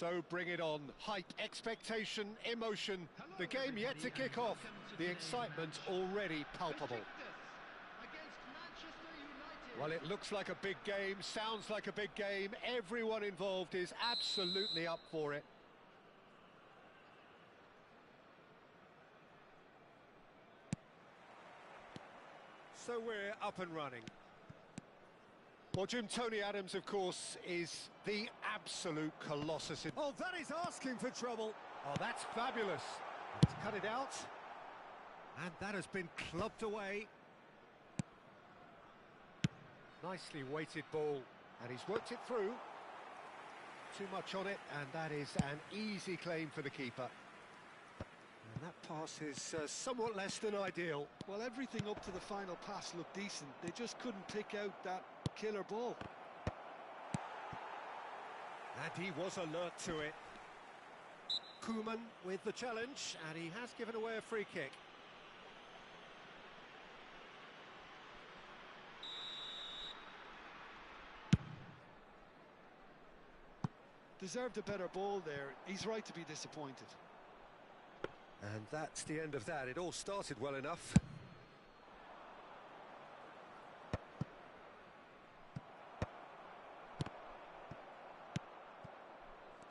So bring it on. Hype, expectation, emotion. The game yet to kick off. The excitement already palpable. Well, it looks like a big game, sounds like a big game. Everyone involved is absolutely up for it. So we're up and running. Well, Jim, Tony Adams, of course, is the absolute colossus. Oh, that is asking for trouble. Oh, that's fabulous. He's cut it out. And that has been clubbed away. Nicely weighted ball. And he's worked it through. Too much on it, and that is an easy claim for the keeper. And that pass is somewhat less than ideal. Well, everything up to the final pass looked decent. They just couldn't pick out that killer ball. And he was alert to it. Koeman with the challenge, and he has given away a free kick. Deserved a better ball there. He's right to be disappointed. And that's the end of that. It all started well enough.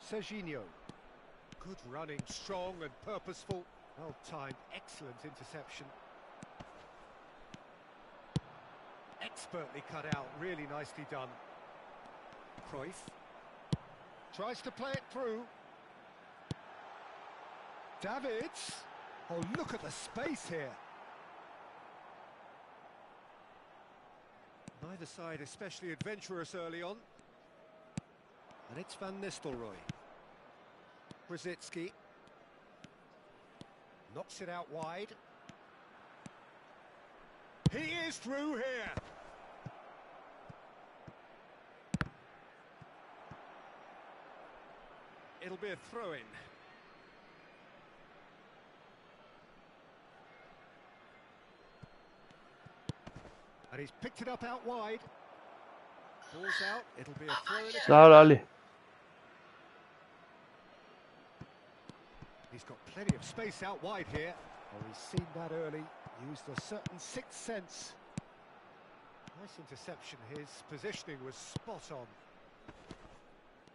Serginho. Good running, strong and purposeful. Well timed, excellent interception. Expertly cut out, really nicely done. Cruyff tries to play it through. Davids. Oh, look at the space here. Neither side especially adventurous early on. And it's Van Nistelrooy. Brzezinski knocks it out wide. He is through here. It'll be a throw-in. And he's picked it up out wide. Ball's out. It'll be a throw-in. Sağ ol Ali. He's got plenty of space out wide here. Oh, he's seen that early. Used a certain sixth sense. Nice interception. His positioning was spot on.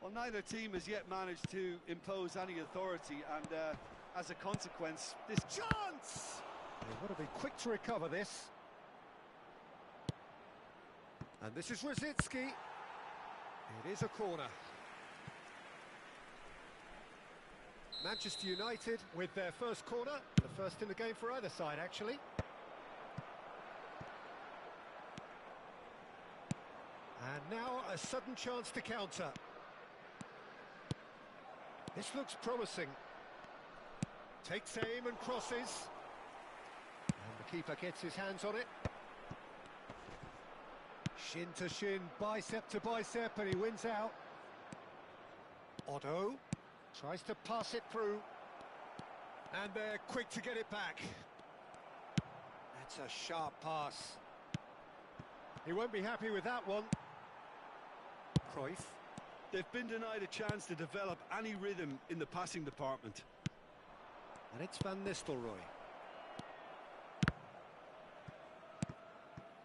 Well, neither team has yet managed to impose any authority, and as a consequence, this chance! They've got to be quick to recover this. And this is Brzezinski. It is a corner. Manchester United with their first corner, the first in the game for either side, actually. And now a sudden chance to counter. This looks promising. Takes aim and crosses. And the keeper gets his hands on it. Shin to shin, bicep to bicep, and he wins out. Otto tries to pass it through. And they're quick to get it back. That's a sharp pass. He won't be happy with that one. Cruyff. They've been denied a chance to develop any rhythm in the passing department. And it's Van Nistelrooy.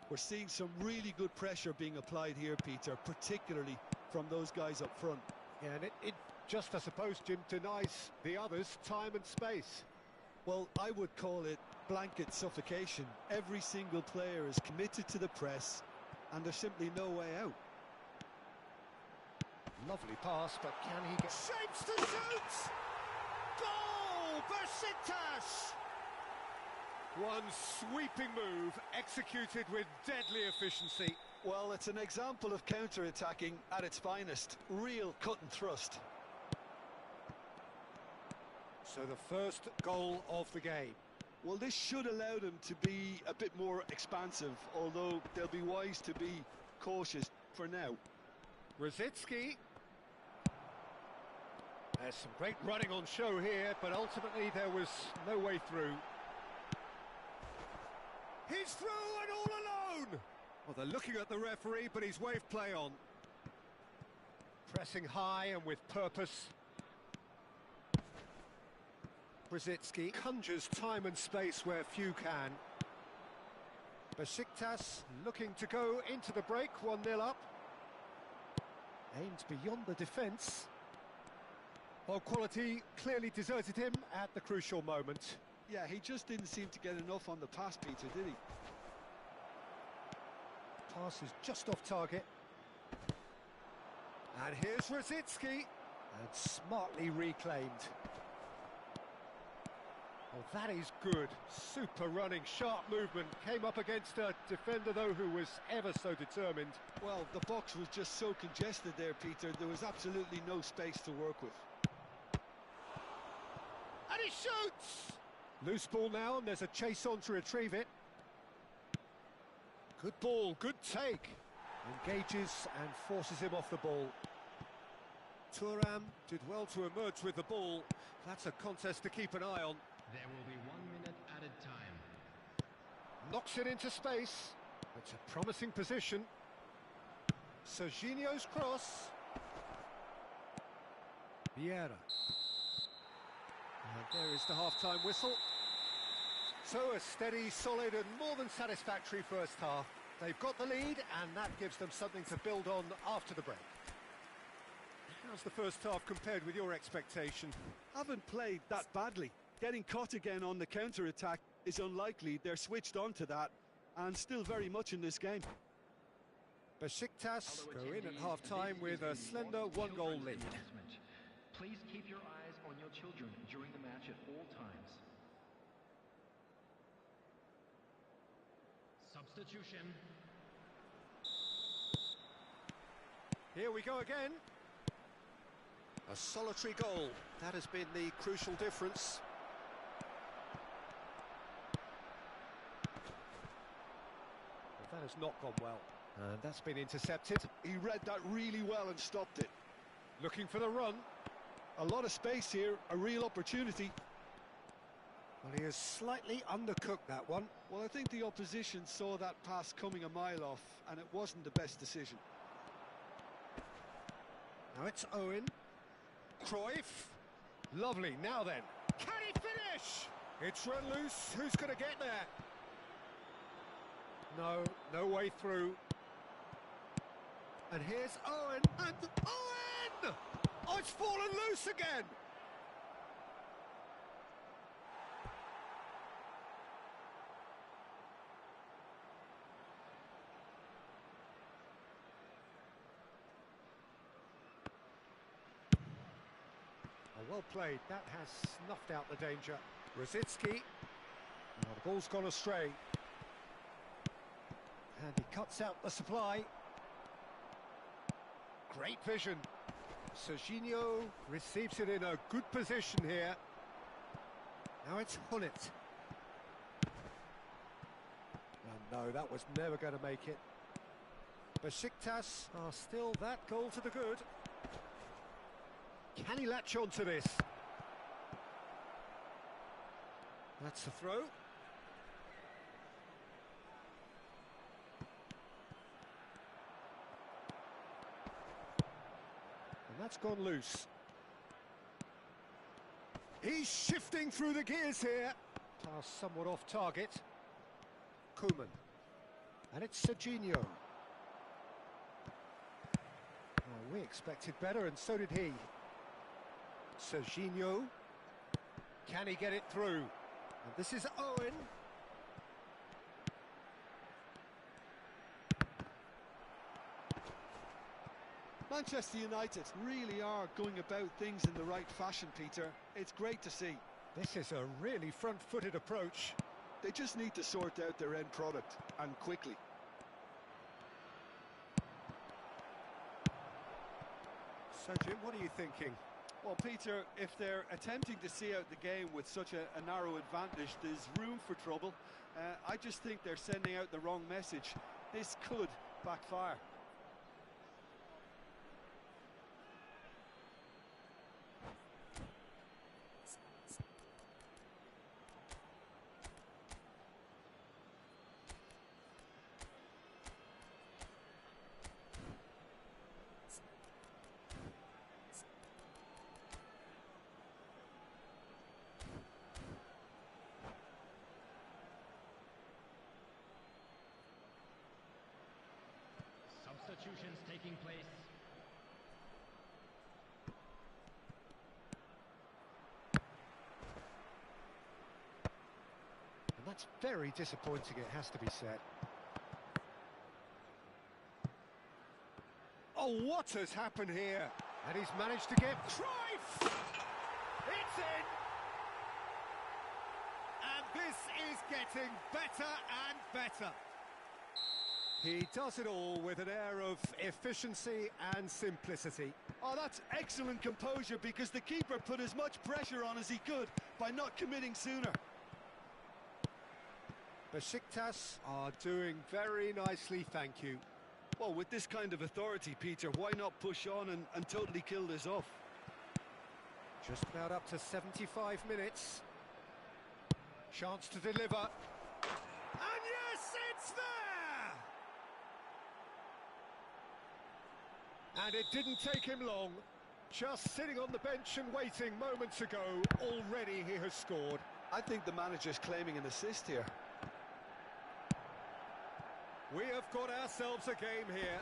We're seeing some really good pressure being applied here, Peter, particularly from those guys up front. Yeah, and it just, I suppose, Jim, denies the others time and space. Well, I would call it blanket suffocation. Every single player is committed to the press, and there's simply no way out. Lovely pass, but can he get... Shapes to shoot! Goal! Besiktas! One sweeping move, executed with deadly efficiency. Well, it's an example of counter-attacking at its finest. Real cut and thrust. So the first goal of the game. Well, this should allow them to be a bit more expansive, although they'll be wise to be cautious for now. Rosicki. There's some great running on show here, but ultimately there was no way through. He's through and all alone! Well, they're looking at the referee, but he's waved play on. Pressing high and with purpose. Rosicki conjures time and space where few can. Besiktas looking to go into the break, 1-0 up. Aimed beyond the defence. Well, quality clearly deserted him at the crucial moment. Yeah, he just didn't seem to get enough on the pass, Peter, did he? Pass is just off target. And here's Rosicki. And smartly reclaimed. Oh, that is good. Super running, sharp movement. Came up against a defender, though, who was ever so determined. Well, the box was just so congested there, Peter. There was absolutely no space to work with. And he shoots! Loose ball now, and there's a chase on to retrieve it. Good ball, good take. Engages and forces him off the ball. Thuram did well to emerge with the ball. That's a contest to keep an eye on. There will be 1 minute added time. Knocks it into space. It's a promising position. Serginho's cross. Vieira. And there is the half-time whistle. So a steady, solid and more than satisfactory first half. They've got the lead and that gives them something to build on after the break. How's the first half compared with your expectation? Haven't played that badly. Getting caught again on the counter-attack is unlikely. They're switched on to that and still very much in this game. Besiktas go in at half-time with a slender 1-goal lead. Please keep your eyes on your children during the match at all times. Substitution. Here we go again. A solitary goal. That has been the crucial difference. Well, that has not gone well. And that's been intercepted. He read that really well and stopped it. Looking for the run. A lot of space here, a real opportunity. Well, he has slightly undercooked that one. Well, I think the opposition saw that pass coming a mile off, and it wasn't the best decision. Now it's Owen. Cruyff. Lovely, now then. Can he finish? It's run loose, who's going to get there? No, no way through. And here's Owen, and Owen! Oh, it's fallen loose again! Well played, that has snuffed out the danger. Rosicki. Now the ball's gone astray. And he cuts out the supply. Great vision. Serginho receives it in a good position here. Now it's Hullet. Oh no, that was never going to make it. Besiktas are still that goal to the good. Can he latch on to this? That's the throw. And that's gone loose. He's shifting through the gears here. Pass somewhat off target. Koeman. And it's Serginho. Oh, we expected better, and so did he. Serginho. Can he get it through? And this is Owen. Manchester United really are going about things in the right fashion, Peter. It's great to see. This is a really front-footed approach. They just need to sort out their end product, and quickly. So, Jim, what are you thinking? Well, Peter, if they're attempting to see out the game with such a narrow advantage, there's room for trouble. I just think they're sending out the wrong message. This could backfire. Substitutions taking place. And that's very disappointing, it has to be said. Oh, what has happened here? And he's managed to get Cruyff! It's in! And this is getting better and better. He does it all with an air of efficiency and simplicity. Oh, that's excellent composure, because the keeper put as much pressure on as he could by not committing sooner. Besiktas are doing very nicely, thank you. Well, with this kind of authority, Peter, why not push on and totally kill this off? Just about up to 75 minutes. Chance to deliver. And yes, it's there! And it didn't take him long. Just sitting on the bench and waiting moments ago, already he has scored. I think the manager's claiming an assist here. We have got ourselves a game here.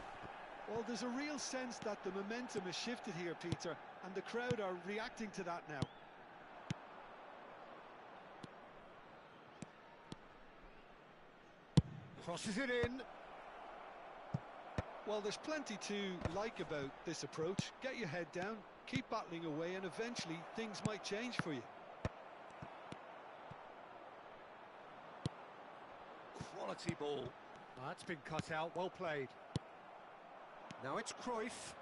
Well, there's a real sense that the momentum has shifted here, Peter, and the crowd are reacting to that now. Crosses it in. Well, there's plenty to like about this approach. Get your head down, keep battling away, and eventually things might change for you. Quality ball. That's been cut out, well played. Now it's Cruyff.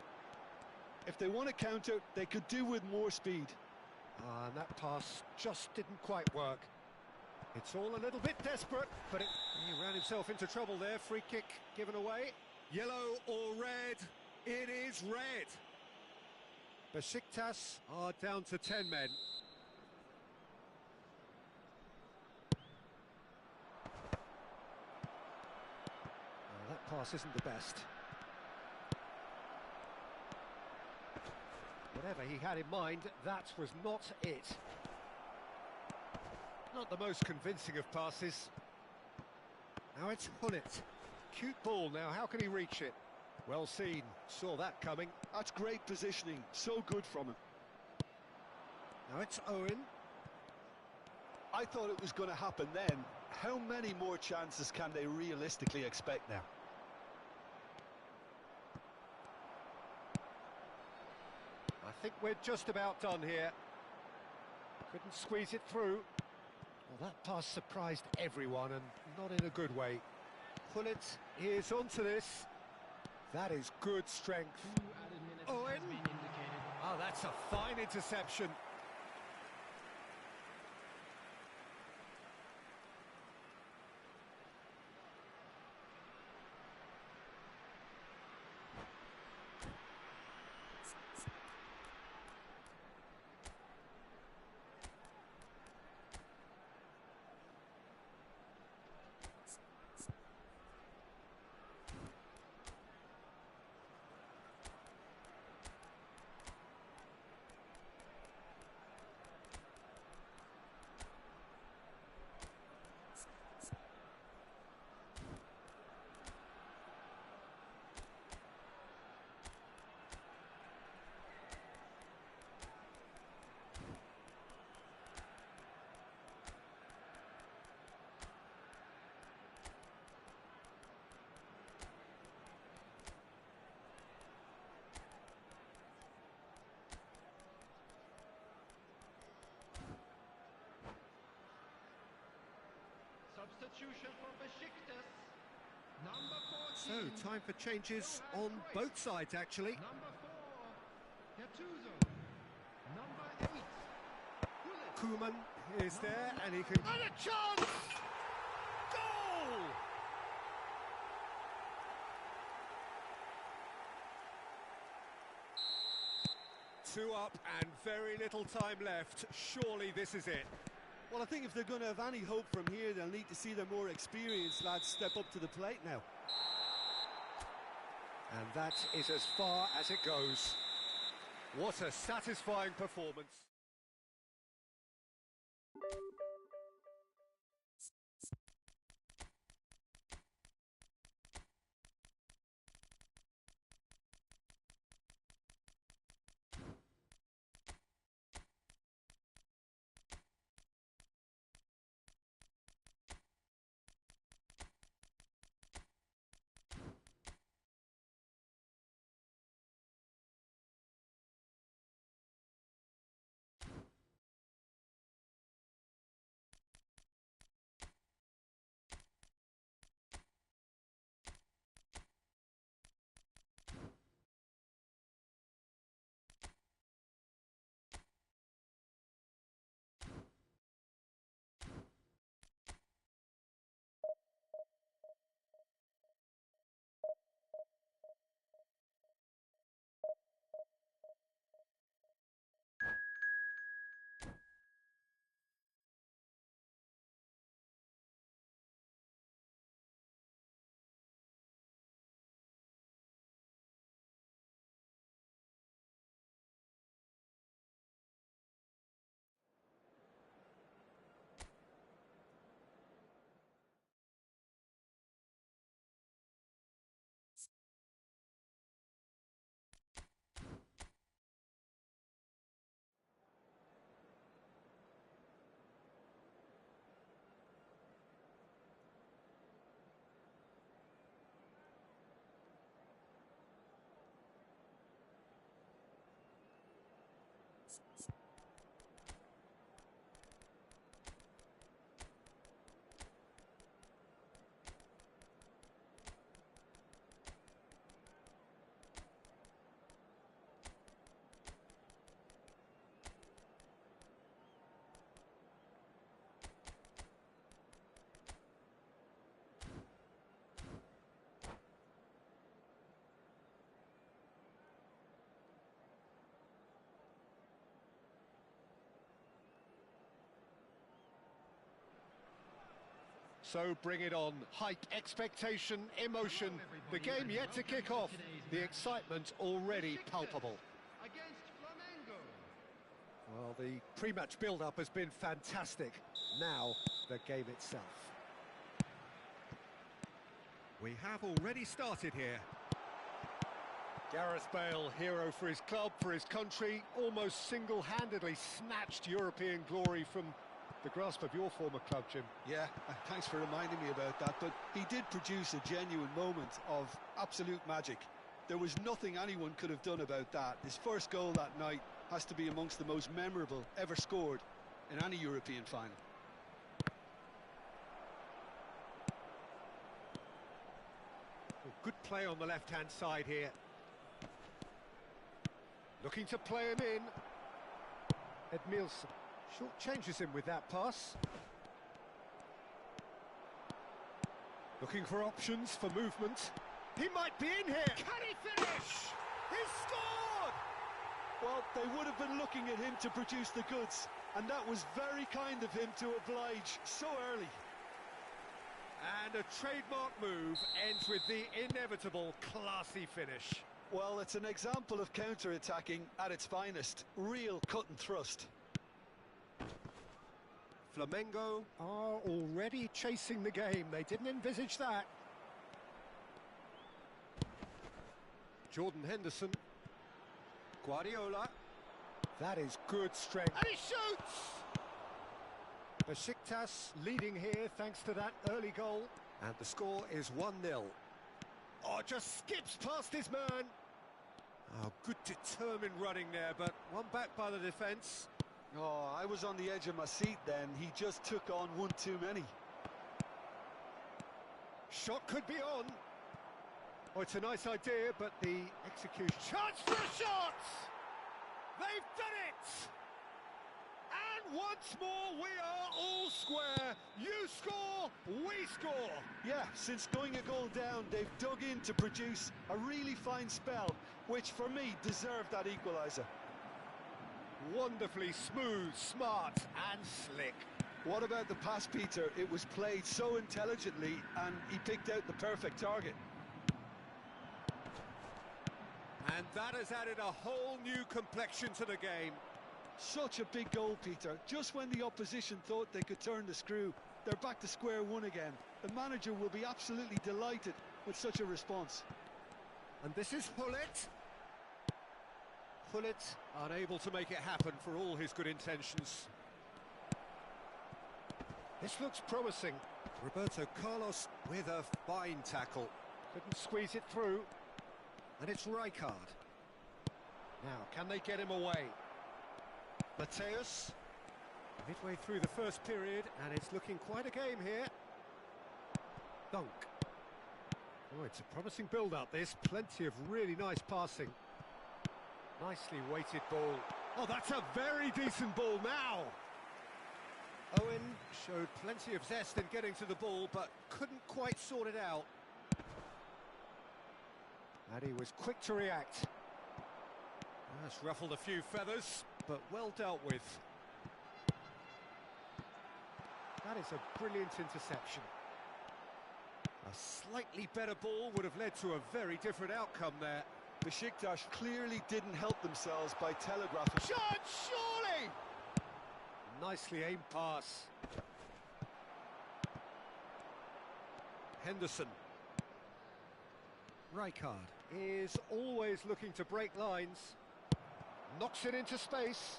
If they want to counter, they could do with more speed. And that pass just didn't quite work. It's all a little bit desperate, but he ran himself into trouble there. Free kick given away. Yellow or red? It is red. Besiktas are down to 10 men. That pass isn't the best. Whatever he had in mind, that was not it. Not the most convincing of passes. Now it's Hunnit. Cute ball now, how can he reach it? Well seen, saw that coming. That's great positioning, so good from him. Now it's Owen. I thought it was going to happen then. How many more chances can they realistically expect now? I think we're just about done here. Couldn't squeeze it through. Well, that pass surprised everyone, and not in a good way. Hunnit is onto this. That is good strength. Owen. Oh, that's a fine interception. substitution for Besiktas. Number 14. So, time for changes on both sides, actually. Number 4, Gattuso. Number 8, Koeman is there, and he can... And a chance! Goal! Two up and very little time left. Surely this is it. Well, I think if they're going to have any hope from here, they'll need to see their more experienced lads step up to the plate now. And that is as far as it goes. What a satisfying performance. So bring it on. Height, expectation, emotion. The game yet to kick off. The excitement already palpable. against Flamengo. Well, the pre-match build-up has been fantastic. Now, the game itself. We have already started here. Gareth Bale, hero for his club, for his country, almost single-handedly snatched European glory from the grasp of your former club, Jim. Yeah, thanks for reminding me about that, but he did produce a genuine moment of absolute magic. There was nothing anyone could have done about that. His first goal that night has to be amongst the most memorable ever scored in any European final. Good play on the left-hand side here. Looking to play him in. Edmilson short changes him with that pass. Looking for options for movement. He might be in here. Can he finish? He's scored! Well, they would have been looking at him to produce the goods, and that was very kind of him to oblige so early. And a trademark move ends with the inevitable classy finish. Well, it's an example of counter-attacking at its finest. Real cut and thrust. Flamengo are already chasing the game. They didn't envisage that. Jordan Henderson. Guardiola. That is good strength. And he shoots! Besiktas leading here thanks to that early goal. And the score is 1-0. Oh, just skips past his man. Oh, good determined running there, but one back by the defence. Oh, I was on the edge of my seat then. He just took on one too many. Shot could be on. Oh, it's a nice idea, but the execution... Chance for a shot! They've done it! And once more, we are all square. You score, we score. Yeah, since going a goal down, they've dug in to produce a really fine spell, which for me deserved that equaliser. Wonderfully smooth, smart and slick. What about the pass, Peter? It was played so intelligently and he picked out the perfect target. And that has added a whole new complexion to the game. Such a big goal, Peter. Just when the opposition thought they could turn the screw, they're back to square one again. The manager will be absolutely delighted with such a response. And this is Hullet. Hullet unable to make it happen for all his good intentions. This looks promising. Roberto Carlos with a fine tackle. Couldn't squeeze it through. And it's Rijkaard. Now, can they get him away? Mateus. Midway through the first period, and it's looking quite a game here. Dunk. Oh, it's a promising build-up, this. Plenty of really nice passing. Nicely weighted ball. Oh, that's a very decent ball now. Owen showed plenty of zest in getting to the ball, but couldn't quite sort it out. And he was quick to react. That's ruffled a few feathers, but well dealt with. That is a brilliant interception. A slightly better ball would have led to a very different outcome there. Besiktas clearly didn't help themselves by telegraphing. Shot, surely! Nicely aimed pass. Henderson. Rijkaard is always looking to break lines. Knocks it into space.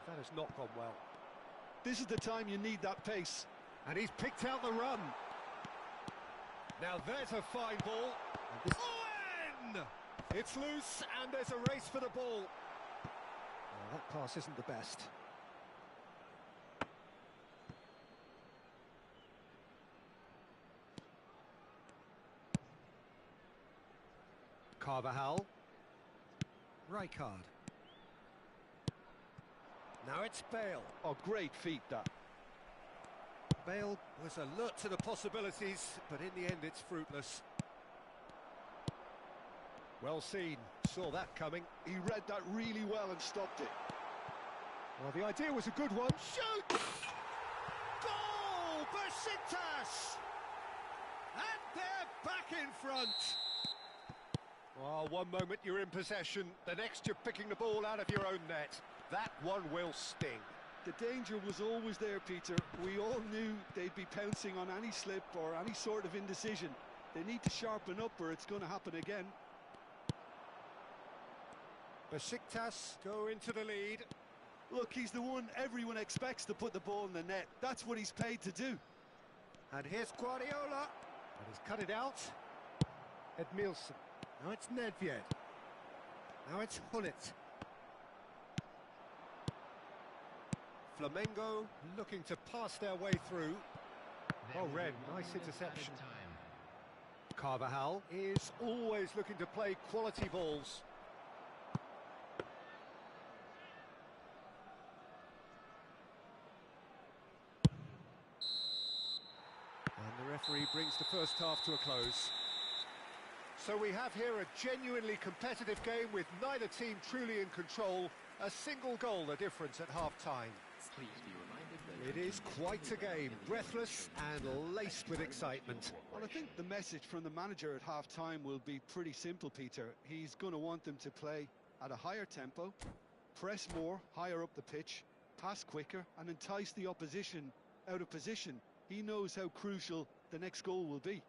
That has not gone well. This is the time you need that pace. And he's picked out the run. Now there's a fine ball. Owen! It's loose and there's a race for the ball. Well, that pass isn't the best. Carvajal. Rijkaard. Now it's Bale. Oh, great feat, that. Bale was alert to the possibilities, but in the end it's fruitless. Well seen, saw that coming. He read that really well and stopped it. Well, the idea was a good one. Shoot! Goal! Besiktas! And they're back in front. Oh, one moment you're in possession, the next you're picking the ball out of your own net. That one will sting. The danger was always there, Peter. We all knew they'd be pouncing on any slip or any sort of indecision. They need to sharpen up or it's going to happen again. Besiktas go into the lead. Look, he's the one everyone expects to put the ball in the net. That's what he's paid to do. And here's Guardiola. And he's cut it out. Edmilson. Now it's Nedved. Now it's Hullet. Flamengo looking to pass their way through. Oh, Red, nice interception. Carvajal is always looking to play quality balls. And the referee brings the first half to a close. So we have here a genuinely competitive game with neither team truly in control. A single goal the difference at half-time. It is quite a game, breathless and laced with excitement. Well, I think the message from the manager at half-time will be pretty simple, Peter. He's going to want them to play at a higher tempo, press more, higher up the pitch, pass quicker and entice the opposition out of position. He knows how crucial the next goal will be.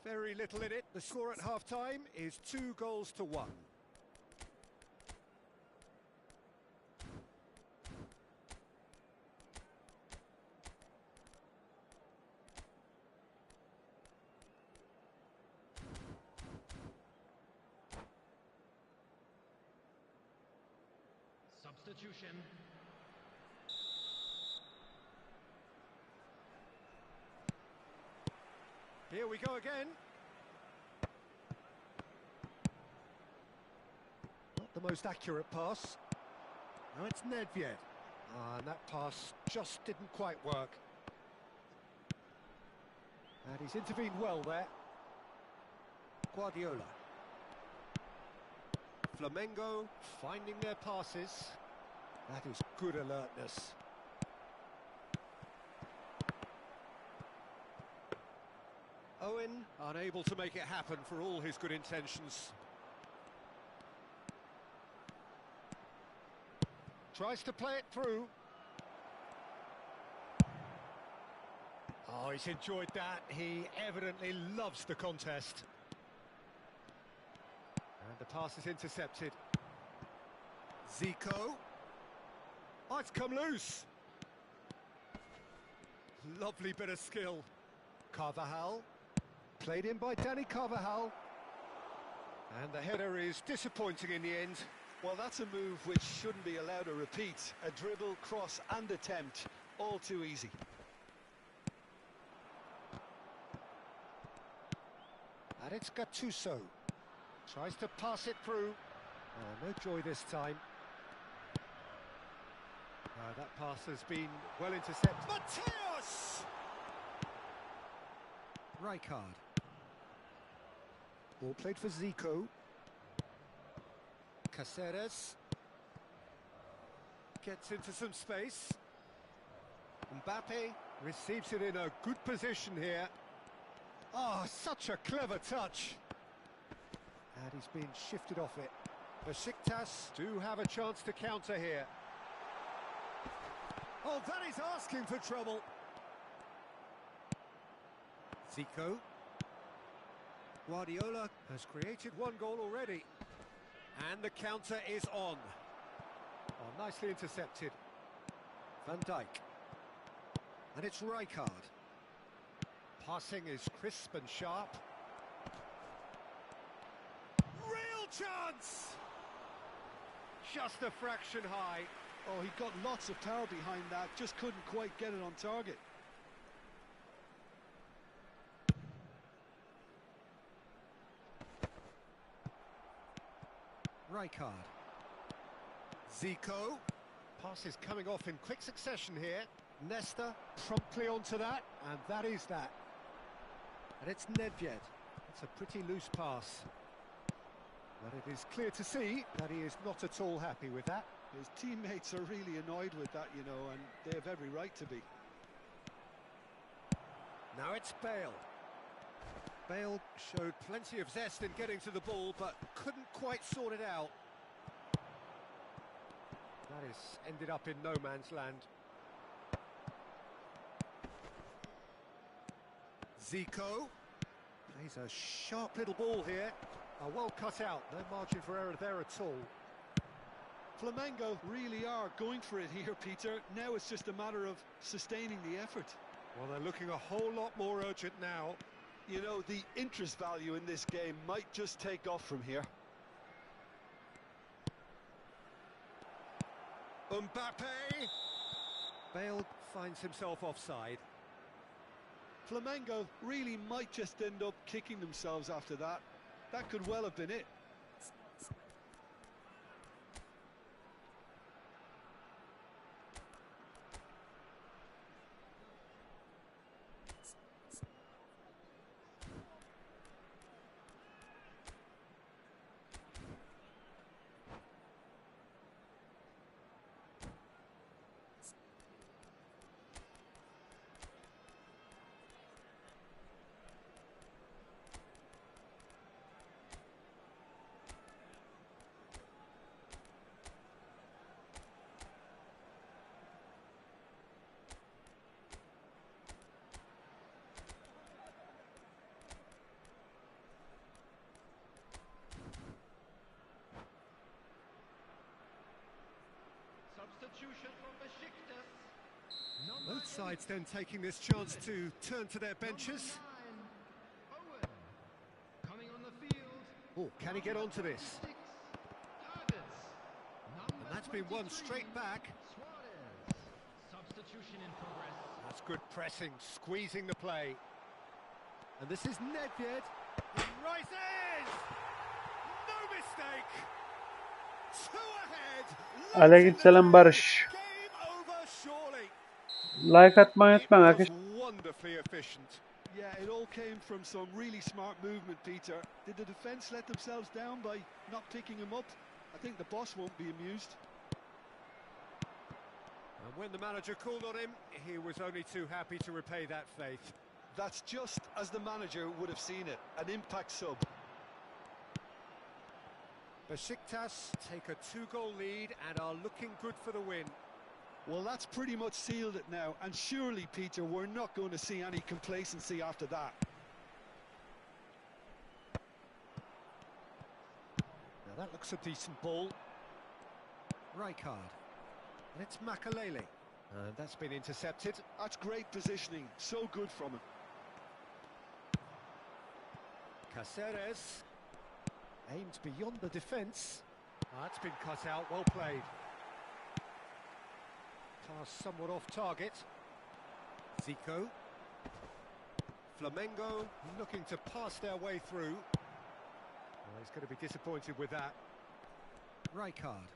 Very little in it. The score at half-time is 2-1. Substitution. Here we go again. Not the most accurate pass. No, it's Nedved. And that pass just didn't quite work. And he's intervened well there. Guardiola. Flamengo finding their passes. That is good alertness. Owen unable to make it happen for all his good intentions. Tries to play it through. Oh, he's enjoyed that. He evidently loves the contest. And the pass is intercepted. Zico. Oh, it's come loose. Lovely bit of skill. Carvajal. Played in by Dani Carvajal. And the header is disappointing in the end. Well, that's a move which shouldn't be allowed to repeat. A dribble, cross and attempt. All too easy. And it's Gattuso. Tries to pass it through. Oh, no joy this time. That pass has been well intercepted. Mateus! Rijkaard. Ball played for Zico. Caceres. Gets into some space. Mbappe receives it in a good position here. Oh, such a clever touch. And he's been shifted off it. Besiktas do have a chance to counter here. Oh, that is asking for trouble. Zico. Guardiola has created one goal already. And the counter is on. Oh, nicely intercepted. Van Dijk. And it's Rijkaard. Passing is crisp and sharp. Real chance! Just a fraction high. Oh, he got lots of power behind that, just couldn't quite get it on target. Rijkaard. Zico. Pass is coming off in quick succession here. Nesta promptly onto that, and that is that. And it's Nedved. It's a pretty loose pass. But it is clear to see that he is not at all happy with that. His teammates are really annoyed with that, you know, and they have every right to be. Now it's Bale. Bale showed plenty of zest in getting to the ball, but couldn't quite sort it out. That has ended up in no man's land. Zico plays a sharp little ball here. Well cut out, no margin for error there at all. Flamengo really are going for it here, Peter. Now it's just a matter of sustaining the effort. Well, they're looking a whole lot more urgent now. You know, the interest value in this game might just take off from here. Mbappe! Bale finds himself offside. Flamengo really might just end up kicking themselves after that. That could well have been it. Substitution from Besiktas. Both sides then taking this chance to turn to their benches. Owen. Coming on the field. Oh, can he get onto this? 6 targets. And that's been won straight back. Suarez. Substitution in progress. That's good pressing, squeezing the play. And this is Nedved. He rises! No mistake! Two ahead! Aleykümselam Barış. Game over surely. Like atmayı It unutmayın was arkadaşlar. wonderfully efficient. Yeah, it all came from some really smart movement, Peter. Did the defence let themselves down by not picking him up? I think the boss won't be amused. And when the manager called on him, he was only too happy to repay that faith. That's just as the manager would have seen it, an impact sub. Besiktas take a 2-goal lead and are looking good for the win. Well, that's pretty much sealed it now, and surely, Peter, we're not going to see any complacency after that. Now that looks a decent ball. Rijkaard. And it's Makalele. And that's been intercepted. That's great positioning, so good from him. Caceres. Aimed beyond the defence. That's been cut out, well played. Pass somewhat off target. Zico. Flamengo looking to pass their way through. Well, he's going to be disappointed with that. Rijkaard.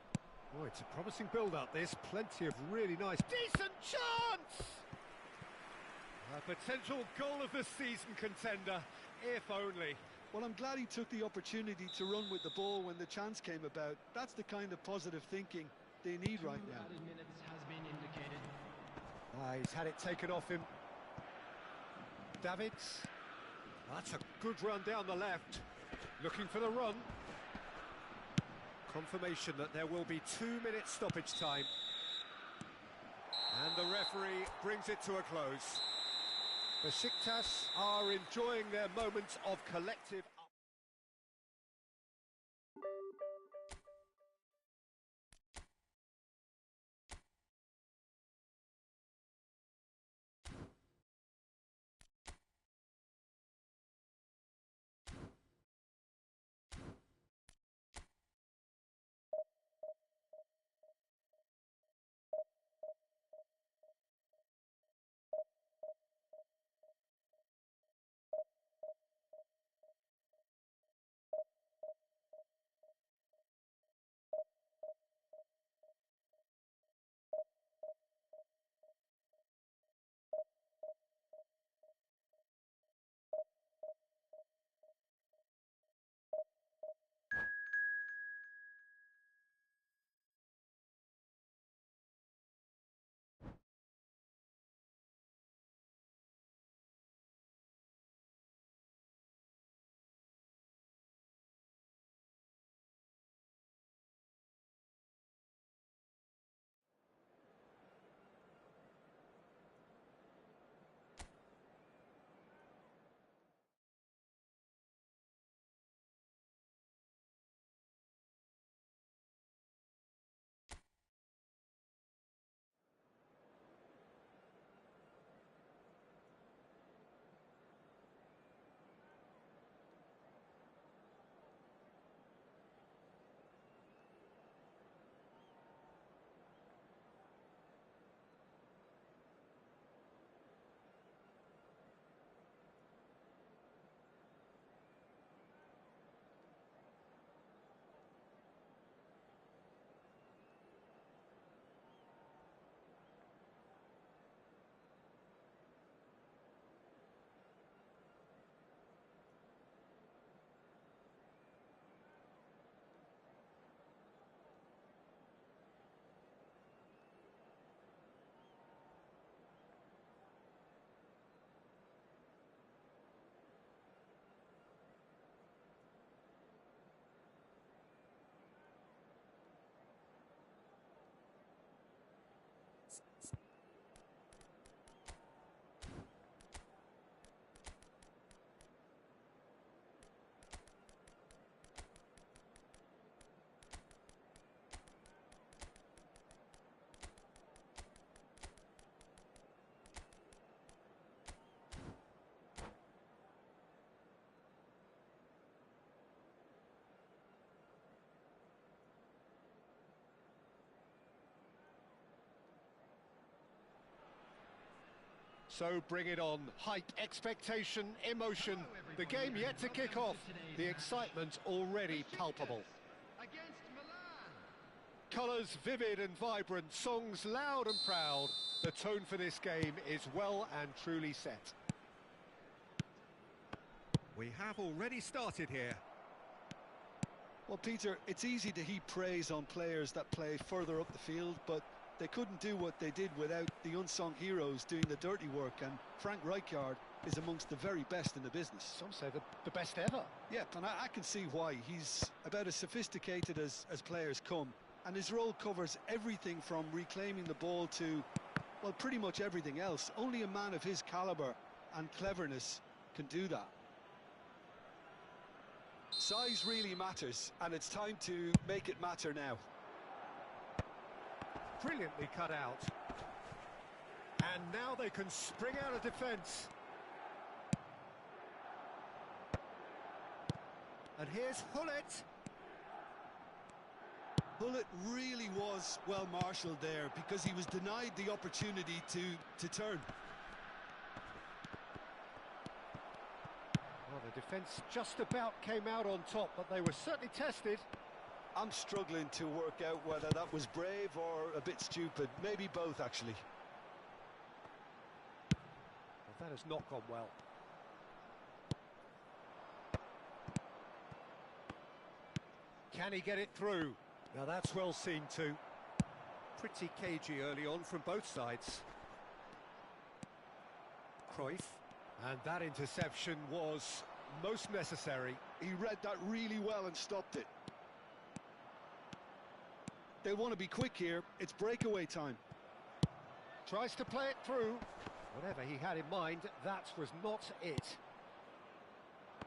Oh, it's a promising build-up, this. Plenty of really nice... Decent chance! A potential goal of the season contender, if only. Well, I'm glad he took the opportunity to run with the ball when the chance came about. That's the kind of positive thinking they need right now. He's had it taken off him. Davids. That's a good run down the left. Looking for the run. Confirmation that there will be 2 minutes stoppage time. And the referee brings it to a close. Besiktas are enjoying their moments of collective... So bring it on. Height, expectation, emotion. The game yet to kick off. The excitement already palpable. Colours vivid and vibrant, songs loud and proud. The tone for this game is well and truly set. We have already started here. Well, Peter, it's easy to heap praise on players that play further up the field, but they couldn't do what they did without the unsung heroes doing the dirty work, and Frank Rijkaard is amongst the very best in the business. Some say the best ever. Yeah, and I can see why. He's about as sophisticated as players come, and his role covers everything from reclaiming the ball to, well, pretty much everything else. Only a man of his calibre and cleverness can do that. Size really matters, and it's time to make it matter now. Brilliantly cut out. And now they can spring out of defence. And here's Hullet. Hullet really was well marshalled there because he was denied the opportunity to turn. Well, the defence just about came out on top, but they were certainly tested. I'm struggling to work out whether that was brave or a bit stupid. Maybe both, actually. Well, that has not gone well. Can he get it through? Now that's well seen too. Pretty cagey early on from both sides. Cruyff. And that interception was most necessary. He read that really well and stopped it. They want to be quick here. It's breakaway time. Tries to play it through. Whatever he had in mind, that was not it.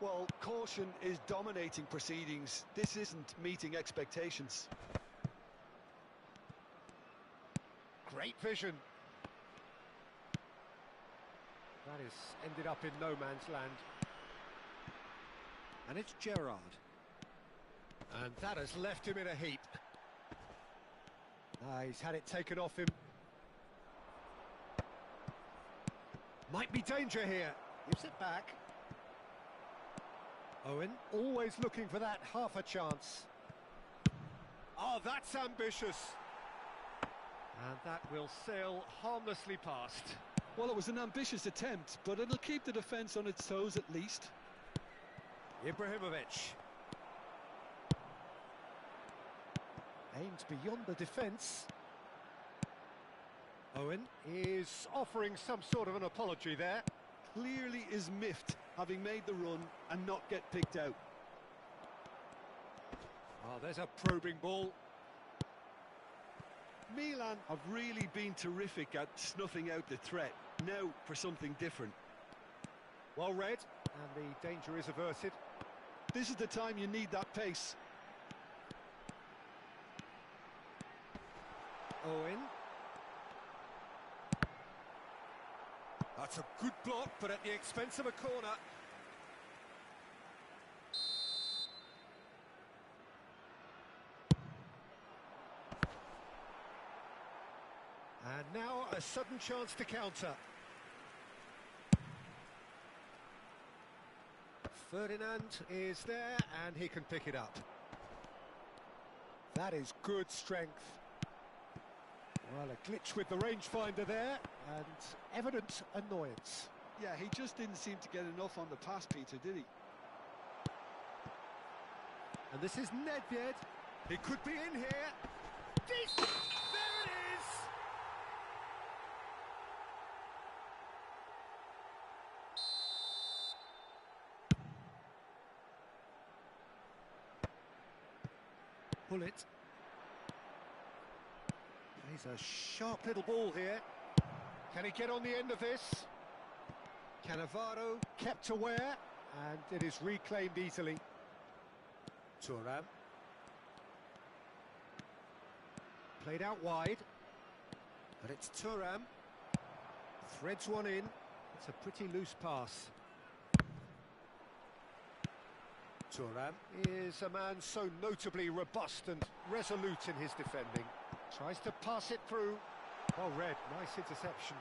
Well, caution is dominating proceedings. This isn't meeting expectations. Great vision. That has ended up in no man's land. And it's Gerrard. And that has left him in a heap. He's had it taken off him. Might be danger here. Gives it back. Owen, always looking for that half a chance. Oh, that's ambitious. And that will sail harmlessly past. Well, it was an ambitious attempt, but it'll keep the defence on its toes at least. Ibrahimovic. Aimed beyond the defence. Owen is offering some sort of an apology there. Clearly is miffed, having made the run and not get picked out. Oh, there's a probing ball. Milan have really been terrific at snuffing out the threat. Now for something different. Well read, and the danger is averted. This is the time you need that pace. Owen. That's a good block, but at the expense of a corner. And now a sudden chance to counter. Ferdinand is there, and he can pick it up. That is good strength. Well, a glitch with the rangefinder there, and evident annoyance. Yeah, he just didn't seem to get enough on the pass, Peter, did he? And this is Nedved. He could be in here. There it is! Bullet. He's a sharp little ball here. Can he get on the end of this? Cannavaro kept aware, and it is reclaimed easily. Thuram. Played out wide. But it's Thuram. Threads one in. It's a pretty loose pass. Thuram is a man so notably robust and resolute in his defending. Tries to pass it through. Well read, nice interception.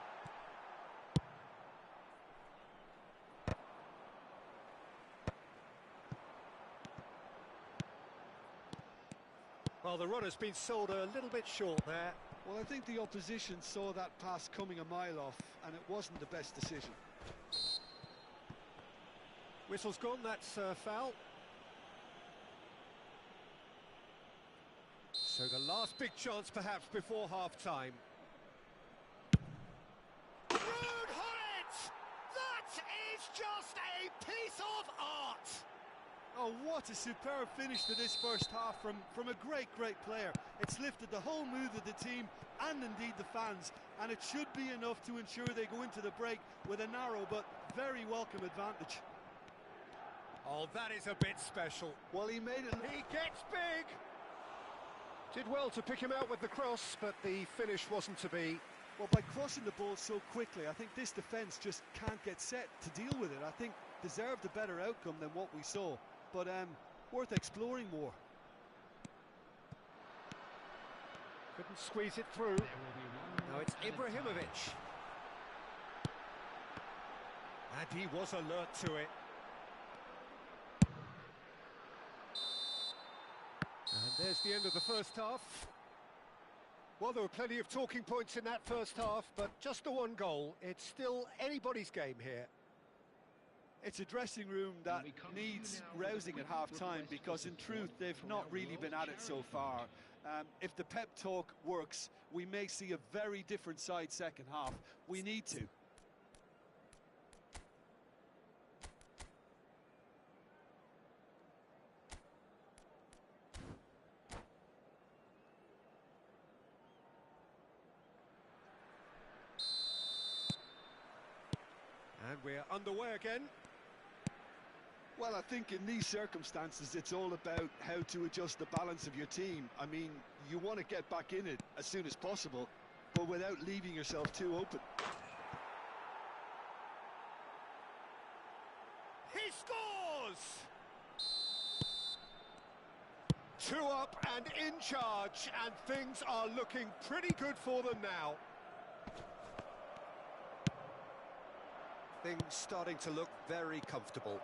Well, the run has been sold a little bit short there. Well, I think the opposition saw that pass coming a mile off, and it wasn't the best decision. Whistle's gone, that's foul. So the last big chance perhaps before half-time. Rude Hullet! That is just a piece of art! Oh, what a superb finish to this first half from a great player. It's lifted the whole mood of the team and indeed the fans, and it should be enough to ensure they go into the break with a narrow but very welcome advantage. Oh, that is a bit special. Well, he made it. He gets big! Did well to pick him out with the cross, but the finish wasn't to be. Well, by crossing the ball so quickly, I think this defence just can't get set to deal with it. I think deserved a better outcome than what we saw, but worth exploring more. Couldn't squeeze it through. Now it's Ibrahimovic. And he was alert to it. And there's the end of the first half. Well, there were plenty of talking points in that first half, but just the one goal. It's still anybody's game here. It's a dressing room that needs rousing at half-time, because in truth they've not really been at it so far. If the pep talk works, we may see a very different side second half. We need to. And we're underway again. Well, I think in these circumstances, it's all about how to adjust the balance of your team. I mean, you want to get back in it as soon as possible, but without leaving yourself too open. He scores! 2 up and in charge, and things are looking pretty good for them now. Things starting to look very comfortable.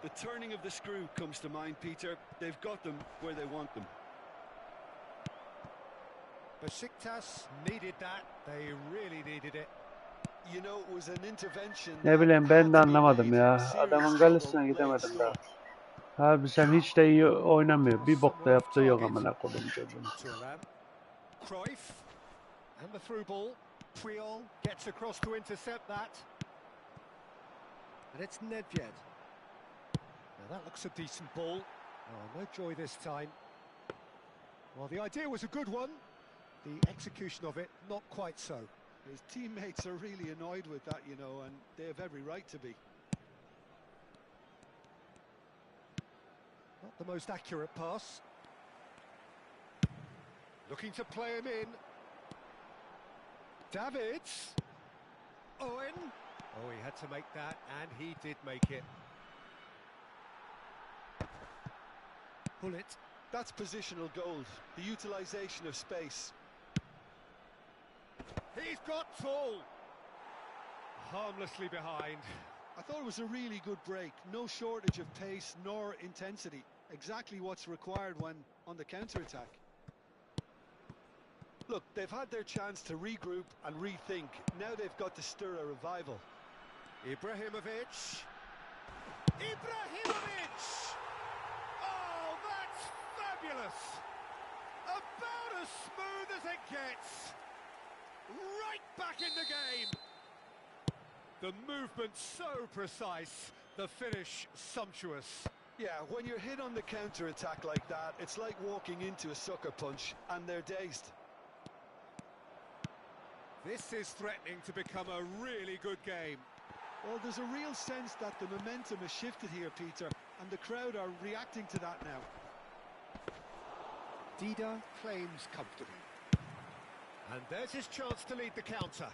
The turning of the screw comes to mind, Peter. They've got them where they want them. Besiktas needed that. They really needed it. You know, it was an intervention. Ne bileyim, ben de anlamadım ya. Adamın galesine gidemedim daha. Abi sen hiç de iyi oynamıyor. Bir bok da yaptığı yok amına koydum çocuğum. Cruyff and the through ball. Puyol gets across to intercept that. And it's Nedved. Now that looks a decent ball. Oh, no joy this time. Well, the idea was a good one. The execution of it, not quite so. His teammates are really annoyed with that, you know, and they have every right to be. Not the most accurate pass. Looking to play him in. Davids. Owen. Oh, he had to make that, and he did make it. Hullet. That's positional gold, the utilisation of space. He's got full. Harmlessly behind. I thought it was a really good break. No shortage of pace nor intensity. Exactly what's required when on the counter-attack. Look, they've had their chance to regroup and rethink. Now they've got to stir a revival. Ibrahimovic. Ibrahimovic! Oh, that's fabulous! About as smooth as it gets. Right back in the game. The movement so precise, the finish sumptuous. Yeah, when you're hit on the counter-attack like that, it's like walking into a sucker punch, and they're dazed. This is threatening to become a really good game. Well, there's a real sense that the momentum has shifted here, Peter, and the crowd are reacting to that now. Dida claims comfortably. And there's his chance to lead the counter.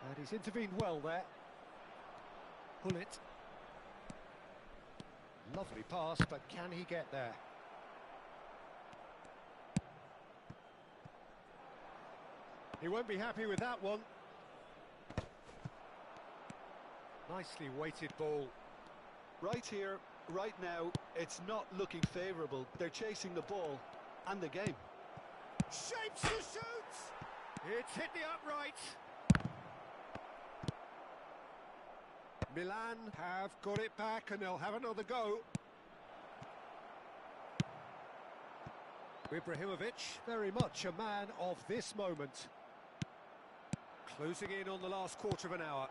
And he's intervened well there. Hullet. Lovely pass, but can he get there? He won't be happy with that one. Nicely weighted ball. Right here, right now, it's not looking favourable. They're chasing the ball and the game. Shapes to shoot! It's hit the upright. Milan have got it back and they'll have another go. Ibrahimovic, very much a man of this moment. Closing in on the last quarter of an hour.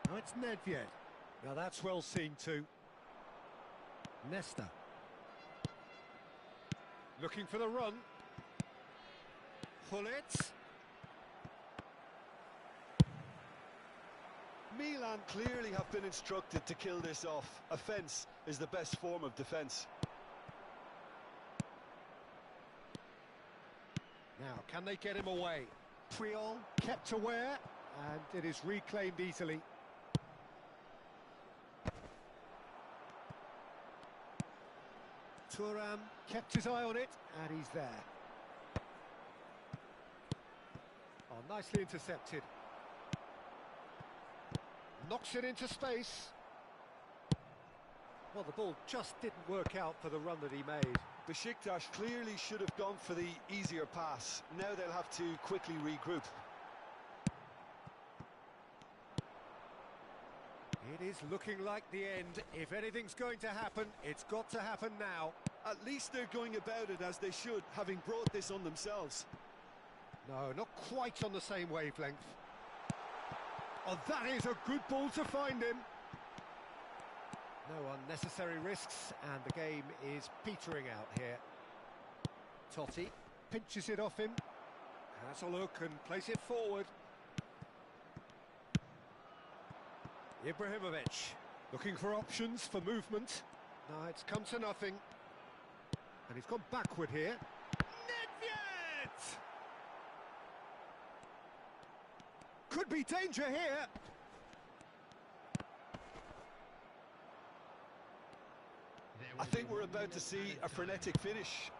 Now it's Nedved. Now that's well seen too. Nesta. Looking for the run. Pull it. Milan clearly have been instructed to kill this off. Offence is the best form of defence. Now, can they get him away? Puyol kept aware, and it is reclaimed easily. Thuram kept his eye on it, and he's there. Oh, nicely intercepted. Knocks it into space. Well, the ball just didn't work out for the run that he made. Besiktas clearly should have gone for the easier pass. Now they'll have to quickly regroup. It is looking like the end. If anything's going to happen, it's got to happen now. At least they're going about it as they should, having brought this on themselves. No, not quite on the same wavelength. Oh, that is a good ball to find him. No unnecessary risks, and the game is petering out here. Totti pinches it off him. Has a look and plays it forward. Ibrahimovic looking for options for movement. No, it's come to nothing. And he's gone backward here. Nedved! Could be danger here. I think we're about to see a frenetic finish.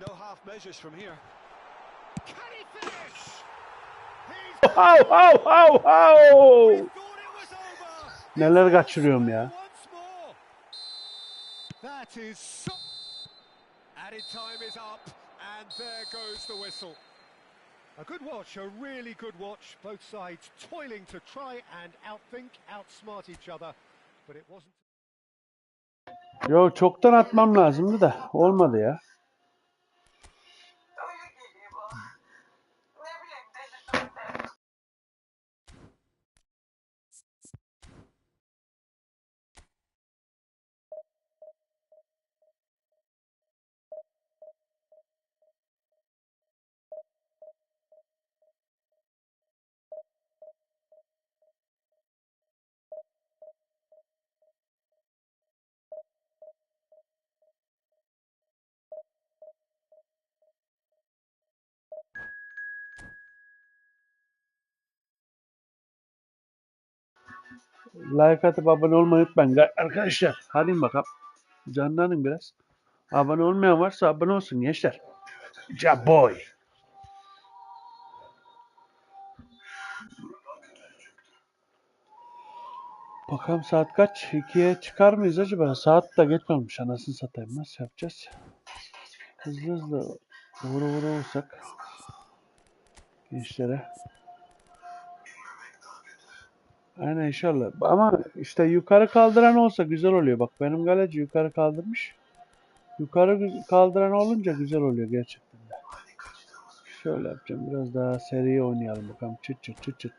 No half measures from here. Can he finish? Au au au au! We thought it was over. Neler kaçırıyorum ya. Once more. That is so... Added time is up, and there goes the whistle. A good watch, a really good watch. Both sides toiling to try and outthink, outsmart each other, but it wasn't. Yo, çoktan atmam lazımdı da olmadı ya. Like atıp abone olmayı unutmayın arkadaşlar. Hadi bakalım. Canlanın biraz. Abone olmayan varsa abone olsun gençler. Ja boy. Bakalım saat kaç? 2'ye çıkar mıyız acaba? Saat de geç olmuş. Anasını satayım. Nasıl yapacağız? Hızlı hızlı vura olsak gençlere. Aynen inşallah. Ama işte yukarı kaldıran olsa güzel oluyor. Bak benim galeci yukarı kaldırmış. Yukarı kaldıran olunca güzel oluyor gerçekten de. Şöyle yapacağım. Biraz daha seri oynayalım bakalım. Çıt çıt çıt çıt.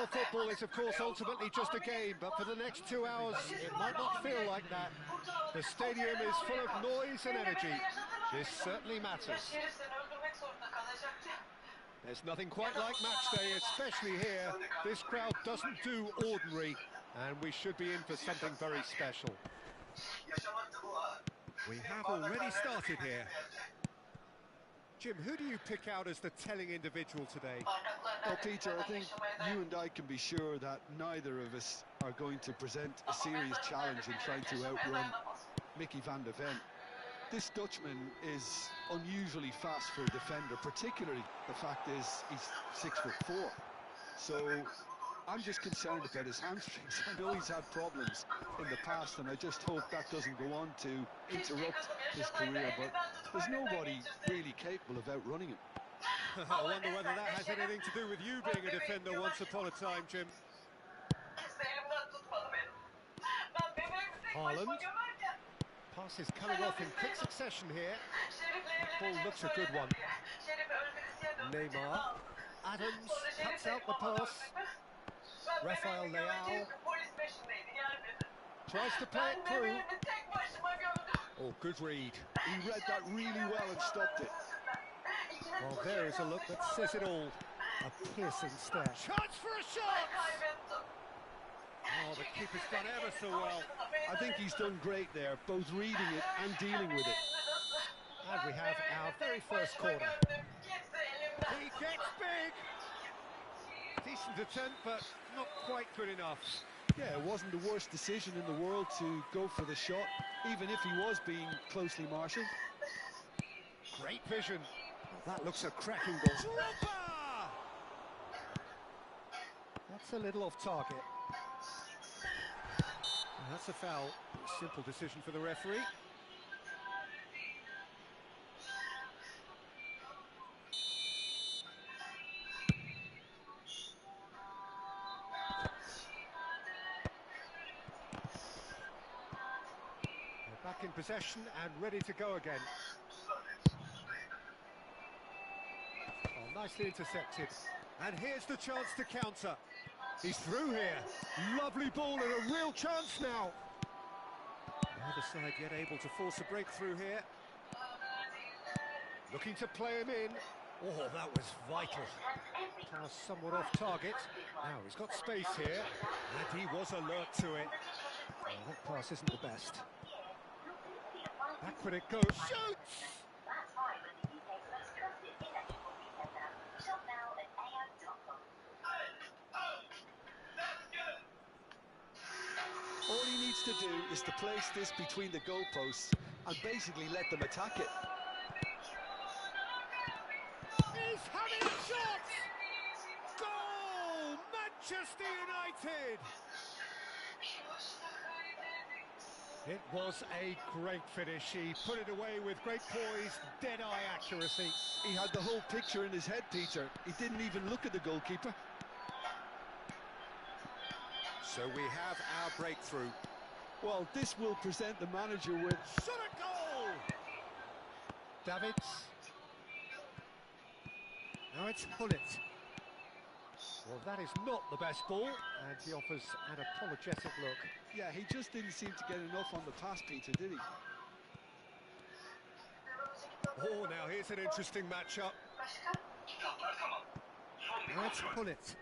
Well, football is, of course, ultimately just a game, but for the next 2 hours, it might not feel like that. The stadium is full of noise and energy. This certainly matters. There's nothing quite like match day, especially here. This crowd doesn't do ordinary, and we should be in for something very special. We have already started here. Jim, who do you pick out as the telling individual today? Well, Peter, I think you and I can be sure that neither of us are going to present a serious challenge in trying to outrun Mickey van der Ven. This Dutchman is unusually fast for a defender, particularly the fact is he's 6'4". So I'm just concerned about his hamstrings. I know he's had problems in the past, and I just hope that doesn't go on to interrupt his career, but there's nobody really capable of outrunning him. I wonder whether that has anything to do with you being a defender once upon a time, Jim. Haaland. Pass is coming off in quick succession here. That ball looks a good one. Neymar. Adams cuts out the pass. Rafael Leao tries to play it through. Oh, good read. He read that really well and stopped it. Well, there is a look that says it all. A piercing stare. Chance for a shot! Oh, the keeper's done ever so well. I think he's done great there, both reading it and dealing with it. And we have our very first corner. He gets big! Decent attempt, but not quite good enough. Yeah, it wasn't the worst decision in the world to go for the shot, even if he was being closely marshalled. Great vision. That looks a cracking goal. Dropper! That's a little off target. That's a foul. Simple decision for the referee. They're back in possession and ready to go again. Oh, nicely intercepted. And here's the chance to counter. He's through here. Lovely ball and a real chance now. Neither side yet able to force a breakthrough here. Looking to play him in. Oh, that was vital. Pass somewhat off target. Now he's got space here. And he was alert to it. Oh, that pass isn't the best. Backward it goes. Shoots! All he needs to do is to place this between the goalposts and basically let them attack it. He's having a shot! Goal! Manchester United! It was a great finish. He put it away with great poise, dead-eye accuracy. He had the whole picture in his head, Peter. He didn't even look at the goalkeeper. So we have our breakthrough. Well, this will present the manager with... Shot a goal! Davids. Now it's Hullet. Well, that is not the best ball, and he offers an apologetic look. Yeah, he just didn't seem to get enough on the pass, Peter, did he? Oh, now here's an interesting matchup. Now it's Hullet.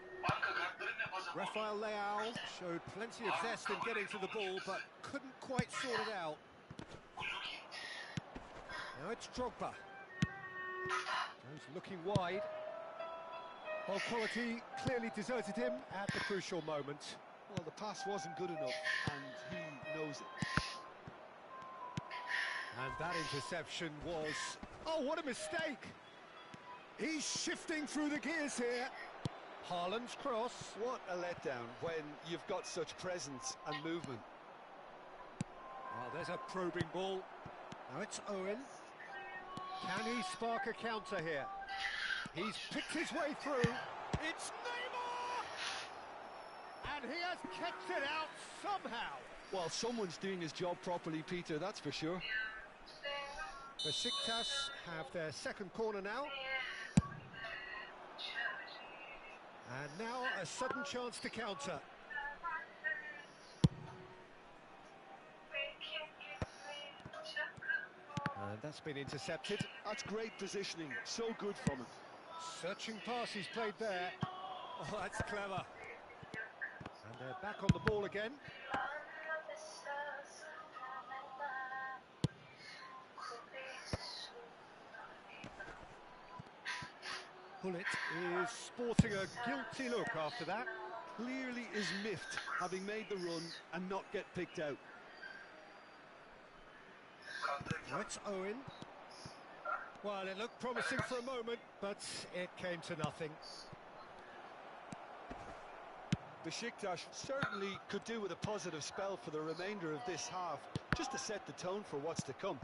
Rafael Leao showed plenty of zest in getting to the ball, but couldn't quite sort it out. Now it's Drogba. Goes looking wide. Well, quality clearly deserted him at the crucial moment. Well, the pass wasn't good enough, and he knows it. And that interception was... Oh, what a mistake! He's shifting through the gears here. Haaland's cross. What a letdown when you've got such presence and movement. Oh, there's a probing ball. Now it's Owen. Can he spark a counter here? He's picked his way through. It's Neymar! And he has kept it out somehow. Well, someone's doing his job properly, Peter, that's for sure. Besiktas have their second corner now. And now a sudden chance to counter. And that's been intercepted. That's great positioning, so good from him. Searching pass he's played there. Oh, that's clever. And they're back on the ball again. Pullet is sporting a guilty look after that. Clearly is miffed, having made the run and not get picked out. Now it's Owen. Well, it looked promising for a moment, but it came to nothing. Besiktas certainly could do with a positive spell for the remainder of this half, just to set the tone for what's to come.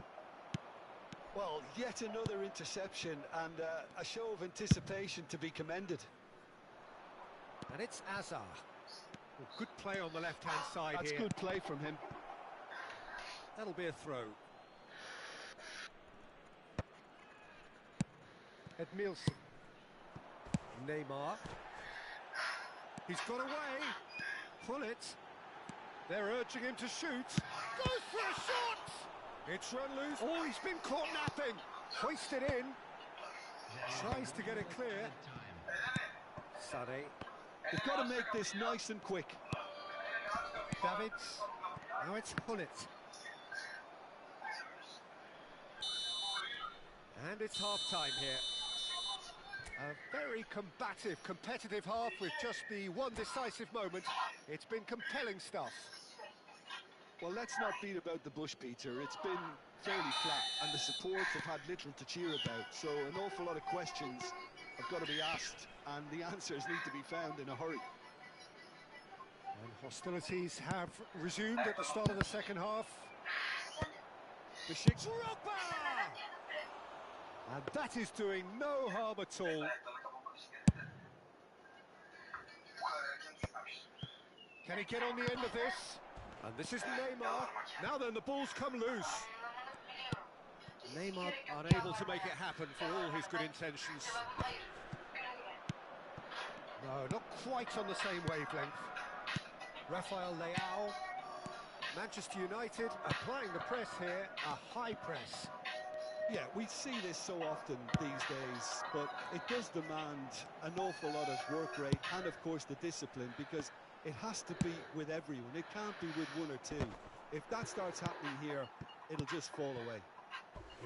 Well, yet another interception and a show of anticipation to be commended. And it's Azar. Well, good play on the left-hand side. That's here. good play from him. That'll be a throw. Edmilson. Neymar. He's got away. Pullet. They're urging him to shoot. Goes for a shot! It's run loose. Oh, he's been caught napping. Hoisted in. Tries to get it clear. Sade. They've got to make this nice and quick. Davids. Now it's Pullet. And it's half-time here. A very combative, competitive half with just the one decisive moment. It's been compelling stuff. Well, let's not beat about the bush, Peter. It's been fairly flat, and the supports have had little to cheer about. So an awful lot of questions have got to be asked, and the answers need to be found in a hurry. And hostilities have resumed at the start of the second half. Besiktas. And that is doing no harm at all. Can he get on the end of this? And this is Neymar. Now then, the ball's come loose. Neymar unable to make it happen for all his good intentions. No, not quite on the same wavelength. Rafael Leao. Manchester United applying the press here, a high press. Yeah, we see this so often these days, but it does demand an awful lot of work rate and, of course, the discipline, because it has to be with everyone. It can't be with one or two. If that starts happening here, it'll just fall away.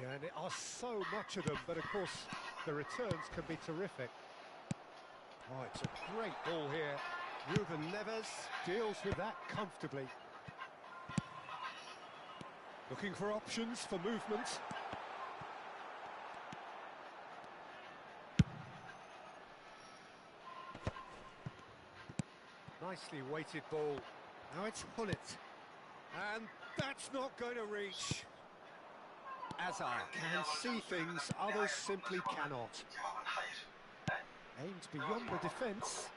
Yeah, and there are so much of them, but of course the returns can be terrific. Oh, it's a great ball here. Ruben Neves deals with that comfortably. Looking for options for movement. Nicely weighted ball. Now it's Pullet. And that's not going to reach. Azar can see things others simply cannot. Aimed beyond the defence.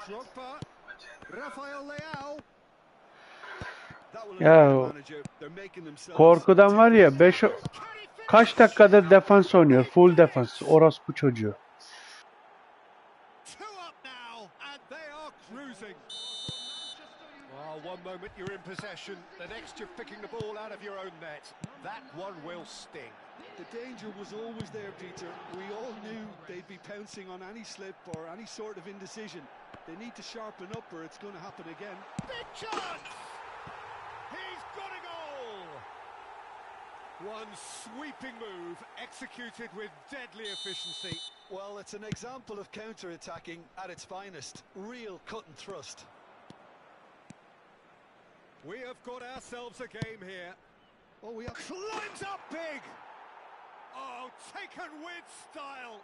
Drogba. Rafael Leao. Ya korkudan var ya kaç dakikadır defans oynuyor. Full defans. Orospu çocuğu. One moment you're in possession, the next you're picking the ball out of your own net. That one will sting. The danger was always there, Peter. We all knew they'd be pouncing on any slip or any sort of indecision. They need to sharpen up or it's going to happen again. Big chance! He's got a goal! One sweeping move, executed with deadly efficiency. Well, it's an example of counter-attacking at its finest. Real cut and thrust. We have got ourselves a game here. Oh, we have... Climbs up big! Oh, taken with style!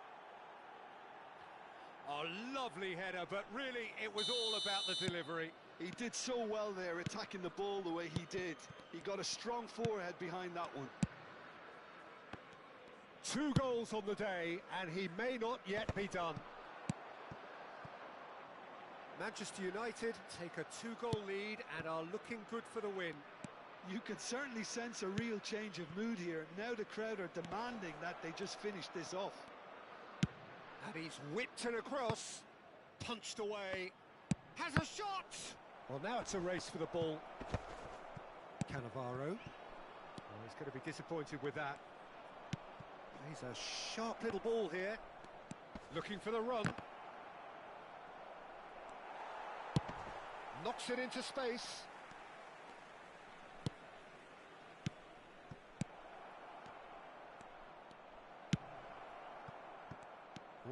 Oh, lovely header, but really it was all about the delivery. He did so well there, attacking the ball the way he did. He got a strong forehead behind that one. 2 goals on the day, and he may not yet be done. Manchester United take a 2-goal lead and are looking good for the win. You can certainly sense a real change of mood here. Now the crowd are demanding that they just finish this off. And he's whipped it across, punched away, has a shot! Well, now it's a race for the ball. Cannavaro. Oh, he's going to be disappointed with that. He's a sharp little ball here. Looking for the run. Knocks it into space.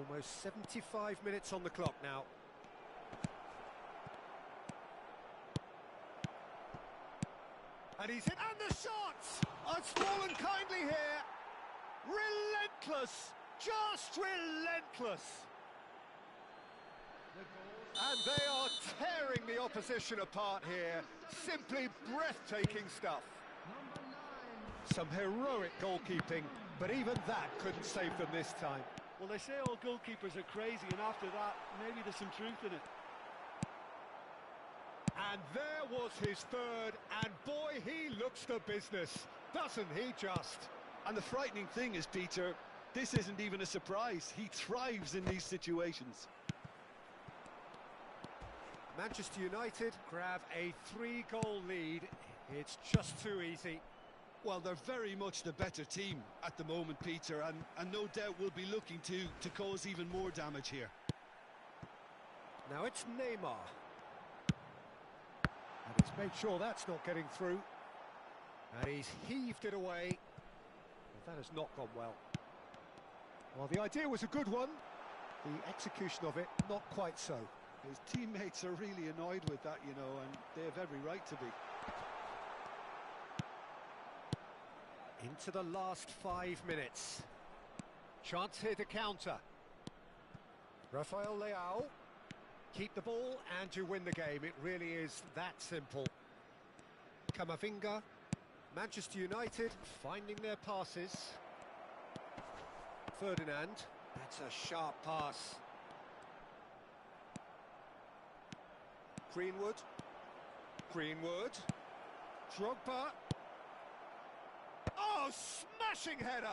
Almost 75 minutes on the clock now. And he's hit, and the shot! Oh, it's fallen kindly here. Relentless, just relentless. And they are tearing the opposition apart here. Simply breathtaking stuff. Some heroic goalkeeping, but even that couldn't save them this time. Well, they say all goalkeepers are crazy, and after that, maybe there's some truth in it. And there was his third, and boy, he looks the business, doesn't he just? And the frightening thing is, Peter, this isn't even a surprise. He thrives in these situations. Manchester United grab a 3-goal lead. It's just too easy. Well, they're very much the better team at the moment, Peter, and no doubt will be looking to cause even more damage here. Now it's Neymar. And he's made sure that's not getting through. And he's heaved it away. But that has not gone well. Well, the idea was a good one. The execution of it, not quite so. His teammates are really annoyed with that, you know, and they have every right to be. Into the last 5 minutes. Chance here to counter. Rafael Leao. Keep the ball and you win the game. It really is that simple. Camavinga. Manchester United finding their passes. Ferdinand. That's a sharp pass. Greenwood. Greenwood. Drogba. Oh, smashing header!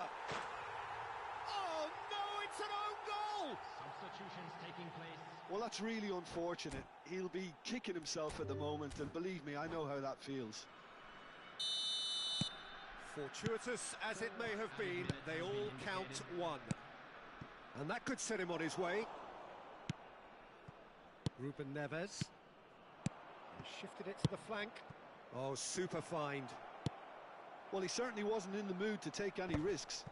Oh no, it's an own goal! Substitutions taking place. Well, that's really unfortunate. He'll be kicking himself at the moment, and believe me, I know how that feels. Fortuitous as it may have been, they all count one. And that could set him on his way. Ruben Neves. He shifted it to the flank. Oh, super find. Well, he certainly wasn't in the mood to take any risks.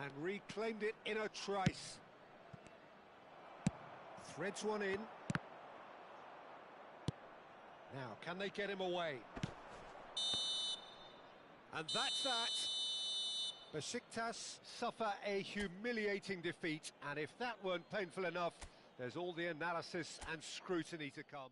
And reclaimed it in a trice. Threads one in. Now, can they get him away? And that's that. Besiktas suffer a humiliating defeat, and if that weren't painful enough, there's all the analysis and scrutiny to come.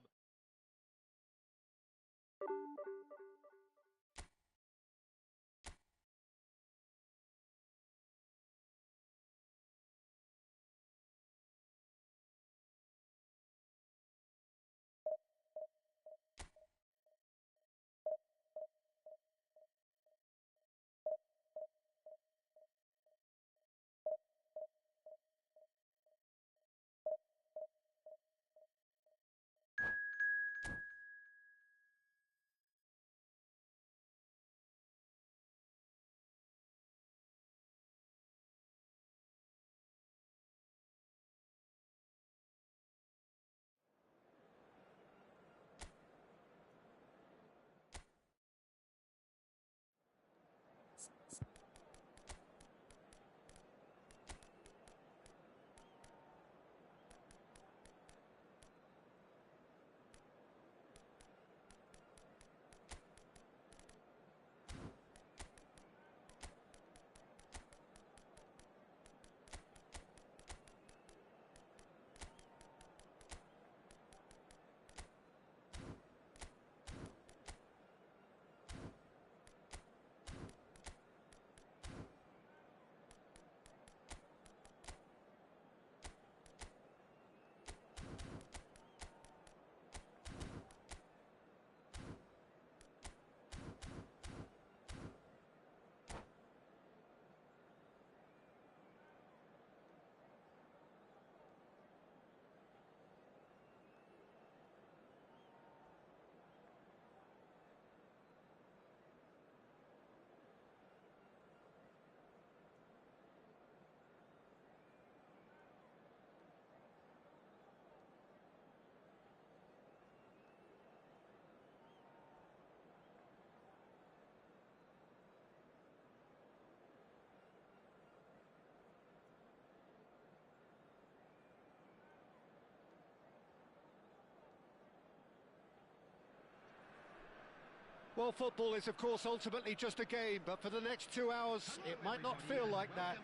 Well, football is, of course, ultimately just a game, but for the next 2 hours, it might not feel like that.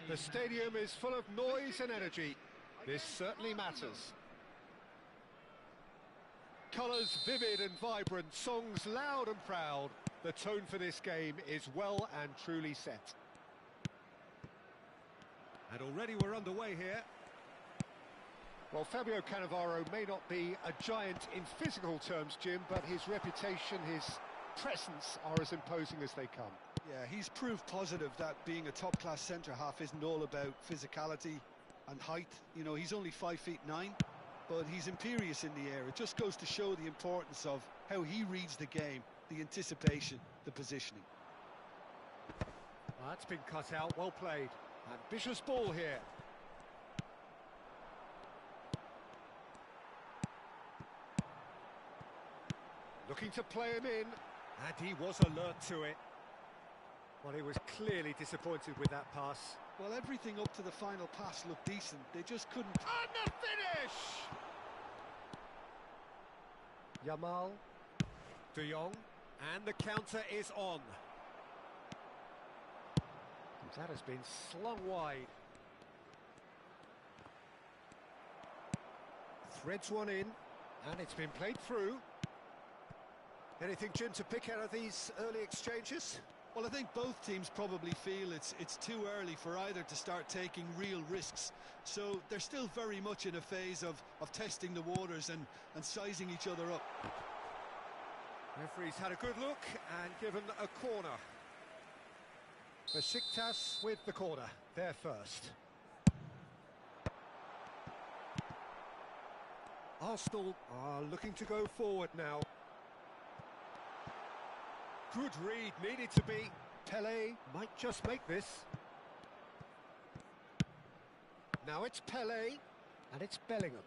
The stadium is full of noise and energy. This certainly matters. Colours vivid and vibrant, songs loud and proud. The tone for this game is well and truly set. And already we're underway here. Well, Fabio Cannavaro may not be a giant in physical terms, Jim, but his reputation, his presence are as imposing as they come. Yeah, he's proved positive that being a top-class centre-half isn't all about physicality and height. You know, he's only 5'9", but he's imperious in the air. It just goes to show the importance of how he reads the game, the anticipation, the positioning. Well, that's been cut out, well played. Ambitious ball here. Looking to play him in, and he was alert to it. Well, he was clearly disappointed with that pass. Well, everything up to the final pass looked decent. They just couldn't... And the finish! Yamal, De Jong, and the counter is on. That has been slung wide. Threads one in, and it's been played through. Anything, Jim, to pick out of these early exchanges? Well, I think both teams probably feel it's too early for either to start taking real risks. So they're still very much in a phase of testing the waters and sizing each other up. Referee's had a good look and given a corner. Besiktas with the corner, they're first. Arsenal are looking to go forward now. Good read, needed to be. Pelé might just make this. Now it's Pelé, and it's Bellingham.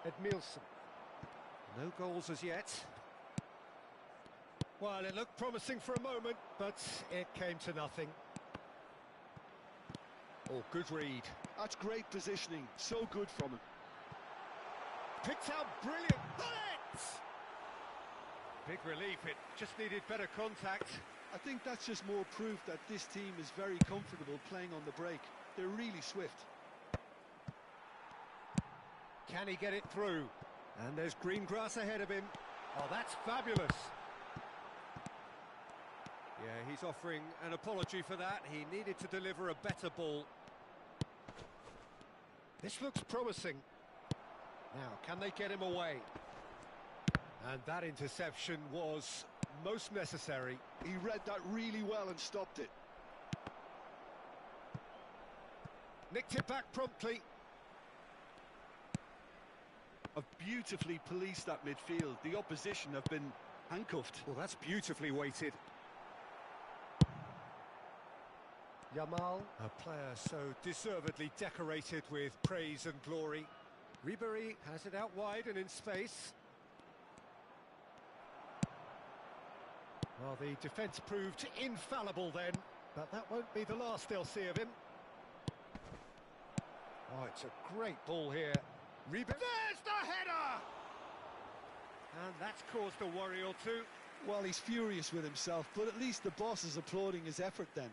Edmilson. No goals as yet. Well, it looked promising for a moment, but it came to nothing. Oh, good read. That's great positioning, so good from him. Picked out brilliant. Bullets! Big relief, it just needed better contact. I think that's just more proof that this team is very comfortable playing on the break. They're really swift. Can he get it through? And there's green grass ahead of him. Oh, that's fabulous. Yeah, he's offering an apology for that. He needed to deliver a better ball. This looks promising. Now, can they get him away? And that interception was most necessary. He read that really well and stopped it. Nicked it back promptly. Have beautifully policed that midfield. The opposition have been handcuffed. Well, that's beautifully weighted. Yamal, a player so deservedly decorated with praise and glory. Ribéry has it out wide and in space. Well, the defence proved infallible then, but that won't be the last they'll see of him. Oh, it's a great ball here. Ribéry, there's the header! And that's caused a worry or two. Well, he's furious with himself, but at least the boss is applauding his effort then.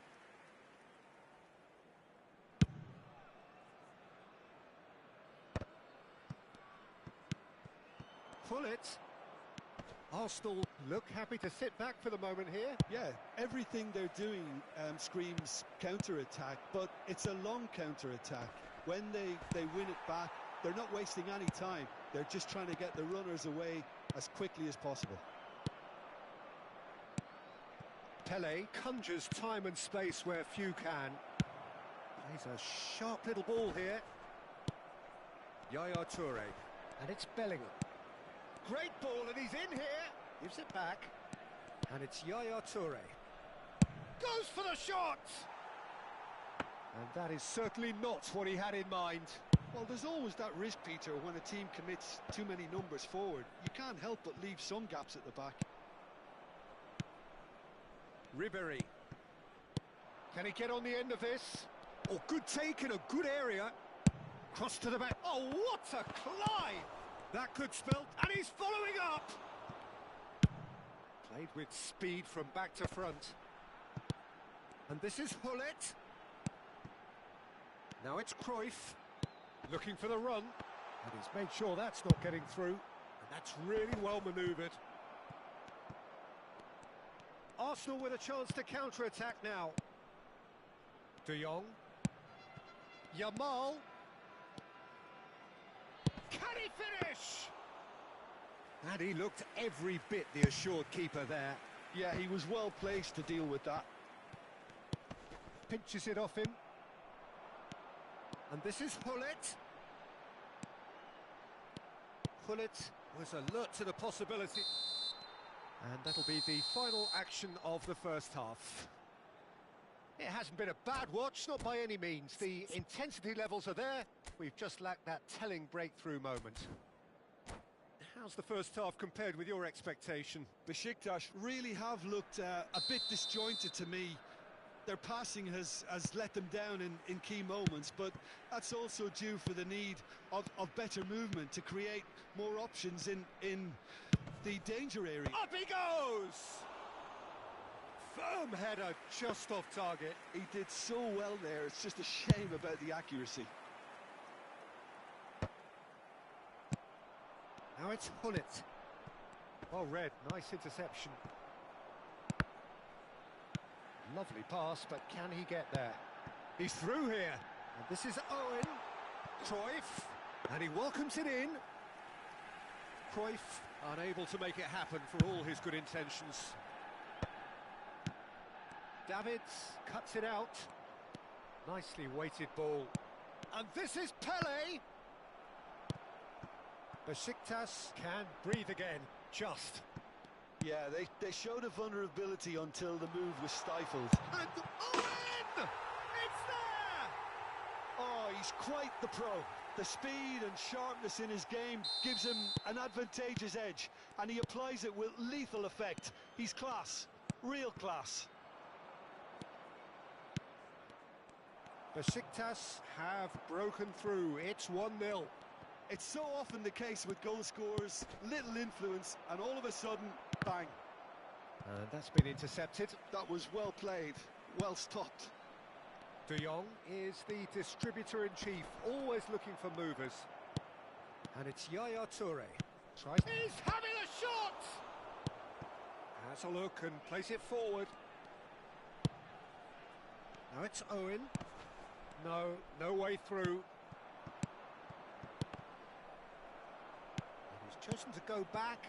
Pull it. Arsenal look happy to sit back for the moment here. Yeah, everything they're doing screams counter-attack, but it's a long counter-attack. When they win it back, they're not wasting any time. They're just trying to get the runners away as quickly as possible. Pelé conjures time and space where few can. Plays a sharp little ball here. Yaya Touré. And it's Bellingham. Great ball, and he's in here. Gives it back. And it's Yaya Touré. Goes for the shot! And that is certainly not what he had in mind. Well, there's always that risk, Peter, when a team commits too many numbers forward. You can't help but leave some gaps at the back. Ribéry. Can he get on the end of this? Oh, good take in a good area. Cross to the back. Oh, what a climb! That could spell, and he's following up! Played with speed from back to front. And this is Hullet. Now it's Cruyff, looking for the run. And he's made sure that's not getting through. And that's really well manoeuvred. Arsenal with a chance to counter-attack now. De Jong. Yamal. Can he finish? And he looked every bit the assured keeper there. Yeah, he was well placed to deal with that. Pinches it off him. And this is Hullet. Hullet was alert to the possibility. And that'll be the final action of the first half. It hasn't been a bad watch, not by any means. The intensity levels are there. We've just lacked that telling breakthrough moment. How's the first half compared with your expectation? Besiktas really have looked a bit disjointed to me. Their passing has let them down in key moments, but that's also due for the need of better movement to create more options in the danger area. Up he goes! Firm header, just off target. He did so well there, it's just a shame about the accuracy. Now it's Hullet. Well read, nice interception. Lovely pass, but can he get there? He's through here. And this is Owen. Cruyff. And he welcomes it in. Cruyff unable to make it happen for all his good intentions. Davids cuts it out. Nicely weighted ball. And this is Pele. Besiktas can breathe again, just. Yeah, they showed a vulnerability until the move was stifled. And Owen! It's there! Oh, he's quite the pro. The speed and sharpness in his game gives him an advantageous edge, and he applies it with lethal effect. He's class, real class. Besiktas have broken through. It's 1-0. It's so often the case with goal scorers, little influence, and all of a sudden, bang. And that's been intercepted. That was well played, well stopped. De Jong is the distributor-in-chief, always looking for movers. And it's Yaya Toure. He's having a shot! Has a look and plays it forward. Now it's Owen. No way through. Chosen to go back.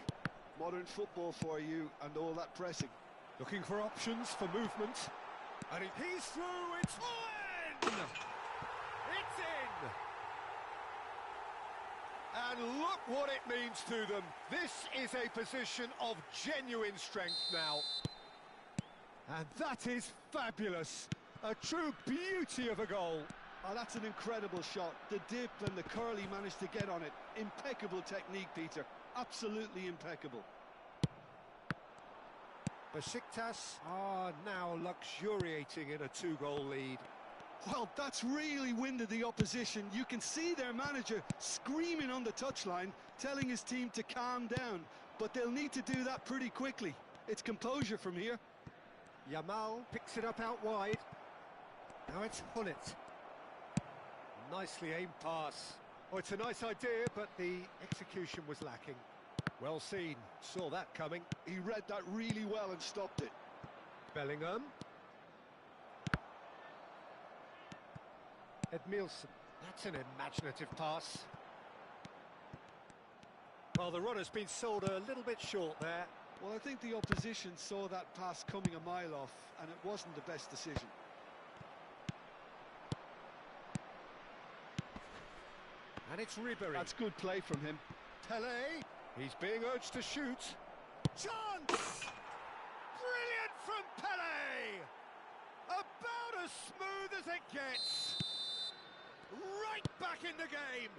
Modern football for you and all that pressing. Looking for options for movement. And he's through, it's Owen! It's in! And look what it means to them. This is a position of genuine strength now. And that is fabulous. A true beauty of a goal. Oh, that's an incredible shot. The dip and the curl he managed to get on it. Impeccable technique, Peter. Absolutely impeccable. Besiktas are now luxuriating in a 2-goal lead. Well, that's really winded the opposition. You can see their manager screaming on the touchline, telling his team to calm down. But they'll need to do that pretty quickly. It's composure from here. Yamal picks it up out wide. Now it's Hullet. Nicely aimed pass. Oh, it's a nice idea, but the execution was lacking. Well seen, saw that coming. He read that really well and stopped it. Bellingham. Edmilson. That's an imaginative pass. Well, the runner's been sold a little bit short there. Well, I think the opposition saw that pass coming a mile off, and it wasn't the best decision. And it's Ribery. That's good play from him. Pele, he's being urged to shoot. Chance! Brilliant from Pele! About as smooth as it gets. Right back in the game.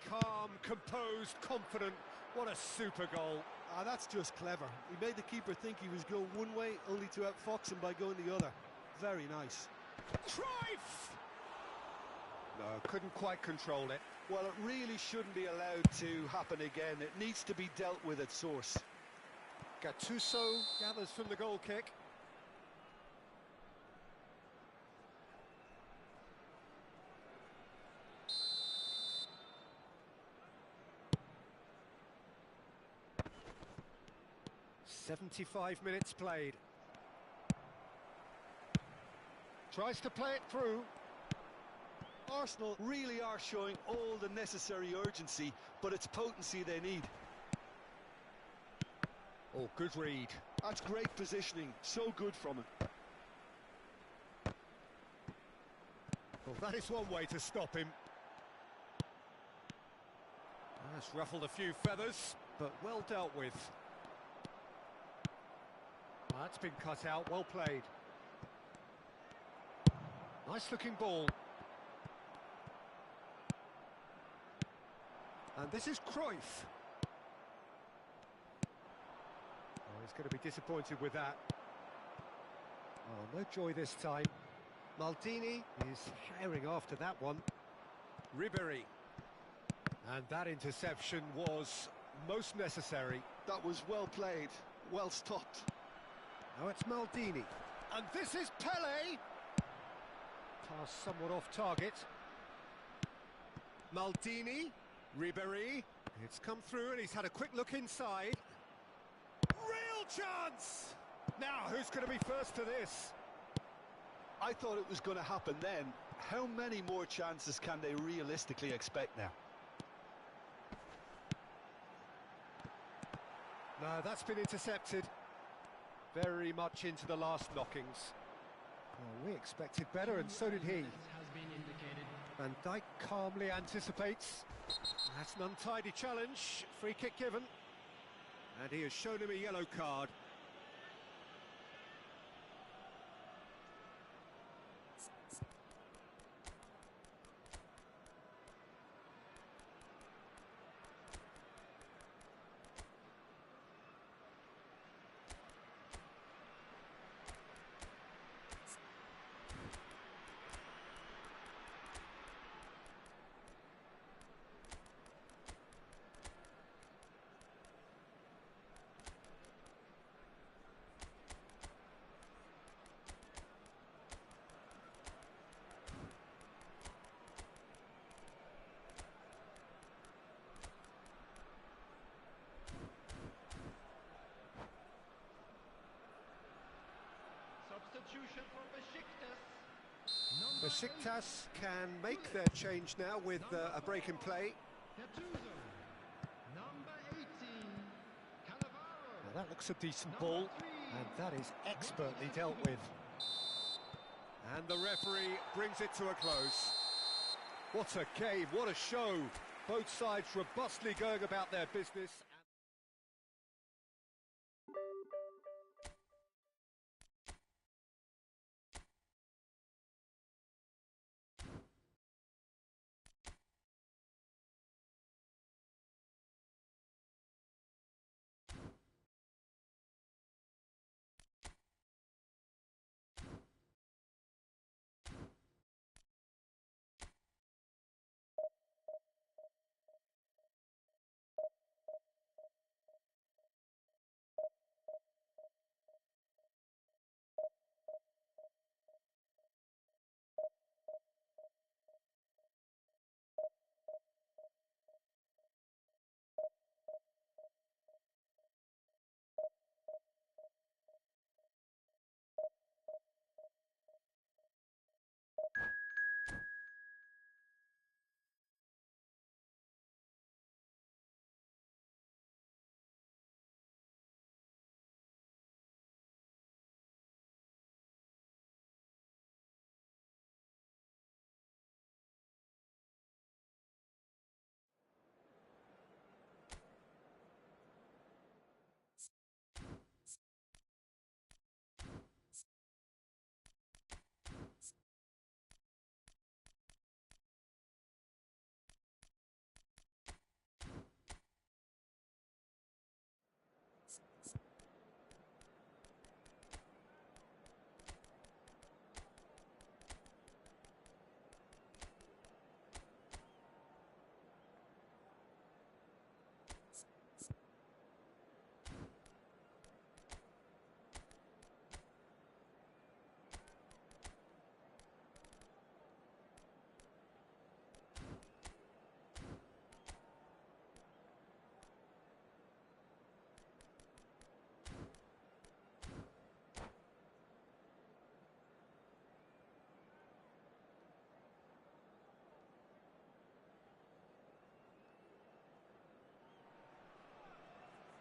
Calm, composed, confident. What a super goal. Ah, that's just clever. He made the keeper think he was going one way, only to outfox him by going the other. Very nice. Cruyff! No, couldn't quite control it. Well, it really shouldn't be allowed to happen again. It needs to be dealt with at source. Gattuso gathers from the goal kick. "75 minutes played. Tries to play it through. Arsenal really are showing all the necessary urgency, but it's potency they need. Oh, good read. That's great positioning, so good from him. Well, that is one way to stop him. That's ruffled a few feathers, but well dealt with. That's been cut out, well played. Nice looking ball. And this is Cruyff. Oh, he's going to be disappointed with that. Oh, no joy this time. Maldini is herring after that one. Ribéry. And that interception was most necessary. That was well played, well stopped. Now it's Maldini. And this is Pelé. Pass somewhat off target. Maldini. Ribéry. It's come through and he's had a quick look inside. Real chance! Now, who's going to be first to this? I thought it was going to happen then. How many more chances can they realistically expect now? No, that's been intercepted. Very much into the last knockings. Well, we expected better, and so did he. Van Dijk calmly anticipates. That's an untidy challenge. Free kick given. And he has shown him a yellow card. Substitution for Besiktas. Besiktas can make their change now with a break in play. Gattuso. Number 18, Cannavaro. Now that looks a decent ball, and that is expertly dealt with. And the referee brings it to a close. What a game, what a show. Both sides robustly going about their business.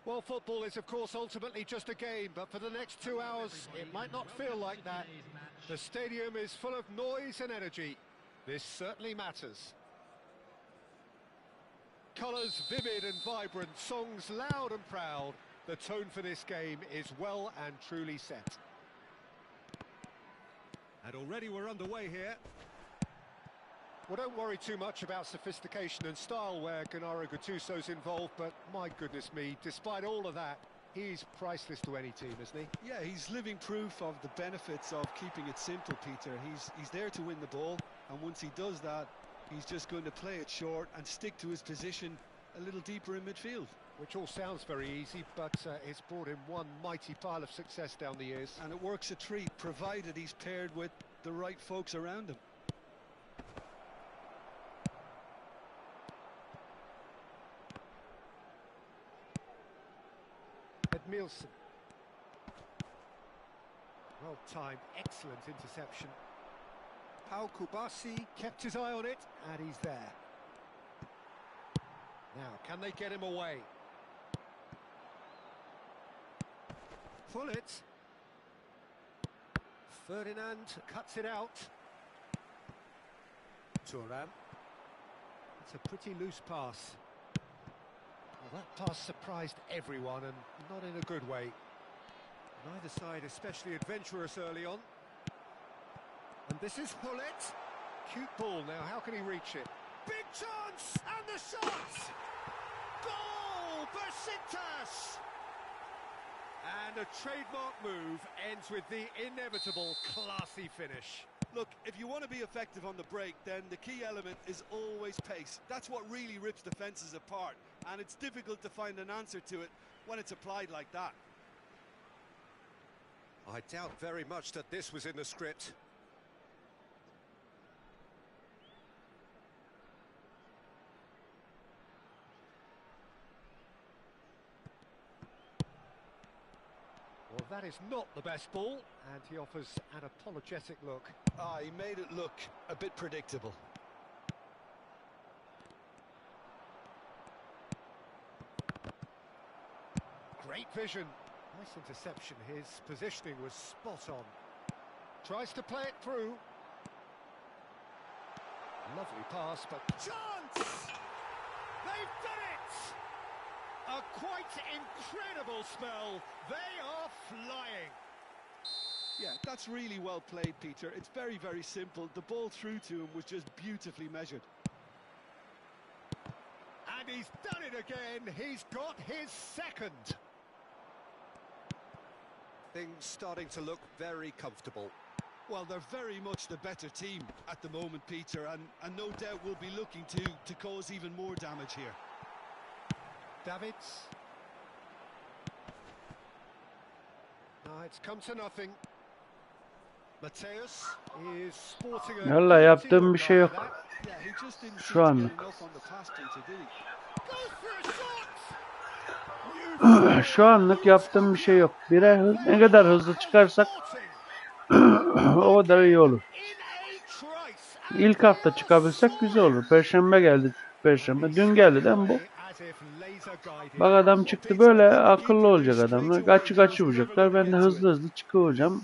Well, football is, of course, ultimately just a game, but for the next 2 hours, it might not feel like that. The stadium is full of noise and energy. This certainly matters. Colours vivid and vibrant, songs loud and proud. The tone for this game is well and truly set. And already we're underway here. Well, don't worry too much about sophistication and style where Gennaro Gattuso's involved, but my goodness me, despite all of that, he's priceless to any team, isn't he? Yeah, he's living proof of the benefits of keeping it simple, Peter. He's there to win the ball, and once he does that, he's just going to play it short and stick to his position a little deeper in midfield. Which all sounds very easy, but it's brought him one mighty pile of success down the years. And it works a treat, provided he's paired with the right folks around him. Edmilson. Well timed, excellent interception. Pau Kubasi kept his eye on it, and he's there. Now, can they get him away? Pullet. Ferdinand cuts it out. Thuram. It's a pretty loose pass. Well, that pass surprised everyone, and not in a good way. Neither side especially adventurous early on. And this is Pullet. Cute ball now, how can he reach it? Big chance! And the shot! Goal! Besiktas! And a trademark move ends with the inevitable classy finish. Look, if you want to be effective on the break, then the key element is always pace. That's what really rips defences apart, and it's difficult to find an answer to it when it's applied like that. I doubt very much that this was in the script. Well, that is not the best ball, and he offers an apologetic look. He made it look a bit predictable. Great vision. Nice interception. His positioning was spot on. Tries to play it through. Lovely pass, but chance! They've done it! A quite incredible spell. They are flying. Yeah, that's really well played, Peter. It's very, very simple. The ball through to him was just beautifully measured. And he's done it again. He's got his second. Things starting to look very comfortable. Well, they're very much the better team at the moment, Peter, and no doubt will be looking to cause even more damage here. Davids. No, it's come to nothing. Mateus is sporting a... Valla yaptığım bir şey yok. Yeah, he just didn't Şu seem to anlık. get enough on the pass, Peter, did he? Goes for a shot! Şu anlık yaptığım bir şey yok. Ne kadar hızlı çıkarsak o kadar iyi olur. İlk hafta çıkabilsek güzel olur. Perşembe geldi. Perşembe. Dün geldi değil mi bu? Bak adam çıktı böyle akıllı olacak adamlar. Kaçı vuracaklar. Ben de hızlı çıkacağım.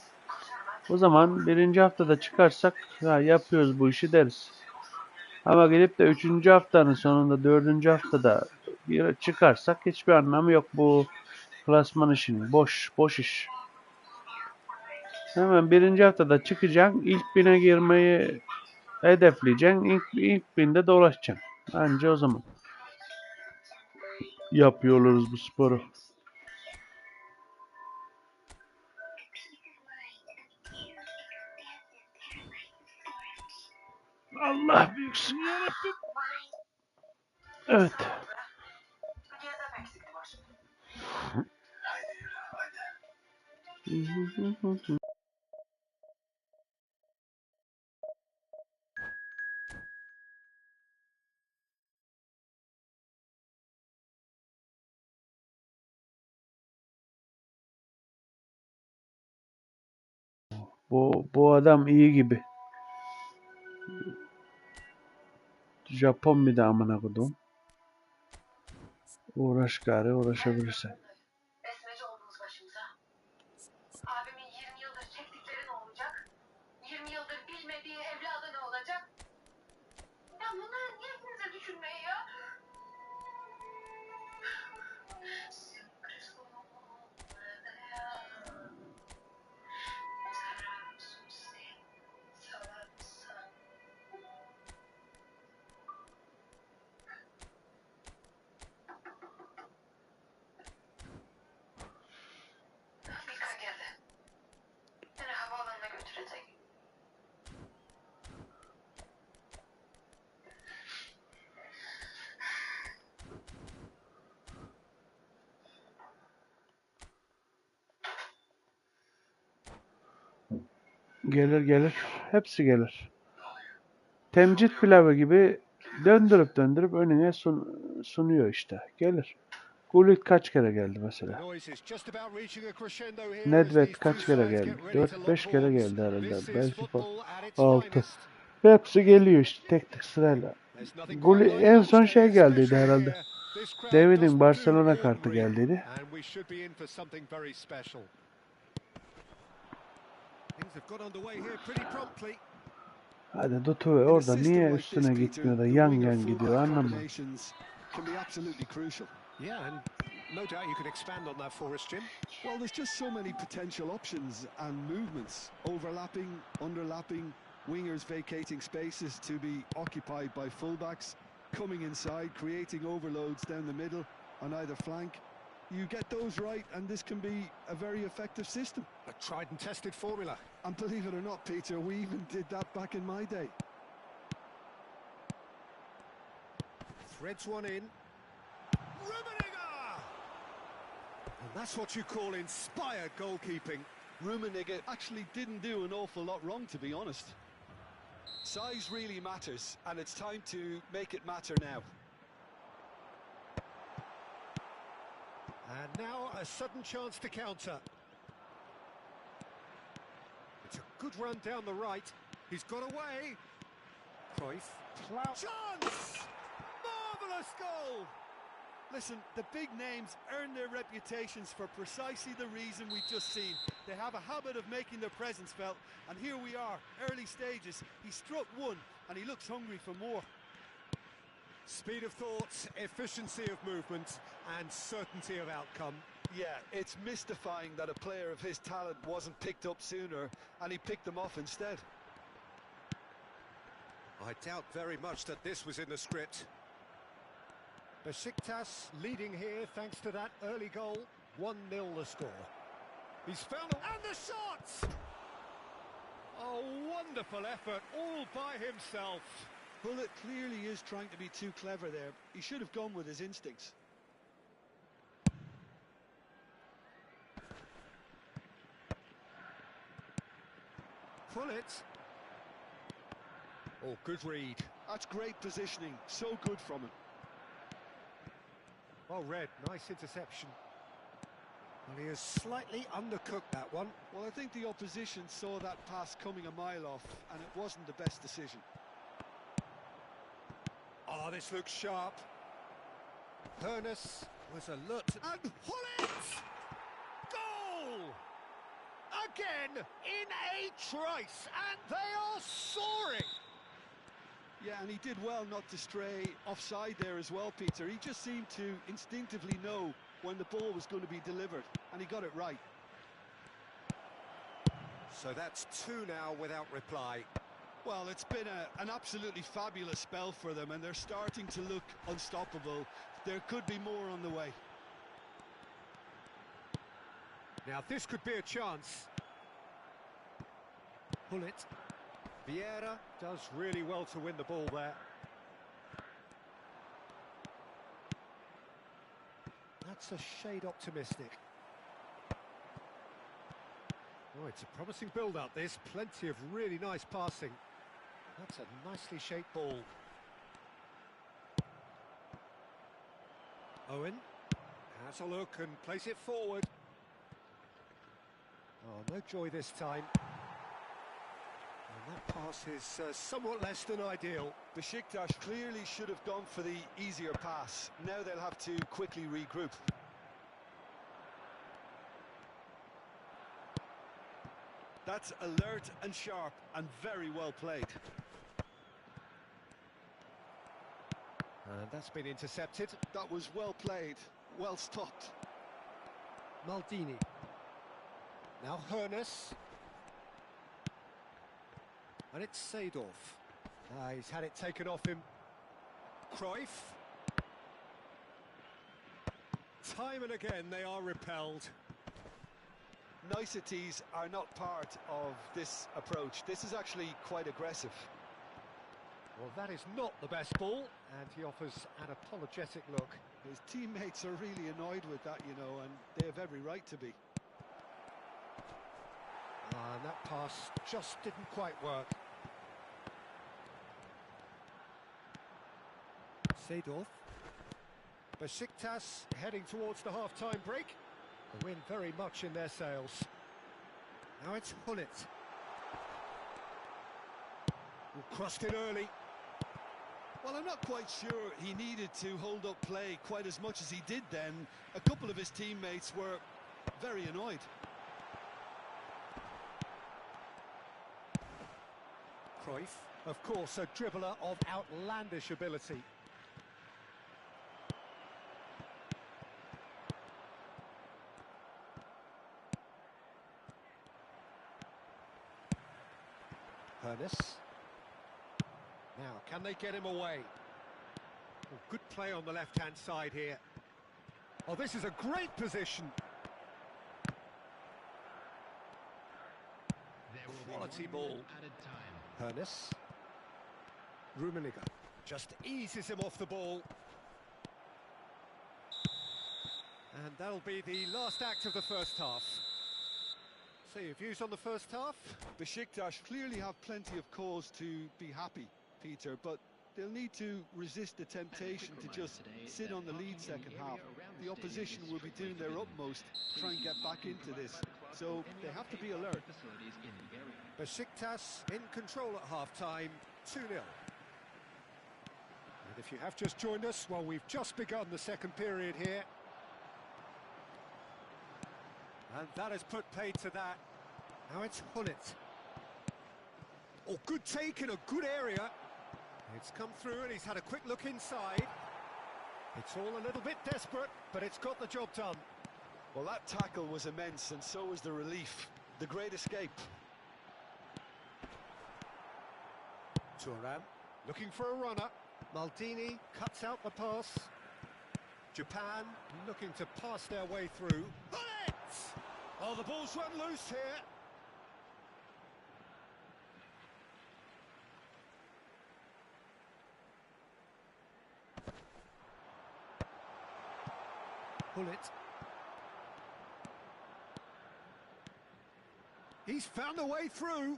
O zaman birinci haftada çıkarsak yapıyoruz bu işi deriz. Ama gidip de 3. haftanın sonunda 4. haftada çıkarsak hiçbir anlamı yok bu klasman işinin. Boş iş. Hemen 1. haftada çıkacaksın. İlk 1000'e girmeyi hedefleyeceksin. İlk 1000'de dolaşacaksın. Anca o zaman yapıyor oluruz bu sporu. Allah büyüksün yarabbim. Evet. Bu adam iyi gibi. Japon bir de amına kodum. Uğraşabilirsen. bunları niye hepinize düşünmeyin ya? Mika geldi. Beni havaalanına götürecek. Gelir gelir. Hepsi gelir. Temcit pilavı gibi döndürüp döndürüp önüne sunuyor işte. Gelir. Gullit kaç kere geldi mesela? Nedved kaç kere geldi? 4-5 kere geldi herhalde. Belki 6. Hepsi geliyor işte tek tek sırayla. En son şey geldiydi herhalde. David'in Barcelona kartı geldiydi. Hadi tutuver orada niye üstüne gitmiyor da yan gidiyor anlamadım. No doubt you can expand on that for us, Jim. Well, there's just so many potential options and movements. Overlapping, underlapping, wingers vacating spaces to be occupied by fullbacks, coming inside, creating overloads down the middle on either flank. You get those right and this can be a very effective system. A tried and tested formula. And believe it or not, Peter, we even did that back in my day. Threads one in. And that's what you call inspired goalkeeping. Rummenigge actually didn't do an awful lot wrong, to be honest. Size really matters, and it's time to make it matter now. And now a sudden chance to counter. It's a good run down the right. He's got away. Cruyff. Chance! Marvellous goal! Listen, the big names earn their reputations for precisely the reason we've just seen. They have a habit of making their presence felt, and here we are, early stages. He struck one, and he looks hungry for more. Speed of thought, efficiency of movement, and certainty of outcome. Yeah, it's mystifying that a player of his talent wasn't picked up sooner, and he picked them off instead. I doubt very much that this was in the script. Besiktas leading here thanks to that early goal. 1-0 the score. He's found and the shot! A wonderful effort all by himself. Bullet clearly is trying to be too clever there. He should have gone with his instincts. Pull it. Oh, good read. That's great positioning. So good from him. Well read, nice interception. Well, he has slightly undercooked that one. Well, I think the opposition saw that pass coming a mile off, and it wasn't the best decision. Oh, this looks sharp. Hernus was alert. And pull it! Goal! Again, in a trice, and they are soaring! Yeah, and he did well not to stray offside there as well, Peter. He just seemed to instinctively know when the ball was going to be delivered, and he got it right. So that's 2 now without reply. Well, it's been an absolutely fabulous spell for them, and they're starting to look unstoppable. There could be more on the way. Now this could be a chance. Pull it. Vieira does really well to win the ball there. That's a shade optimistic. Oh, it's a promising build-up, this. Plenty of really nice passing. That's a nicely shaped ball. Owen has a look and plays it forward. Oh, no joy this time. And that pass is somewhat less than ideal. Besiktas clearly should have gone for the easier pass. Now they'll have to quickly regroup. That's alert and sharp and very well played. And that's been intercepted. That was well played, well stopped. Maldini. Now Hoeneß. And it's Seedorf. He's had it taken off him. Cruyff. Time and again they are repelled. Niceties are not part of this approach. This is actually quite aggressive. Well, that is not the best ball, and he offers an apologetic look. His teammates are really annoyed with that, you know, and they have every right to be. And that pass just didn't quite work. Seedorf. Besiktas heading towards the half-time break. The win very much in their sails. Now it's Hullet. Crossed it early. Well, I'm not quite sure he needed to hold up play quite as much as he did then. A couple of his teammates were very annoyed. Cruyff, of course, a dribbler of outlandish ability. Hoeneß. Now, can they get him away? Oh, good play on the left-hand side here. Oh, this is a great position. Quality ball. Hoeneß. Rummenigge just eases him off the ball. And that'll be the last act of the first half. So your views on the first half? Besiktas clearly have plenty of cause to be happy, Peter, but they'll need to resist the temptation to just sit on the lead second half. The opposition will be doing their utmost to try and get back into this, so they have to be alert. Besiktas in control at half-time, 2-0. And if you have just joined us, well, we've just begun the second period here. And that has put paid to that. Now it's Hullet. Oh, good take in a good area. It's come through and he's had a quick look inside. It's all a little bit desperate, but it's got the job done. Well, that tackle was immense, and so was the relief. The great escape. Thuram looking for a runner. Maldini cuts out the pass. Japan looking to pass their way through. Hullet! Oh, the ball's run loose here. Hullet. He's found a way through.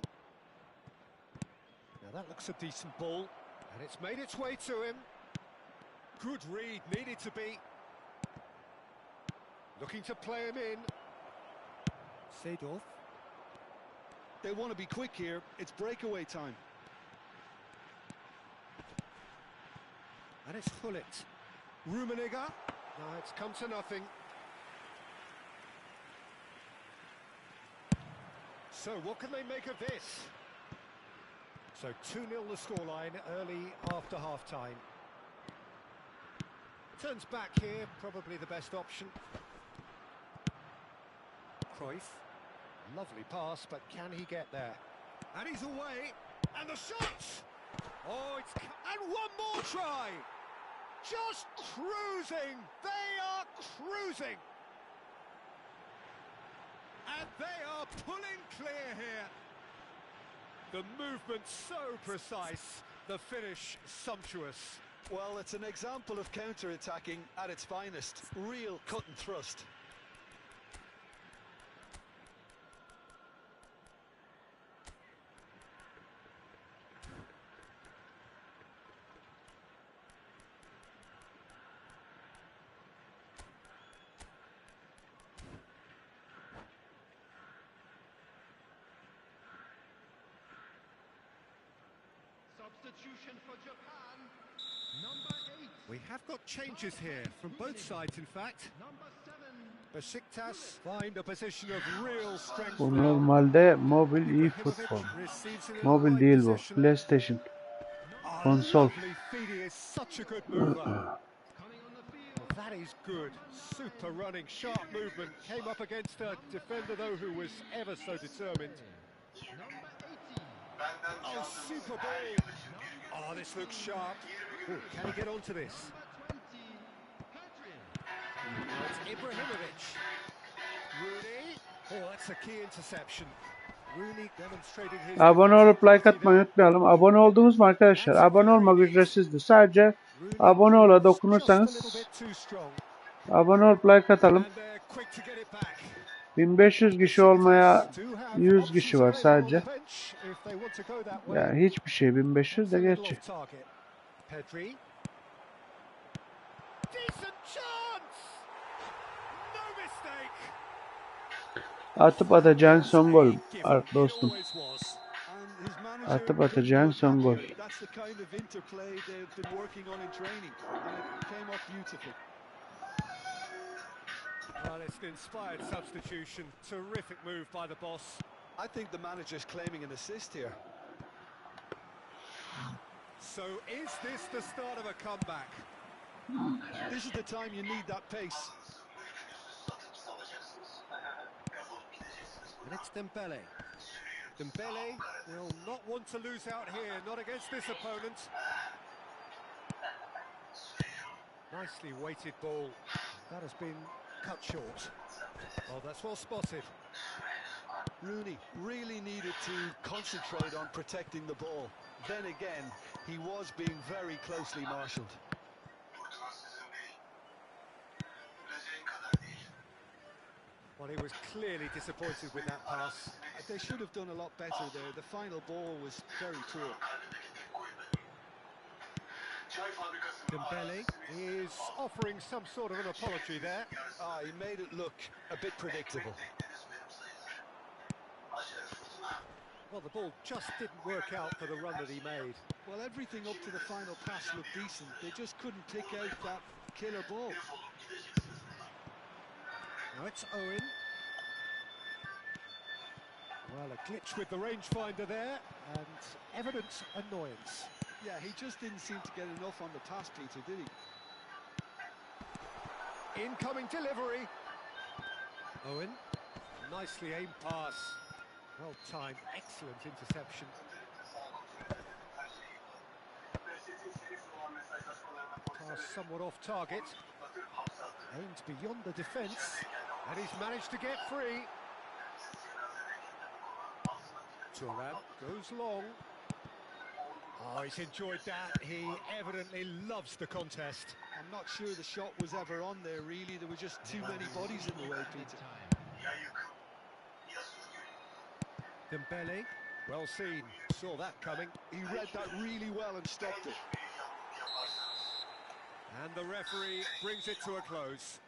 Now that looks a decent ball, and it's made its way to him. Good read, needed to be. Looking to play him in. Seedorf. They want to be quick here. It's breakaway time. And it's Hullet. Rummenigge. No, it's come to nothing. So what can they make of this? So 2-0 the scoreline early after half-time. Turns back here, probably the best option. Cruyff. Lovely pass, but can he get there? And he's away. And the shot! Oh, it's... And one more try! Just cruising! They are cruising! And they are pulling clear here. The movement so precise, the finish sumptuous. Well, it's an example of counter-attacking at its finest. Real cut and thrust. Substitution for Japan, number 8. We have got changes here from both sides, in fact. Number 7. Besiktas find a position of real strength. Bu normalde mobil Efootball. Receives it in the Mobil right değil bu. position. PlayStation. Konsol. Lovely feeding is such a good mover. Well, that is good. Super running, sharp movement. Came up against a defender, though, who was ever so determined. Oh, super ball. Oh, this looks sharp. Oh, can he get onto this? Oh, it's Ibrahimovic. Rooney. Oh, that's a key interception. Rooney demonstrating his Abone olup like defensive atmayı unutmayalım. Abone oldunuz mu arkadaşlar? Abone olmak ücretsizdir. Sadece abone ola dokunursanız abone olup like atalım. 1500 kişi olmaya 100 kişi var sadece. Yani hiçbir şey 1500 de gerçi. Atıp atacağın son gol dostum. Atıp atacağın son gol. Well, it's an inspired substitution. Terrific move by the boss. I think the manager's claiming an assist here. So is this the start of a comeback? This is the time you need that pace. And it's Dembele. Dembele will not want to lose out here, not against this opponent. Nicely weighted ball. That has been cut short. Oh, that's well spotted. Rooney really needed to concentrate on protecting the ball. Then again, he was being very closely marshalled. Well, he was clearly disappointed with that pass. They should have done a lot better there. The final ball was very poor. Dembele is offering some sort of an apology there. He made it look a bit predictable. Well, the ball just didn't work out for the run that he made. Well, everything up to the final pass looked decent. They just couldn't pick out that killer ball. Now it's Owen. Well, a glitch with the rangefinder there, and evident annoyance. Yeah, he just didn't seem to get enough on the pass, Peter, did he? Incoming delivery. Owen, nicely aimed pass. Well timed, excellent interception. Pass somewhat off target. Aimed beyond the defence, and he's managed to get free. Turan goes long. Oh, he's enjoyed that. He evidently loves the contest. I'm not sure the shot was ever on there, really. There were just too many bodies in the way, Peter. Dembele, well seen. Saw that coming. He read that really well and stopped it. And the referee brings it to a close.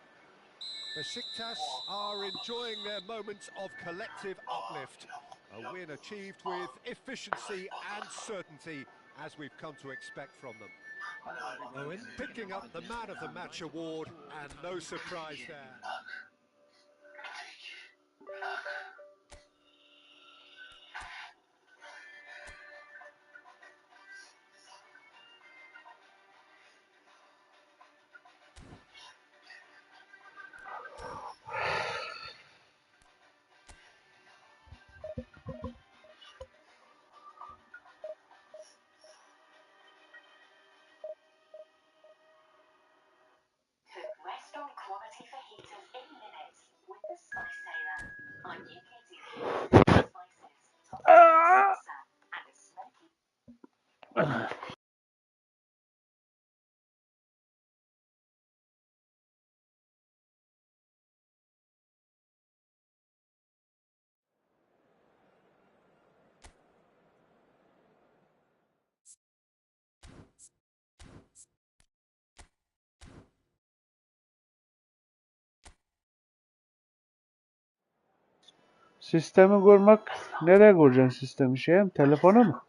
Besiktas are enjoying their moment of collective uplift. A win achieved with efficiency and certainty, as we've come to expect from them. Owen picking up the Man of the Match award, and no surprise there. Restaurant quality fajitas in minutes with the Spice Sailor. Our UK spices, topped with salsa and a smoky. Sistemi kurmak, nereye kuracaksın sistemi şeye mi? Telefona mı?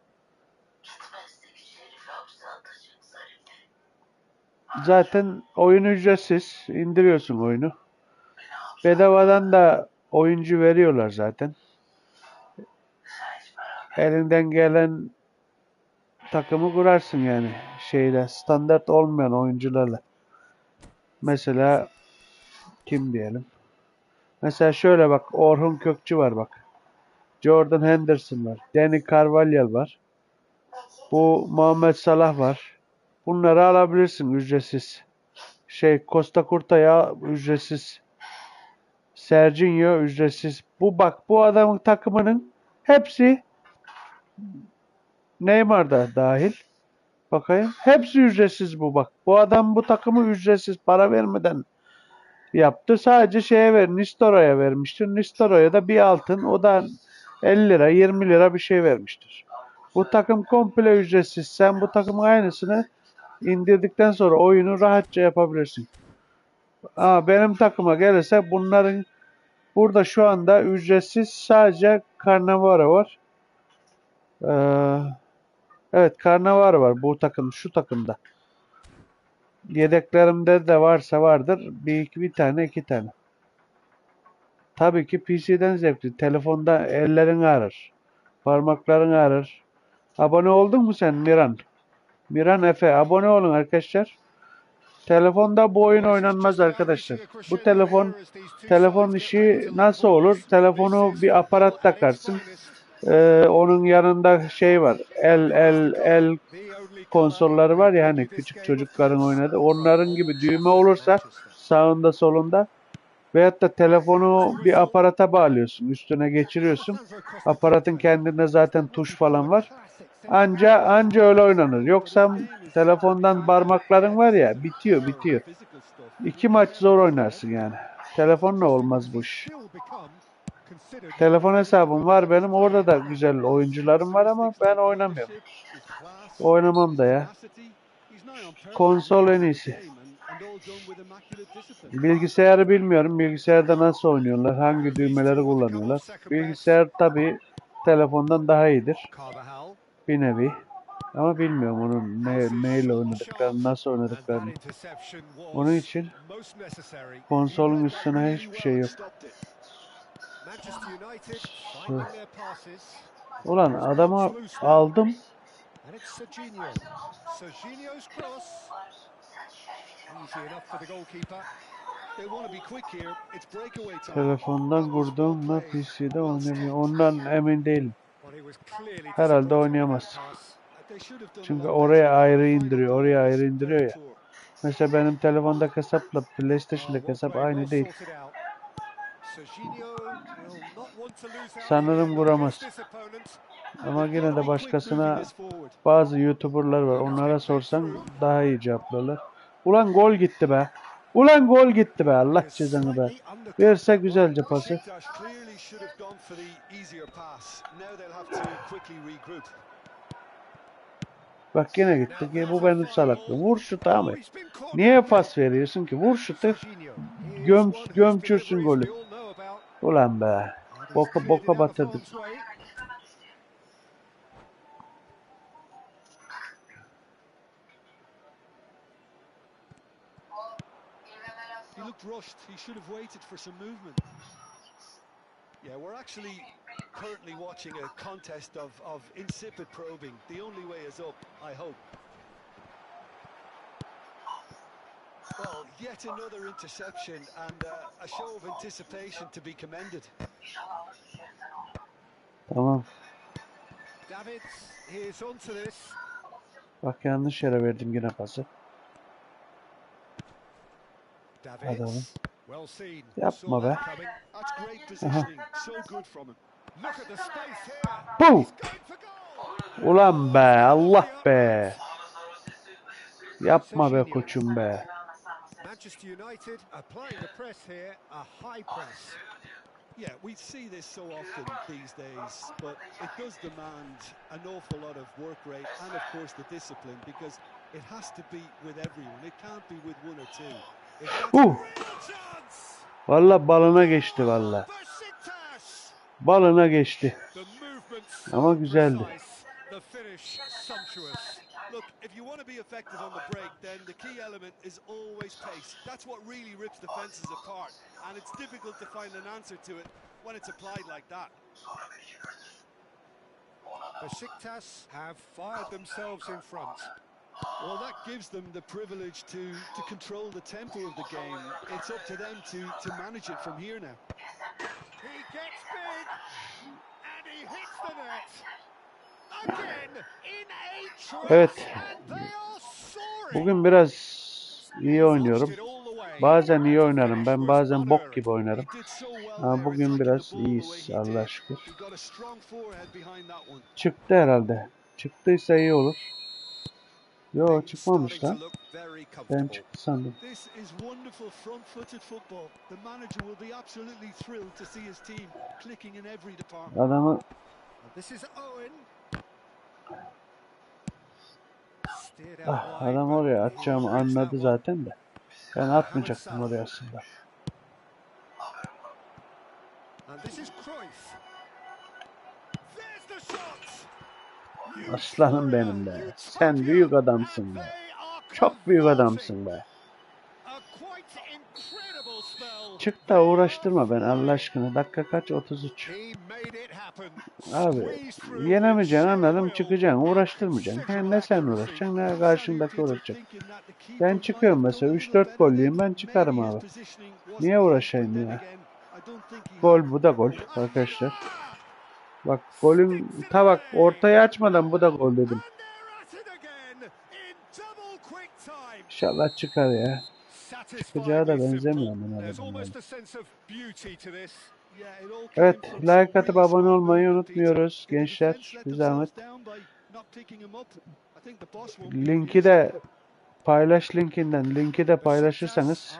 Zaten oyun ücretsiz. İndiriyorsun oyunu. Bedavadan da oyuncu veriyorlar zaten. Elinden gelen takımı kurarsın yani şeyle standart olmayan oyuncularla. Mesela kim diyelim? Mesela şöyle bak, Orhun Kökçü var bak. Jordan Henderson var. Danny Carvalhal var. Bu Muhammed Salah var. Bunları alabilirsin ücretsiz. Costa Curta'ya ücretsiz. Serginho ücretsiz. Bu adamın takımının hepsi, Neymar da dahil. Bakayım. Hepsi ücretsiz bu bak. Bu adam bu takımı ücretsiz para vermeden yaptı. Sadece Nistoro'ya vermiştir. Nistoro'ya da bir altın. O da 50 lira 20 lira bir şey vermiştir. Bu takım komple ücretsiz. Sen bu takımın aynısını indirdikten sonra oyunu rahatça yapabilirsin. Benim takıma gelirse bunların burada şu anda ücretsiz sadece Cannavaro var. Evet, Cannavaro var bu takım, şu takımda. Yedeklerimde de varsa vardır. Bir tane, iki tane. Tabii ki PC'den zevkli. Telefonda ellerin ağrır. Parmakların ağrır. Abone oldun mu sen Miran? Miran Efe. Abone olun arkadaşlar. Telefonda bu oyun oynanmaz arkadaşlar. Bu telefon işi nasıl olur? Telefonu bir aparat takarsın. Onun yanında var. El konsolları var ya hani küçük çocukların oynadığı. Onların gibi düğme olursa sağında solunda veyahut da telefonu bir aparata bağlıyorsun. Üstüne geçiriyorsun. Aparatın kendinde zaten tuş falan var. Anca öyle oynanır. Yoksa telefondan parmakların var ya bitiyor. 2 maç zor oynarsın yani. Telefonla olmaz bu iş. Telefon hesabım var benim. Orada da güzel oyuncularım var ama ben oynamıyorum. Oynamam da ya. Konsol en iyisi. Bilgisayarı bilmiyorum. Bilgisayarda nasıl oynuyorlar? Hangi düğmeleri kullanıyorlar? Bilgisayar tabii telefondan daha iyidir. Bir nevi. Ama bilmiyorum onun neyle oynadıklarını, nasıl oynadıklarını. Onun için konsolun üstüne hiçbir şey yok. Ulan adamı aldım. Telefondan kurduğumla PC'de oynamıyor. Ondan emin değilim. Herhalde oynayamaz. Çünkü oraya ayrı indiriyor ya. Mesela benim telefondaki hesapla PlayStation'daki hesap aynı değil. Sanırım kuramaz. Ama yine de başkasına, bazı YouTuber'lar var. Onlara sorsan daha iyi cevaplarlar. Ulan gol gitti be. Allah cezanı be. Verse güzelce pası. Bak yine gitti. Bu benim salaklığım. Vur şutu Ahmet. Niye pas veriyorsun ki? Vur şutu. Gömçürsün golü. Ulan be. Boka batırdık. He looked rushed. He should have waited for some movement. Yeah, we're actually currently watching a contest of insipid probing. The only way is up, I hope. Well, yet another interception and a show of anticipation to be commended. Tamam. Bak yanlış yere verdim yine pası. Adamım. Yapma be. Puh! Ulan be, Allah be. Yapma be koçum be. Manchester United applying the press here, a high press. Yeah, we see this so often these days, but it does demand an awful lot of work rate and, of course, the discipline, because it has to be with everyone. It can't be with one or two. Valla balına geçti valla. Balına geçti. Ama güzeldi. Look, if you want to be effective on the break, then the key element is always pace. That's what really rips defenses apart, and it's difficult to find an answer to it when it's applied like that. Besiktas have fired themselves in front. Well, that gives them the privilege to control the tempo of the game. It's up to them to manage it from here now. He gets big, and he hits the net. Again, in a Evet. trice, and they are soaring. Bugün biraz iyi oynuyorum. Forced it all the way. Bazen iyi The oynarım. finish Ben was bazen bok unerring. gibi oynarım. He did so well Ama there, bugün attacking biraz the ball the way iyiyiz he Allah'a did. şükür. He got a strong forehead behind that one. Çıktı herhalde. Çıktıysa iyi olur. Yo Things çıkmamış starting lan. to look very Ben comfortable. çıktı sandım. This is wonderful front-footed football. The manager will be absolutely thrilled to see his team clicking in every department. Adamı And this is Owen. Steered out wide, adam but oraya he atacağımı reached that anladı one. zaten de. Ben atmayacaktım oraya aslında. And this is Cruyff. There's the shot. Aslanım benim be. Sen büyük adamsın be. Çok büyük adamsın be. Çık da uğraştırma ben Allah aşkına. Dakika kaç? 33. Abi yenemeyeceksin anladım, çıkacaksın. Uğraştırmayacaksın. Ne sen uğraşacaksın ne karşındaki uğraşacak. Ben çıkıyorum mesela 3-4 gollüyüm, ben çıkarım abi. Niye uğraşayım ya? Gol, bu da gol arkadaşlar. Bak golün bak ortaya açmadan bu da gol dedim. İnşallah çıkar ya. Çıkacağı da benzemiyor ama yani. Evet, like atıp abone olmayı unutmuyoruz gençler. Bir zahmet. Linki de paylaş, linki de paylaşırsanız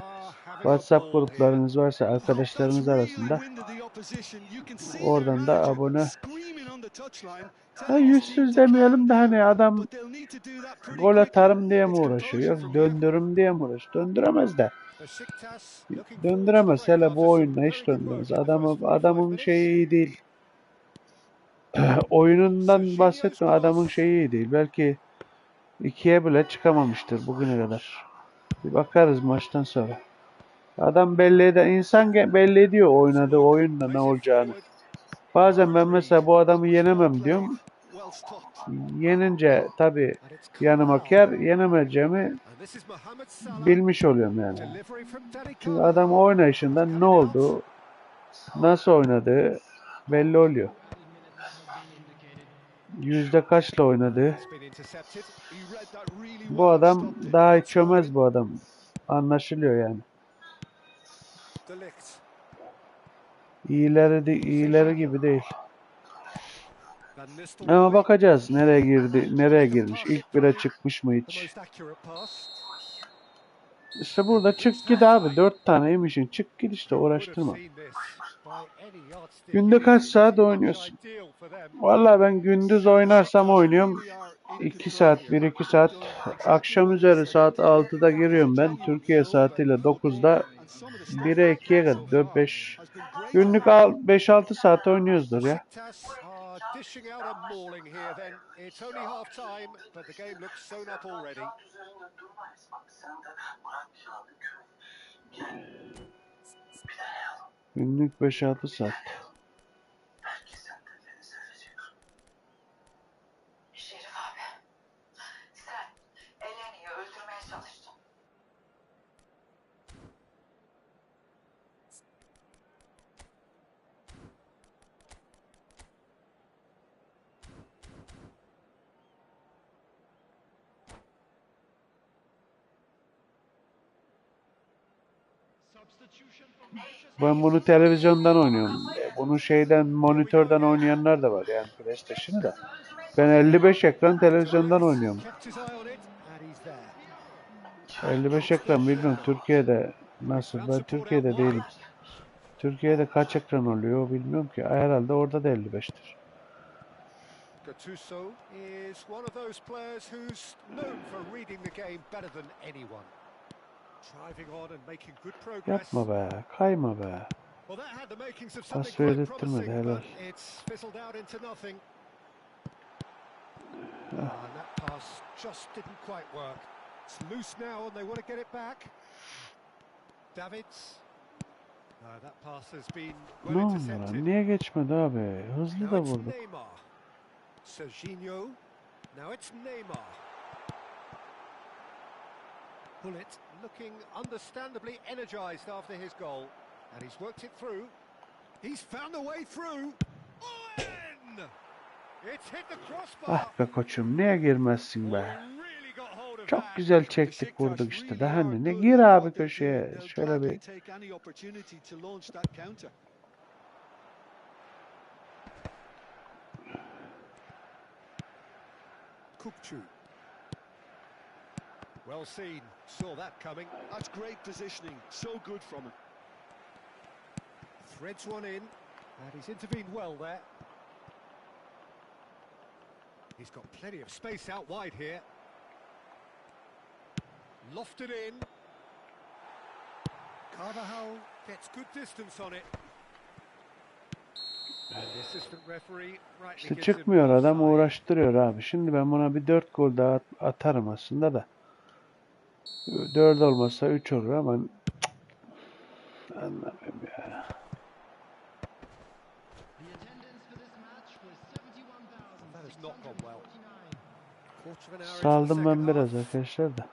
WhatsApp gruplarınız varsa arkadaşlarınız arasında oradan da abone. Ha, yüzsüz demeyelim de hani adam gol atarım diye mi uğraşıyor? Yok döndürüm diye mi uğraşıyor? Döndüremez de. Döndüremez. Hele bu oyunda hiç döndüremez. Adamın şeyi iyi değil. Oyunundan bahsetme. Adamın şeyi iyi değil. Belki 2'ye bile çıkamamıştır bugüne kadar. Bir bakarız maçtan sonra. Adam belli eder. İnsan belli ediyor oynadığı oyunda ne olacağını. Bazen ben mesela bu adamı yenemem diyorum. Yenince tabii yanıma kâr, yenemeyeceğimi bilmiş oluyorum yani. Çünkü adam oynayışından ne olduğu, nasıl oynadığı belli oluyor. Yüzde kaçla oynadığı. Bu adam daha hiç çömez bu adam. Anlaşılıyor yani. İyileri gibi değil. Ama bakacağız nereye girdi, nereye girmiş. İlk bire çıkmış mı hiç? İşte burada çık git abi. 4 tane yemişsin. Çık git işte, uğraştırma. Günde kaç saat oynuyorsun? Vallahi ben gündüz oynarsam oynuyorum 2 saat, 1-2 saat. Akşam üzeri saat 6'da giriyorum ben. Türkiye saatiyle 9'da 1'e 2'ye kadar 4-5. Günlük 5-6 saat oynuyoruzdur ya. Günlük 5-6 saat. Şerif abi, sen Eleni'yi öldürmeye çalıştın. Ben bunu televizyondan oynuyorum. Bunu şeyden, monitörden oynayanlar da var yani PlayStation'ı da. Ben 55 ekran televizyondan oynuyorum. 55 ekran bilmiyorum Türkiye'de nasıl. Ben Türkiye'de değilim. Türkiye'de kaç ekran oluyor bilmiyorum ki. Herhalde orada da 55'tir. Gattuso is one of those players who's known for reading the game better than anyone. Driving on and making good progress. Yapma be, kayma be. Well, that had the makings of Pas something quite verdirtmedi promising, helal. but it's fizzled out into nothing. And that pass just didn't quite work. It's loose now and they want to get it back. Davids. That pass has been Ne well oldu intercepted. lan? Niye geçmedi abi? Hızlı Now da it's vurduk. Neymar. Serginho. Now it's Neymar. Bullet looking understandably energised after his goal. And he's worked it through. He's found the way through. In! It's hit the crossbar. Ah be koçum, niye girmezsin be? Really got hold of Çok that. güzel çektik vurduk işte. Daha ne gir abi köşeye. Şöyle bir Kukçu. Well seen. Saw that coming. That's great positioning. So good from him. Threads one in. And he's intervened well there. He's got plenty of space out wide here. Lofted in. Carvajal gets good distance on it. And the assistant referee rightly işte gives him çıkmıyor, adam offside. uğraştırıyor abi. Şimdi ben buna bir 4 gol daha atarım aslında da. 4 olmazsa 3 olur ama anlamıyorum ya. That has not gone well. Quarter of an hour into the Saldım second ben biraz half. arkadaşlar da.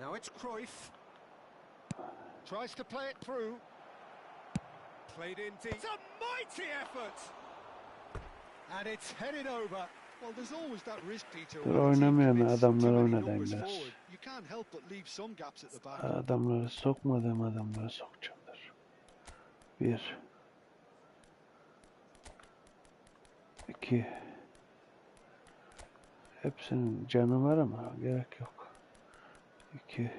Now it's Cruyff. Tries to play it through. Played in deep. It's a mighty effort. And it's headed over. Well, there's always that risk, Peter. Dur, oynamayan adamlar Too many oynadayım numbers biraz. forward. You can't help but leave some gaps at the back. Adamları sokmadığım adamları sokacağımdır. 1 2 Hepsinin canı var ama gerek yok. 2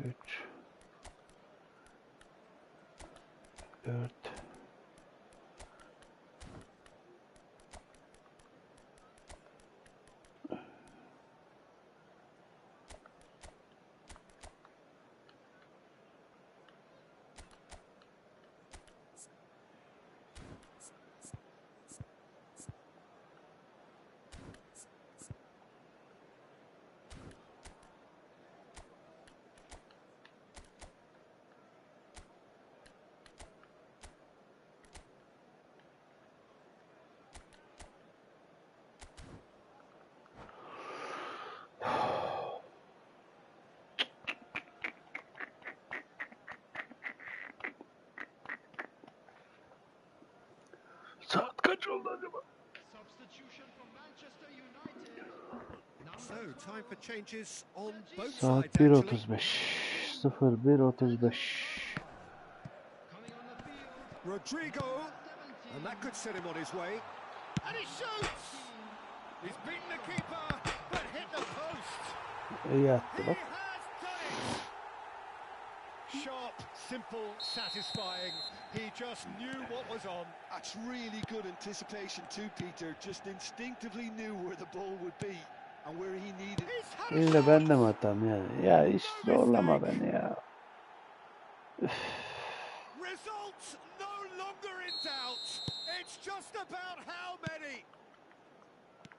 3 4 Saat kaç oldu acaba? So, time for changes on both Saat sides actually. 1.35. 01.35. Rodrigo, and that could set him on his way. And he shoots! He's beaten the keeper, but hit the post. İyi attı He bak. has done it! Sharp, simple, satisfying. He just knew what was on. That's really good anticipation too, Peter. Just instinctively knew where the ball would be and where he needed. He's had a İlle shot. ben de mi atam yani? Ya hiç zorlama beni ya. Results no longer in doubt. It's just about how many.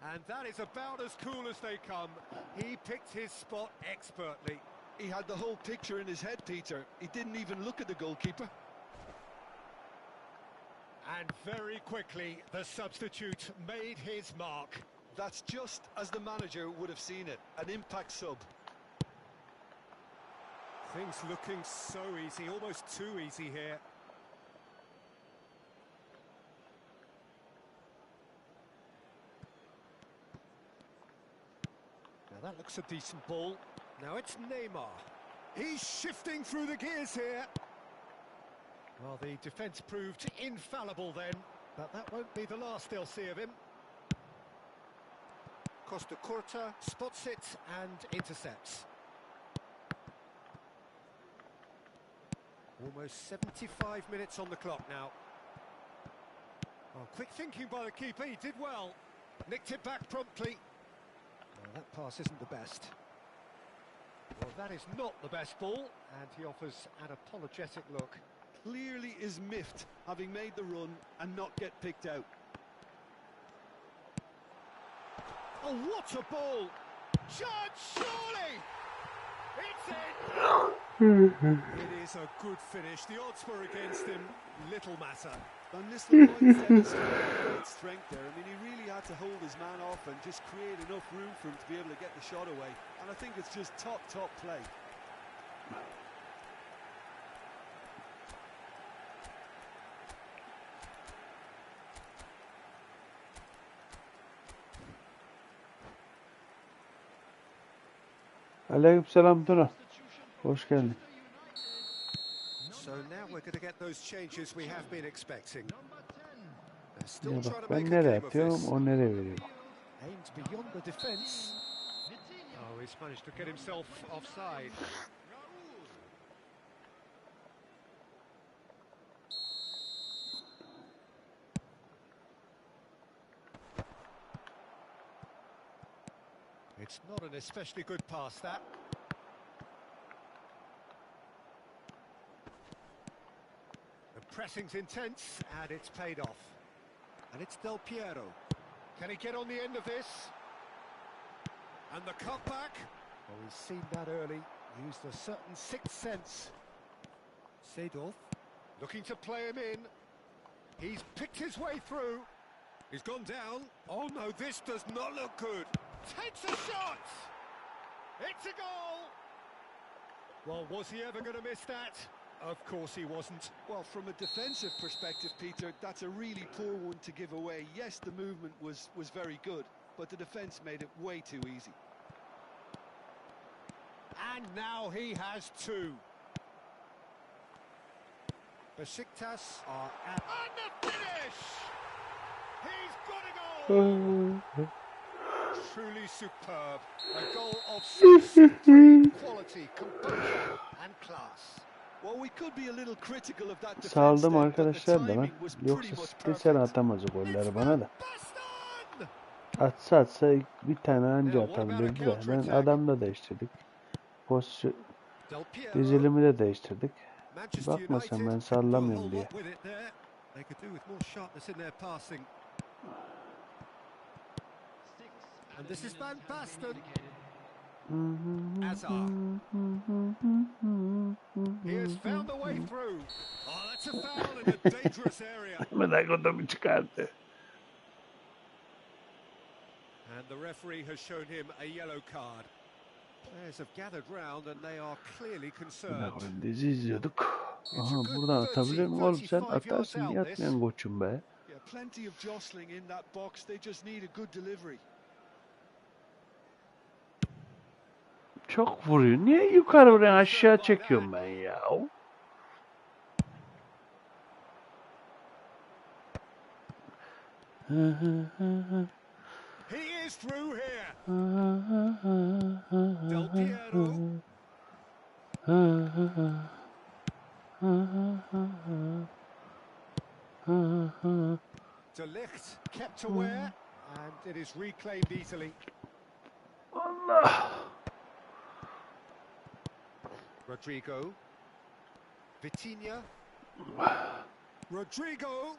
And that is about as cool as they come. He picked his spot expertly. He had the whole picture in his head, Peter. He didn't even look at the goalkeeper. And very quickly, the substitute made his mark. That's just as the manager would have seen it. An impact sub. Things looking so easy, almost too easy here. Now that looks a decent ball. Now it's Neymar. He's shifting through the gears here. Well, the defence proved infallible then, but that won't be the last they'll see of him. Costa Curta spots it and intercepts. Almost 75 minutes on the clock now. Oh, quick thinking by the keeper, he did well. Nicked it back promptly. Well, that pass isn't the best. Well, that is not the best ball, and he offers an apologetic look. Clearly is miffed, having made the run and not get picked out. Oh, what a ball! Judge, surely! It's in! It is a good finish. The odds were against him. Little matter. Van Nistelrooy said he still had great strength there. I mean, he really had to hold his man off and just create enough room for him to be able to get the shot away. And I think it's just top play. Aleykümselam Tuna. Hoş geldin. So now we're going to get those changes we have been expecting. They're still Ya trying bak to ben make a nereye game of atıyorum, this. o nereye veriyor. Aimed beyond the defence. Oh, he's managed to get himself offside. It's not an especially good pass, that. The pressing's intense, and it's paid off. And it's Del Piero. Can he get on the end of this? And the cutback. Oh, he's seen that early. Used a certain sixth sense. Seedorf looking to play him in. He's picked his way through. He's gone down. Oh no, this does not look good. Takes a shot. It's a goal. Well, was he ever going to miss that? Of course he wasn't. Well, from a defensive perspective, Peter, that's a really poor one to give away. Yes, the movement was very good, but the defence made it way too easy. And now he has two. Besiktas are at... And the finish! He's got a goal! Truly superb. A goal of such supreme quality, composure and class. Well, we could be a little critical of that defense Saldım there, but the arkadaşlar da ben. timing was pretty Yoksa much istesen perfect. atamaz o golleri bana da. Baston! Atsa bir tane anca atabilirdi de. Ben adamda değiştirdik. Pozisyon Del Piero. dizilimi de değiştirdik. Manchester Bakma sen, ben United sallamıyorum couldn't do a diye. whole lot with it there. They could do with more sharpness in their passing. And this is Van Basten. Azar. He has found the way through. Oh, that's a foul in a dangerous area. Merak odamı çıkardı. And the referee has shown him a yellow card. Players have gathered round and they are clearly concerned. Dizi izliyorduk. Aha, buradan atabilir miyim oğlum, sen atarsın, niye atmayan koçum be? Yeah, plenty of jostling in that box. They just need a good delivery. Çok vuruyor. Niye yukarı vuruyorsun, aşağı çekiyorum ben ya? He is through here. Del Piero. De Ligt kept aware, and it is reclaimed easily. Allah. Rodrigo. Vitinha. Rodrigo.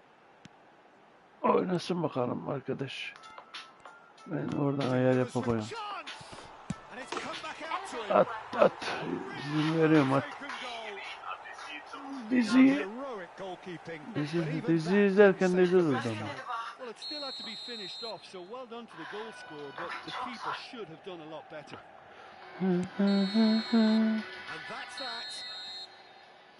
Oynasın bakalım arkadaş. Ben oradan ayar yapamıyorum. At. İzin veriyorum, at. Dizi izlerken de dururdu ama. Well, it still had to be finished off, so well done to the goal scorer, but the keeper should have done a lot better. And that's that.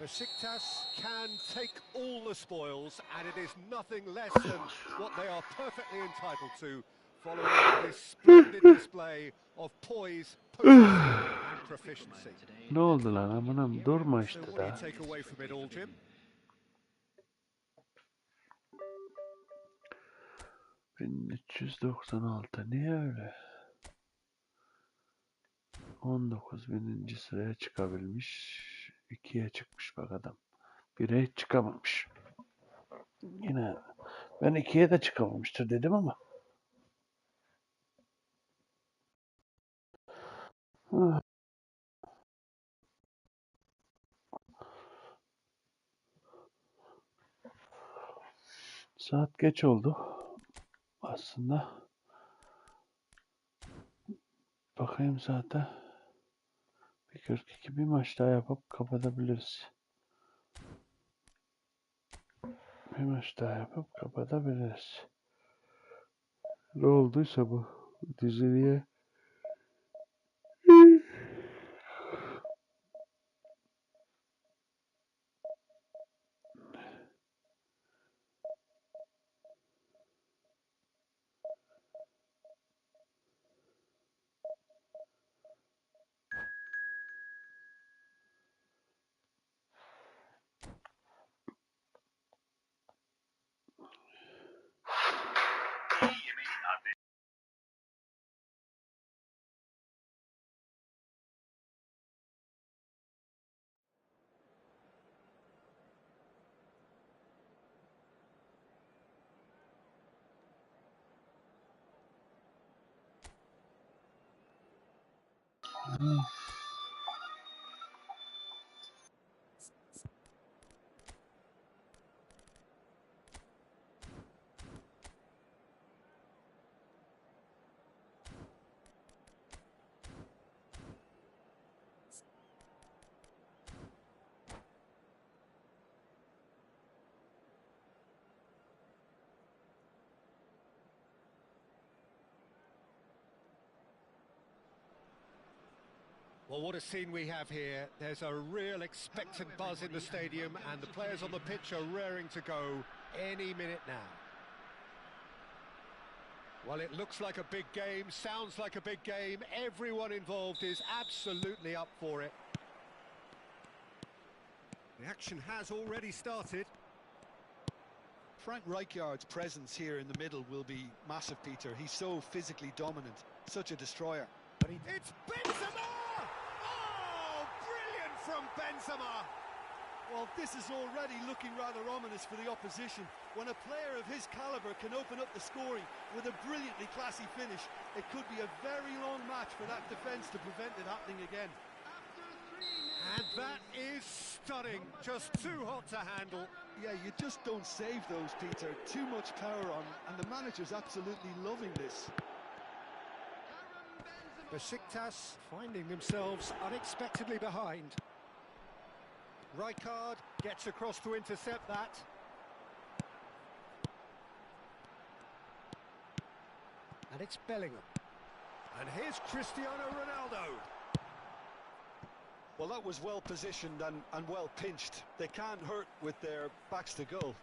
Besiktas can take all the spoils, and it is nothing less than what they are perfectly entitled to, following this splendid display of poise, potency, and proficiency. Ne oldu lan amanım, durma So işte what do you daha. take away from it all, Jim? 1396, niye öyle? 19.000. sıraya çıkabilmiş. 2'ye çıkmış bak adam. 1'e hiç çıkamamış. Yine ben 2'ye de çıkamamıştır dedim ama. Saat geç oldu. Aslında. Bakayım saate. 1.42, bir maç daha yapıp kapatabiliriz. Bir maç daha yapıp kapatabiliriz. Ne olduysa bu diziliye. Well, what a scene we have here. There's a real expectant buzz in the stadium, and the players on the pitch are raring to go any minute now. Well, it looks like a big game, sounds like a big game. Everyone involved is absolutely up for it. The action has already started. Frank Rijkaard's presence here in the middle will be massive, Peter. He's so physically dominant, such a destroyer. But it's Benzema! Oh, brilliant from Benzema! Well, this is already looking rather ominous for the opposition. When a player of his calibre can open up the scoring with a brilliantly classy finish, it could be a very long match for that defence to prevent it happening again. And that is stunning, just too hot to handle. Yeah, you just don't save those, Peter. Too much power on, and the manager's absolutely loving this. Besiktas finding themselves unexpectedly behind. Rijkaard gets across to intercept that. And it's Bellingham. And here's Cristiano Ronaldo. Well, that was well positioned and well pinched. They can't hurt with their backs to goal.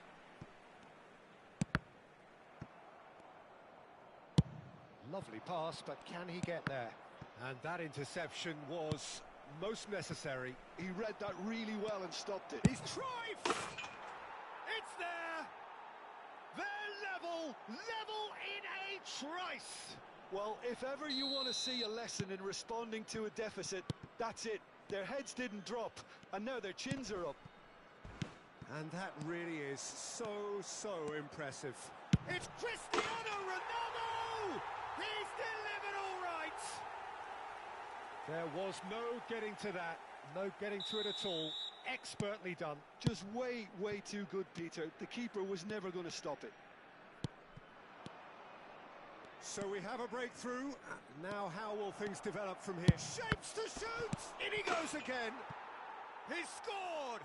Lovely pass, but can he get there? And that interception was most necessary. He read that really well and stopped it. He's tried! It's there! They're level in a trice! Well, if ever you want to see a lesson in responding to a deficit, that's it. Their heads didn't drop, and now their chins are up. And that really is so impressive. It's Cristiano Ronaldo! He's delivered all right! There was no getting to that, no getting to it at all. Expertly done. Just way too good, Peter. The keeper was never going to stop it. So we have a breakthrough. Now how will things develop from here? Shapes to shoot! In he goes again! He's scored!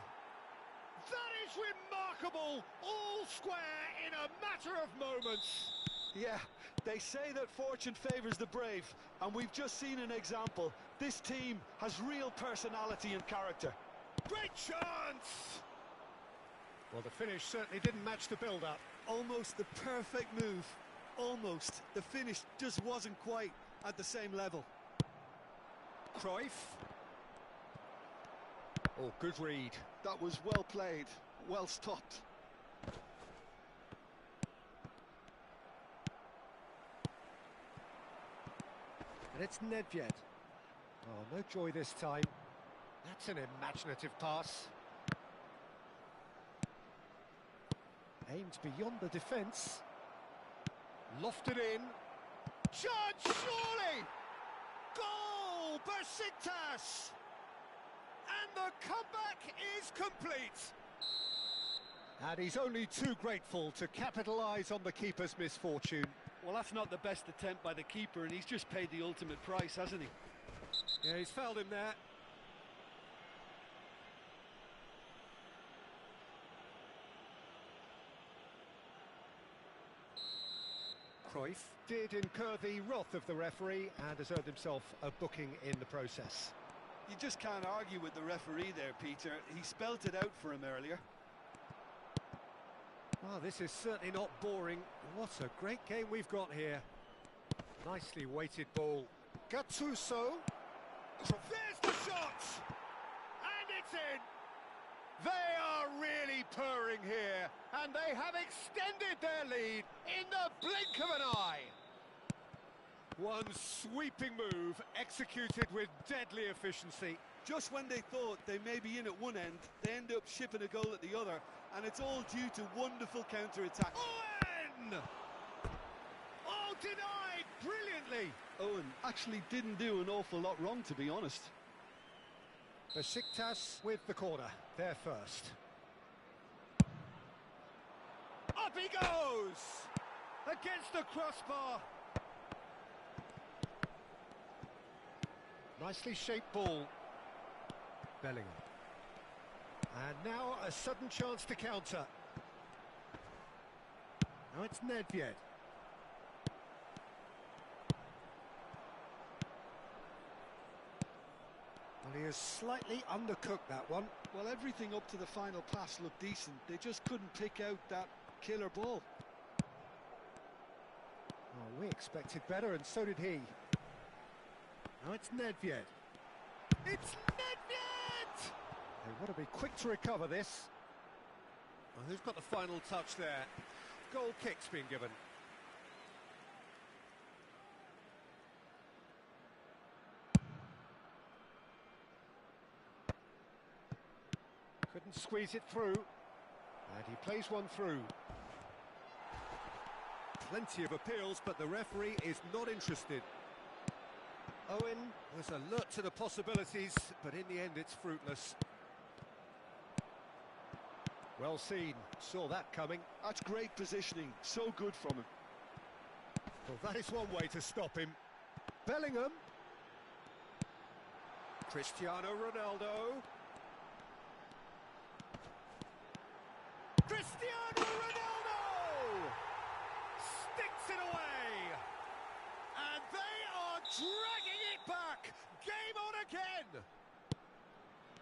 That is remarkable! All square in a matter of moments. Yeah, they say that fortune favours the brave, and we've just seen an example. This team has real personality and character. Great chance! Well, the finish certainly didn't match the build-up. Almost the perfect move. Almost. The finish just wasn't quite at the same level. Cruyff. Oh, good read. That was well played, well stopped. And it's Nedved. Oh, no joy this time. That's an imaginative pass. Aimed beyond the defence. Lofted in. Chance, surely! Goal! Besiktas! And the comeback is complete. And he's only too grateful to capitalise on the keeper's misfortune. Well, that's not the best attempt by the keeper, and he's just paid the ultimate price, hasn't he? Yeah, he's fouled him there. Cruyff did incur the wrath of the referee and has earned himself a booking in the process. You just can't argue with the referee there, Peter. He spelt it out for him earlier. Well, this is certainly not boring. What a great game we've got here. Nicely weighted ball. Gattuso. There's the shot! And it's in! They are really purring here, and they have extended their lead in the blink of an eye. One sweeping move, executed with deadly efficiency. Just when they thought they may be in at one end, they end up shipping a goal at the other, and it's all due to wonderful counter-attack. Owen! Oh, denied brilliantly. Owen actually didn't do an awful lot wrong, to be honest. Besiktas with the corner, they're first. Up he goes! Against the crossbar. Nicely shaped ball. Bellingham. And now a sudden chance to counter. Now it's Nedved. Well, he has slightly undercooked that one. Well, everything up to the final pass looked decent. They just couldn't pick out that killer ball. Oh, we expected better, and so did he. Now it's Nedved. It's Nedved! They want to be quick to recover this. Well, who's got the final touch there? Goal kick's been given. Couldn't squeeze it through. And he plays one through. Plenty of appeals, but the referee is not interested. Owen was alert to the possibilities, but in the end it's fruitless. Well seen, saw that coming. That's great positioning, so good from him. Well, that is one way to stop him. Bellingham. Cristiano Ronaldo. Cristiano Ronaldo! Sticks it away! And they are dragging it back! Game on again!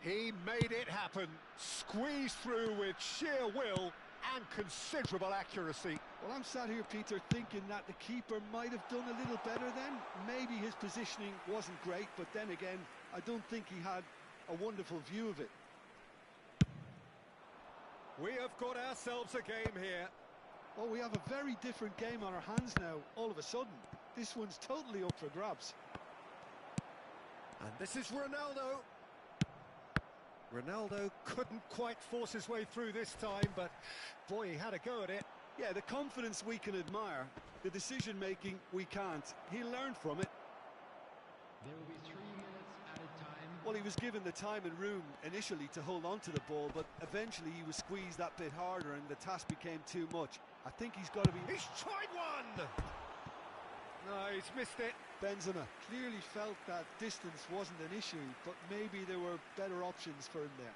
He made it happen. Squeezed through with sheer will and considerable accuracy. Well, I'm sat here, Peter, thinking that the keeper might have done a little better then. Maybe his positioning wasn't great, but then again, I don't think he had a wonderful view of it. We have got ourselves a game here. Well, we have a very different game on our hands now, all of a sudden. This one's totally up for grabs. And this is Ronaldo. Ronaldo couldn't quite force his way through this time, but boy, he had a go at it. Yeah, the confidence we can admire, the decision-making we can't. He learned from it. There will be 3 minutes added time. Well, he was given the time and room initially to hold on to the ball, but eventually he was squeezed that bit harder and the task became too much. I think he's got to be... He's tried one! No, he's missed it. Benzema clearly felt that distance wasn't an issue, but maybe there were better options for him there.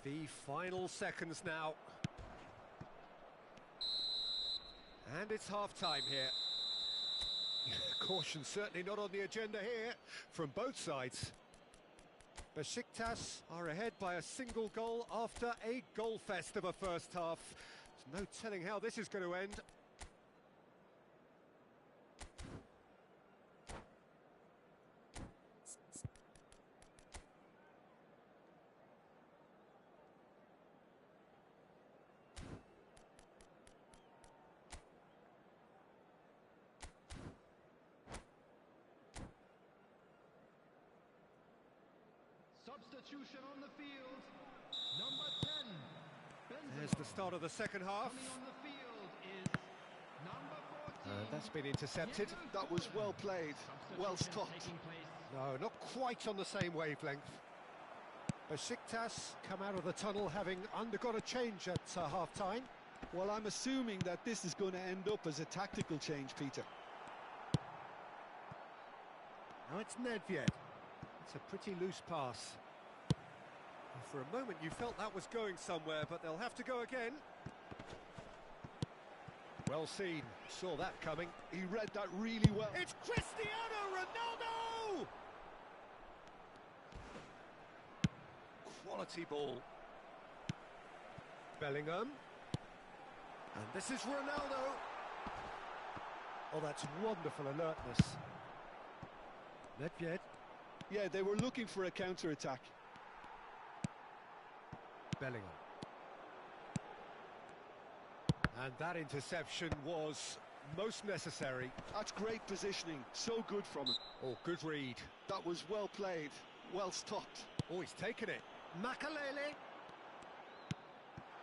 The final seconds now. And it's half-time here. Caution certainly not on the agenda here from both sides. Besiktas are ahead by a single goal after a goal fest of a first half. There's no telling how this is going to end. Substitution on the field. Number 10. Benzema. There's the start of the second half. Coming on the field is number 14. That's been intercepted. That was well played, well Substitution stopped. taking place. No, not quite on the same wavelength. Besiktas come out of the tunnel having undergone a change at half-time. Well, I'm assuming that this is going to end up as a tactical change, Peter. Now it's Nedved. It's a pretty loose pass. For a moment you felt that was going somewhere, but they'll have to go again. Well seen, saw that coming. He read that really well. It's Cristiano Ronaldo! Quality ball. Bellingham. And this is Ronaldo. Oh, that's wonderful alertness. Nedved. Yeah, they were looking for a counter-attack. Bellingham. And that interception was most necessary. That's great positioning, so good from him. Oh, good read. That was well played, well stopped. Oh, he's taken it. Makalele.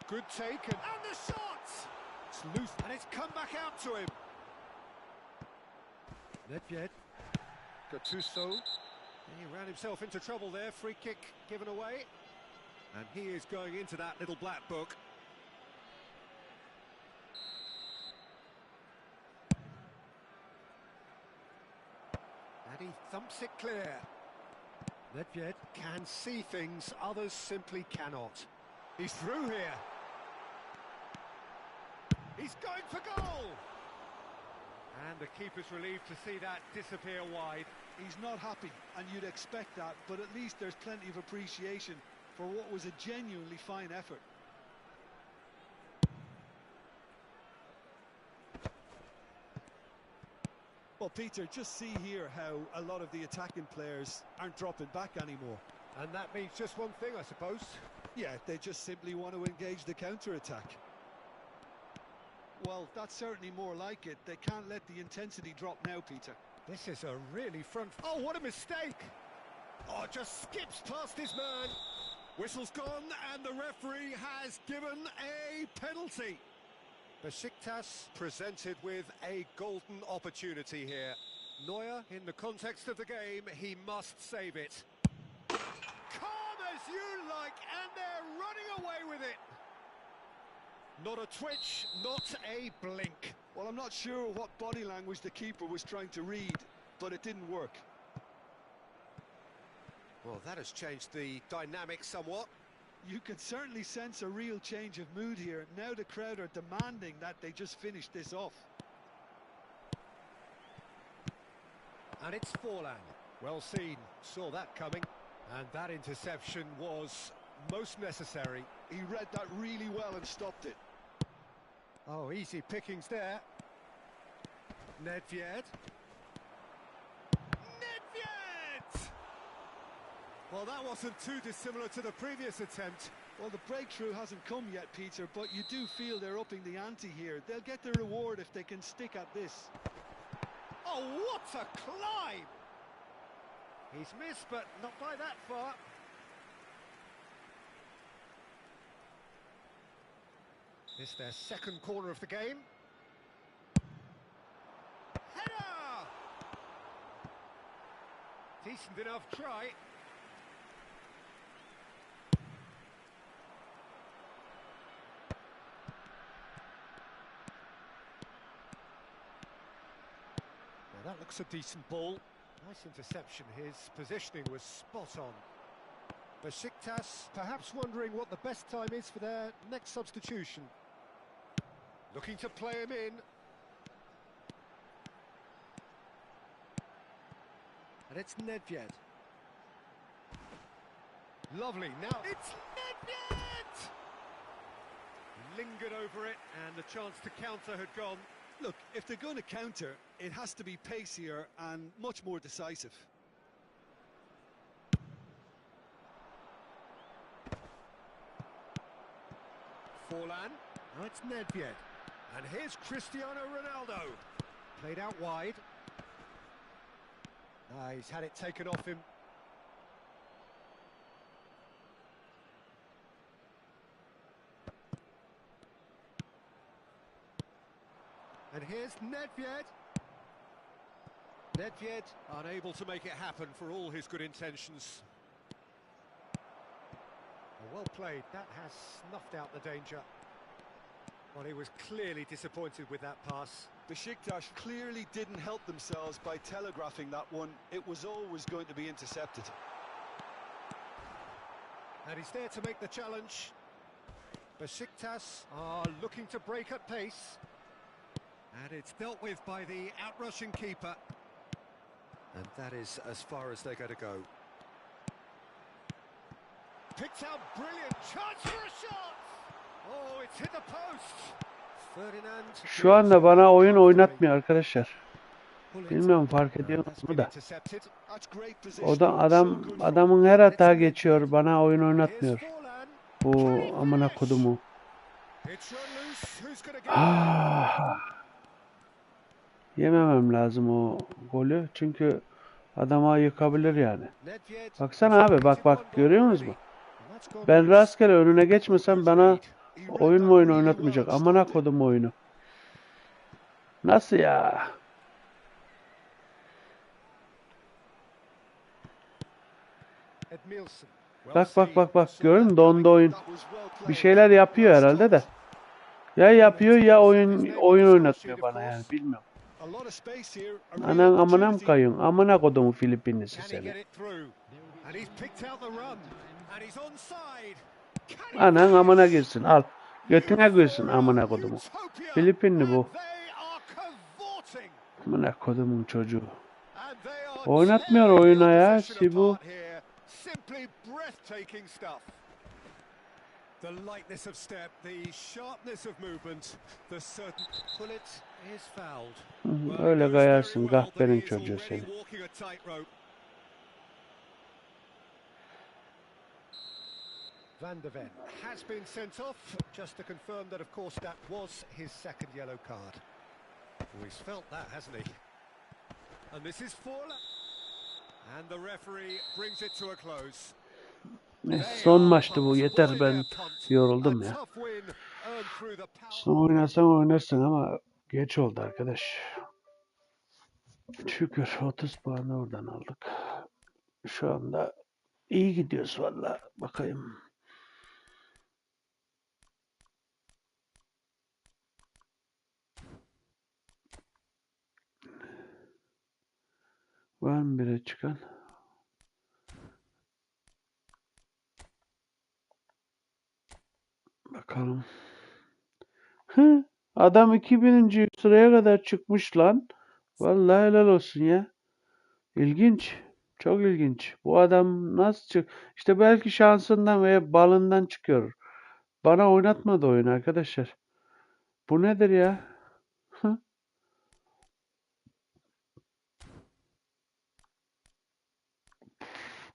Good take, and the shot! It's loose, and it's come back out to him. Nedved. Gattuso. He ran himself into trouble there. Free kick given away. And he is going into that little black book. And he thumps it clear. Nedved can see things others simply cannot. He's through here. He's going for goal! And the keeper's relieved to see that disappear wide. He's not happy, and you'd expect that, but at least there's plenty of appreciation for what was a genuinely fine effort. Well, Peter, just see here how a lot of the attacking players aren't dropping back anymore. And that means just one thing, I suppose. Yeah, they just simply want to engage the counter-attack. Well, that's certainly more like it. They can't let the intensity drop now, Peter. This is a really front... Oh, what a mistake! Oh, just skips past his man. Whistle's gone, and the referee has given a penalty. Besiktas presented with a golden opportunity here. Neuer, in the context of the game, he must save it. Calm as you like, and they're running away with it. Not a twitch, not a blink. Well, I'm not sure what body language the keeper was trying to read, but it didn't work. Well, that has changed the dynamic somewhat. You can certainly sense a real change of mood here. Now the crowd are demanding that they just finish this off. And it's Forlan. Well seen, saw that coming. And that interception was most necessary. He read that really well and stopped it. Oh, easy pickings there. Nedved. Nedved! Well, that wasn't too dissimilar to the previous attempt. Well, the breakthrough hasn't come yet, Peter, but you do feel they're upping the ante here. They'll get their reward if they can stick at this. Oh, what a climb! He's missed, but not by that far. This their second corner of the game. Header! Decent enough try. Well, that looks a decent ball. Nice interception. His positioning was spot on. Besiktas perhaps wondering what the best time is for their next substitution. Looking to play him in. And it's Nedved. Lovely, now it's Nedved! Lingered over it, and the chance to counter had gone. Look, if they're going to counter, it has to be pacier and much more decisive. Forlan, now it's Nedved. And here's Cristiano Ronaldo. Played out wide. He's had it taken off him. And here's Nedved. Nedved unable to make it happen for all his good intentions. Well played, that has snuffed out the danger. Well, he was clearly disappointed with that pass. Besiktas clearly didn't help themselves by telegraphing that one. It was always going to be intercepted. And he's there to make the challenge. Besiktas are looking to break at pace. And it's dealt with by the outrushing keeper. And that is as far as they're going to go. Picked out, brilliant chance for a shot. Oh, it's hit the post. Ferdinand. Şu anda bana oyun oynatmıyor arkadaşlar. Bilmiyorum fark ediyor mu da. O da adamın her hata geçiyor. Bana oyun oynatmıyor. Bu amına kodumu. Yememem lazım o golü. Çünkü adama yıkabilir yani. Baksana abi bak görüyor musunuz? Ben rastgele önüne geçmesem bana oyun oynatmayacak. Amına kodum oyunu. Nasıl ya? Bak. Görüyor musun? Dondu oyun. Bir şeyler yapıyor herhalde de. Ya yapıyor ya oyun oynatmıyor bana yani. Bilmiyorum. Anan amına mı kayıyorsun? Amına kodumu Filipinlisi seni. Anan amına girsin. Al. Götüne girsin amına kodumu. Filipinli bu. Amına kodumun çocuğu. Oynatmıyor oyuna ya. Bu. The lightness of step, the sharpness of movement, the certain bullet is fouled. Öyle kayarsın kahpenin çocuğu seni. Van de Ven has been sent off, just to confirm that of course that was his second yellow card. Oh, he's felt that, hasn't he? And this is Forla. And the referee brings it to a close. Son maçtı bu. Yeter ben yoruldum ya. Son oynarsın ama geç oldu arkadaş. Şükür 30 puanı oradan aldık. Şu anda iyi gidiyoruz valla. Bakayım. Var mı bire çıkan? Bakalım. Adam 2000. sıraya kadar çıkmış lan. Vallahi helal olsun ya. İlginç. Çok ilginç. Bu adam nasıl çık? İşte belki şansından veya balından çıkıyor. Bana oynatmadı oyun arkadaşlar. Bu nedir ya?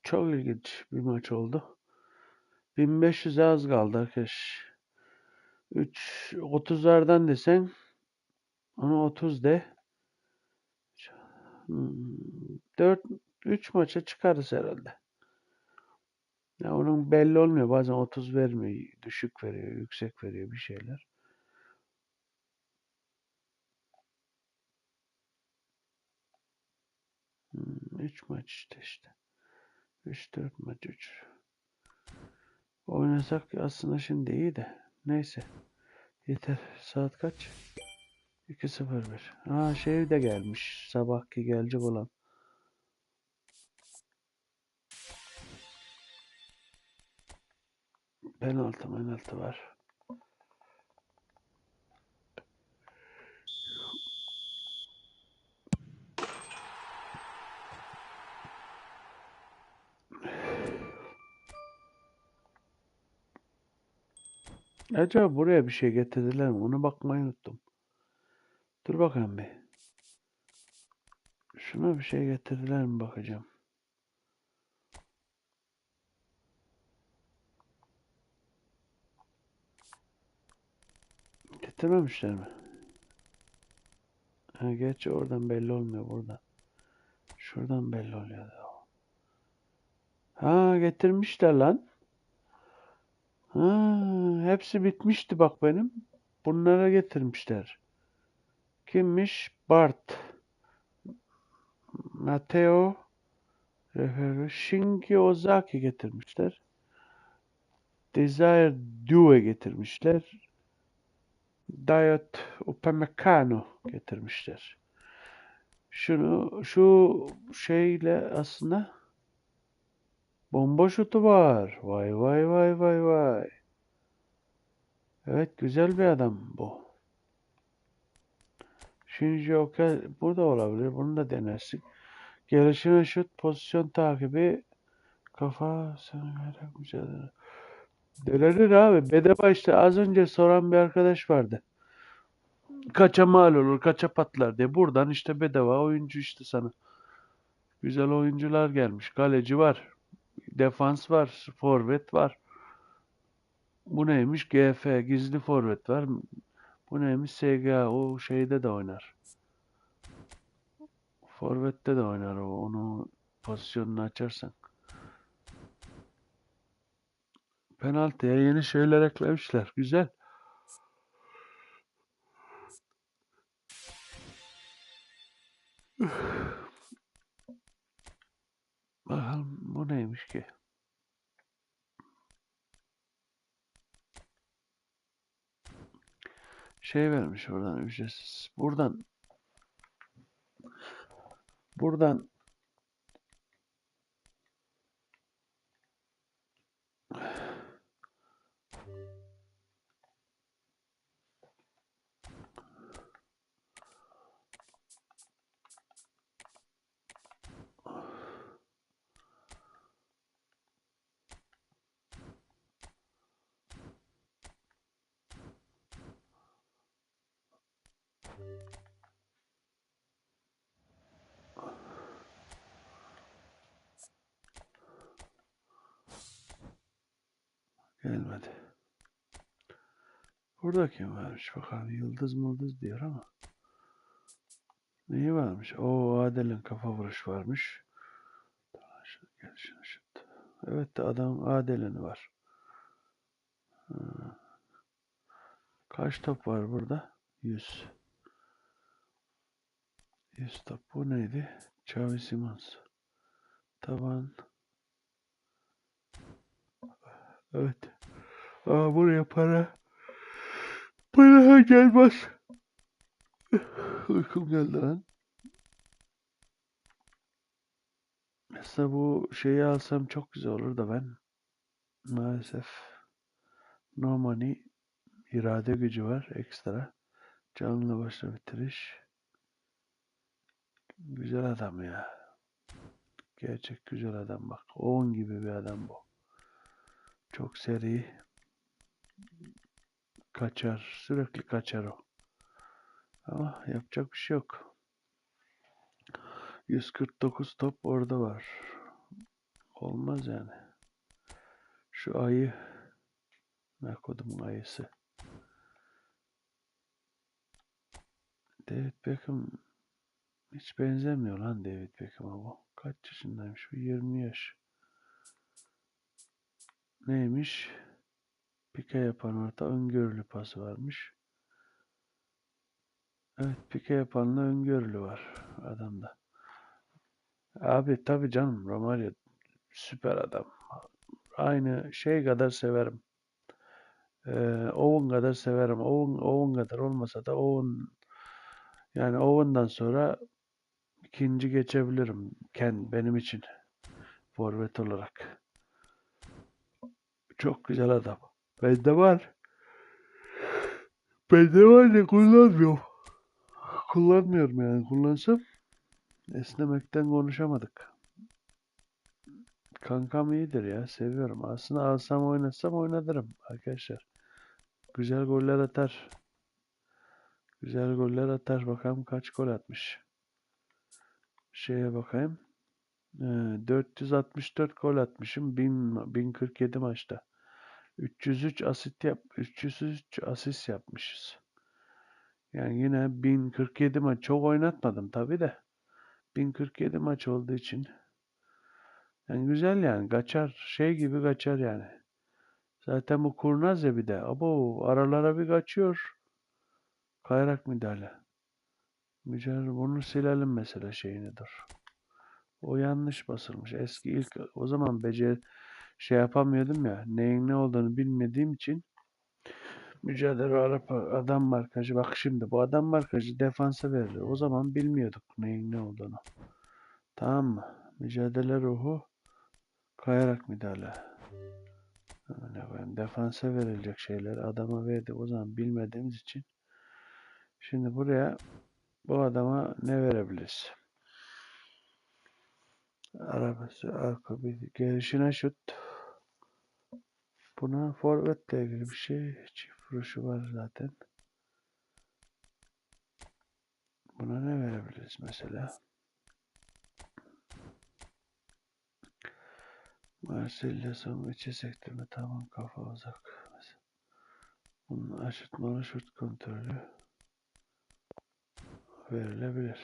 Çok ilginç bir maç oldu. 1500'e az kaldı arkadaş. 30'lardan desen ona 30 de. 3 maça çıkarız herhalde. Ya onun belli olmuyor. Bazen 30 vermiyor. Düşük veriyor, yüksek veriyor bir şeyler. Üç maç işte. 3-4 maç 3. Oynasak aslında şimdi iyi de. Neyse. Yeter. Saat kaç? 2:01. Şey de gelmiş. Sabahki gelecek olan. Penaltı var. Acaba buraya bir şey getirdiler mi? Ona bakmayı unuttum. Dur bakalım bir. Şuna bir şey getirdiler mi bakacağım. Getirmemişler mi? Gerçi oradan belli olmuyor buradan. Şuradan belli oluyor. Getirmişler lan. Hepsi bitmişti bak benim. Bunlara getirmişler. Kimmiş? Bart. Mateo. Shinji Ozaki getirmişler. Desire Due getirmişler. Dayot Upamecano getirmişler. Şu şeyle aslında Bomba şutu var. Vay vay vay vay vay. Evet, güzel bir adam bu. Shinji Oka bu da olabilir. Bunu da denersin. Gelişine şut, pozisyon takibi, kafa, mücadele. Denenir abi. Bedava işte az önce soran bir arkadaş vardı. Kaça mal olur, kaça patlar diye. Buradan işte bedava oyuncu işte sana. Güzel oyuncular gelmiş. Kaleci var. Defans var. Forvet var. Bu neymiş? GF. Gizli forvet var. Bu neymiş? SGA. O şeyde de oynar. Forvet'te de oynar o. Onu pozisyonunu açarsan. Penaltıya yeni şeyler eklemişler. Güzel. Bakalım bu neymiş ki? Şey vermiş oradan ücretsiz. Buradan gelmedi. Burada kim varmış bakalım. Yıldız mıldız diyor ama. Neyi varmış? O Adil'in kafa vuruş varmış. Evet de adam Adil'in var. Kaç top var burada? 100. 100 top. Bu neydi? Xavi Simons. Taban. Evet. Buraya para. Para gelmez. Uykum geldi lan. Aslında bu şeyi alsam çok güzel olur da ben maalesef no money, irade gücü var ekstra. Canlı başla bitiriş. Güzel adam ya. Gerçek güzel adam bak. 10 gibi bir adam bu. Çok seri. Kaçar. Sürekli kaçar o. Ama yapacak bir şey yok. 149 top orada var. Olmaz yani. Şu ayı, ne kodumun ayısı. David Beckham hiç benzemiyor lan David Beckham'a bu. Kaç yaşındaymış? 20 yaş. Neymiş? Pike yapan orta öngörülü pası varmış. Evet, pike yapanla öngörülü var adamda. Abi tabii canım, Romario süper adam. Aynı şey kadar severim. Owen kadar severim. Owen kadar olmasa da yani Owen'dan sonra ikinci geçebilirim. Benim için forvet olarak. Çok güzel adam. Bende var. Bende var da kullanmıyorum. Kullanmıyorum yani. Kullansam esnemekten konuşamadık. Kankam iyidir ya. Seviyorum. Aslında alsam oynatsam oynatırım arkadaşlar. Güzel goller atar. Güzel goller atar. Bakalım kaç gol atmış. Şeye bakayım. 464 gol atmışım. 1047 maçta. 303 asist yapmışız. Yani yine 1047 maç. Çok oynatmadım tabii de. 1047 maç olduğu için. Yani güzel yani. Kaçar. Şey gibi kaçar yani. Zaten bu kurnaz ya bir de. Abo aralara bir kaçıyor. Kayrak müdahale. Mücadele bunu silelim mesela şeyini dur. O yanlış basılmış. Eski ilk o zaman şey yapamıyordum ya. Neyin ne olduğunu bilmediğim için mücadele adam markajı. Bak şimdi bu adam markajı defansa verilir. O zaman bilmiyorduk neyin ne olduğunu. Tamam mı? Mücadele ruhu Kayarak müdahale. Defansa verilecek şeyler adama verdi. O zaman bilmediğimiz için. Şimdi buraya bu adama ne verebiliriz? Arabası, arka bir gelişine şut. Buna forvetle ilgili bir şey. Çift vuruşu var zaten. Buna ne verebiliriz mesela? Marsilya son içe sektirme, tamam, kafa uzak. Mesela. Bunun aşırtmalı şut kontrolü verilebilir.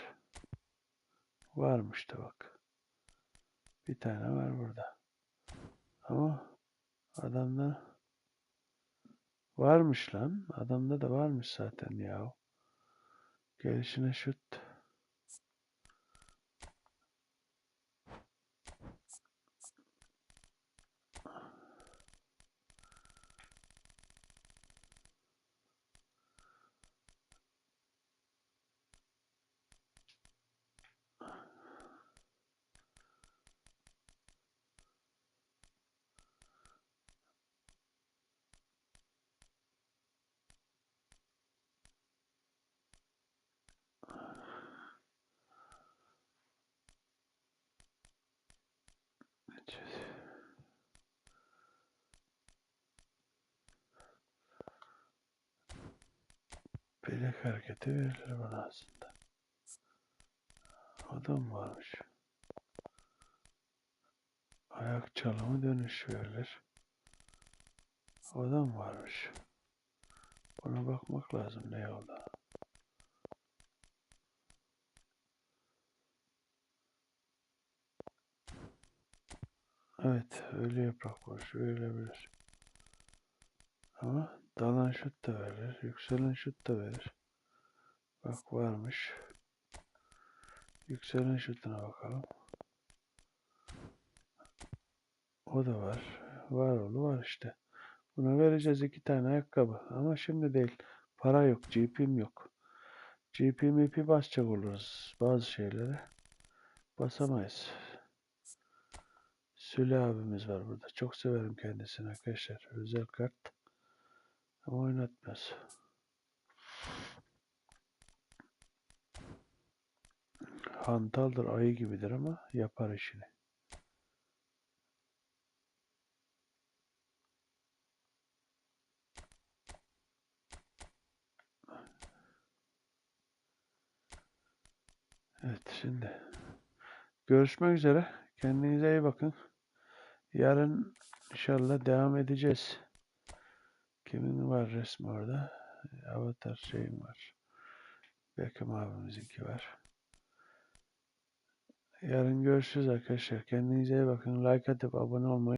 Varmış da bak. Bir tane var burada. Ama adamda varmış lan. Adamda da varmış zaten ya. Gelişine şut. Bilek hareketi verilir bana aslında. Adam varmış. Ayak çalımı dönüş verilir. Adam varmış. Ona bakmak lazım ne oldu. Evet, ölü yaprak vuruşu verilebilir. Ama dalan şut da verir, yükselen şut da verir. Bak varmış. Yükselen şutuna bakalım. O da var. Var oğlu var işte. Buna vereceğiz 2 tane ayakkabı. Ama şimdi değil. Para yok. GP'm yok. GP basacak oluruz bazı şeylere. Basamayız. Süle abimiz var burada. Çok severim kendisini arkadaşlar. Özel kart. Ama oynatmaz. Hantaldır, ayı gibidir ama yapar işini. Evet, şimdi görüşmek üzere. Kendinize iyi bakın. Yarın inşallah devam edeceğiz. Kimin var resmi orada? Avatar şeyim var. Beckham abimizinki var. Yarın görüşürüz arkadaşlar. Kendinize iyi bakın. Like atıp abone olmayı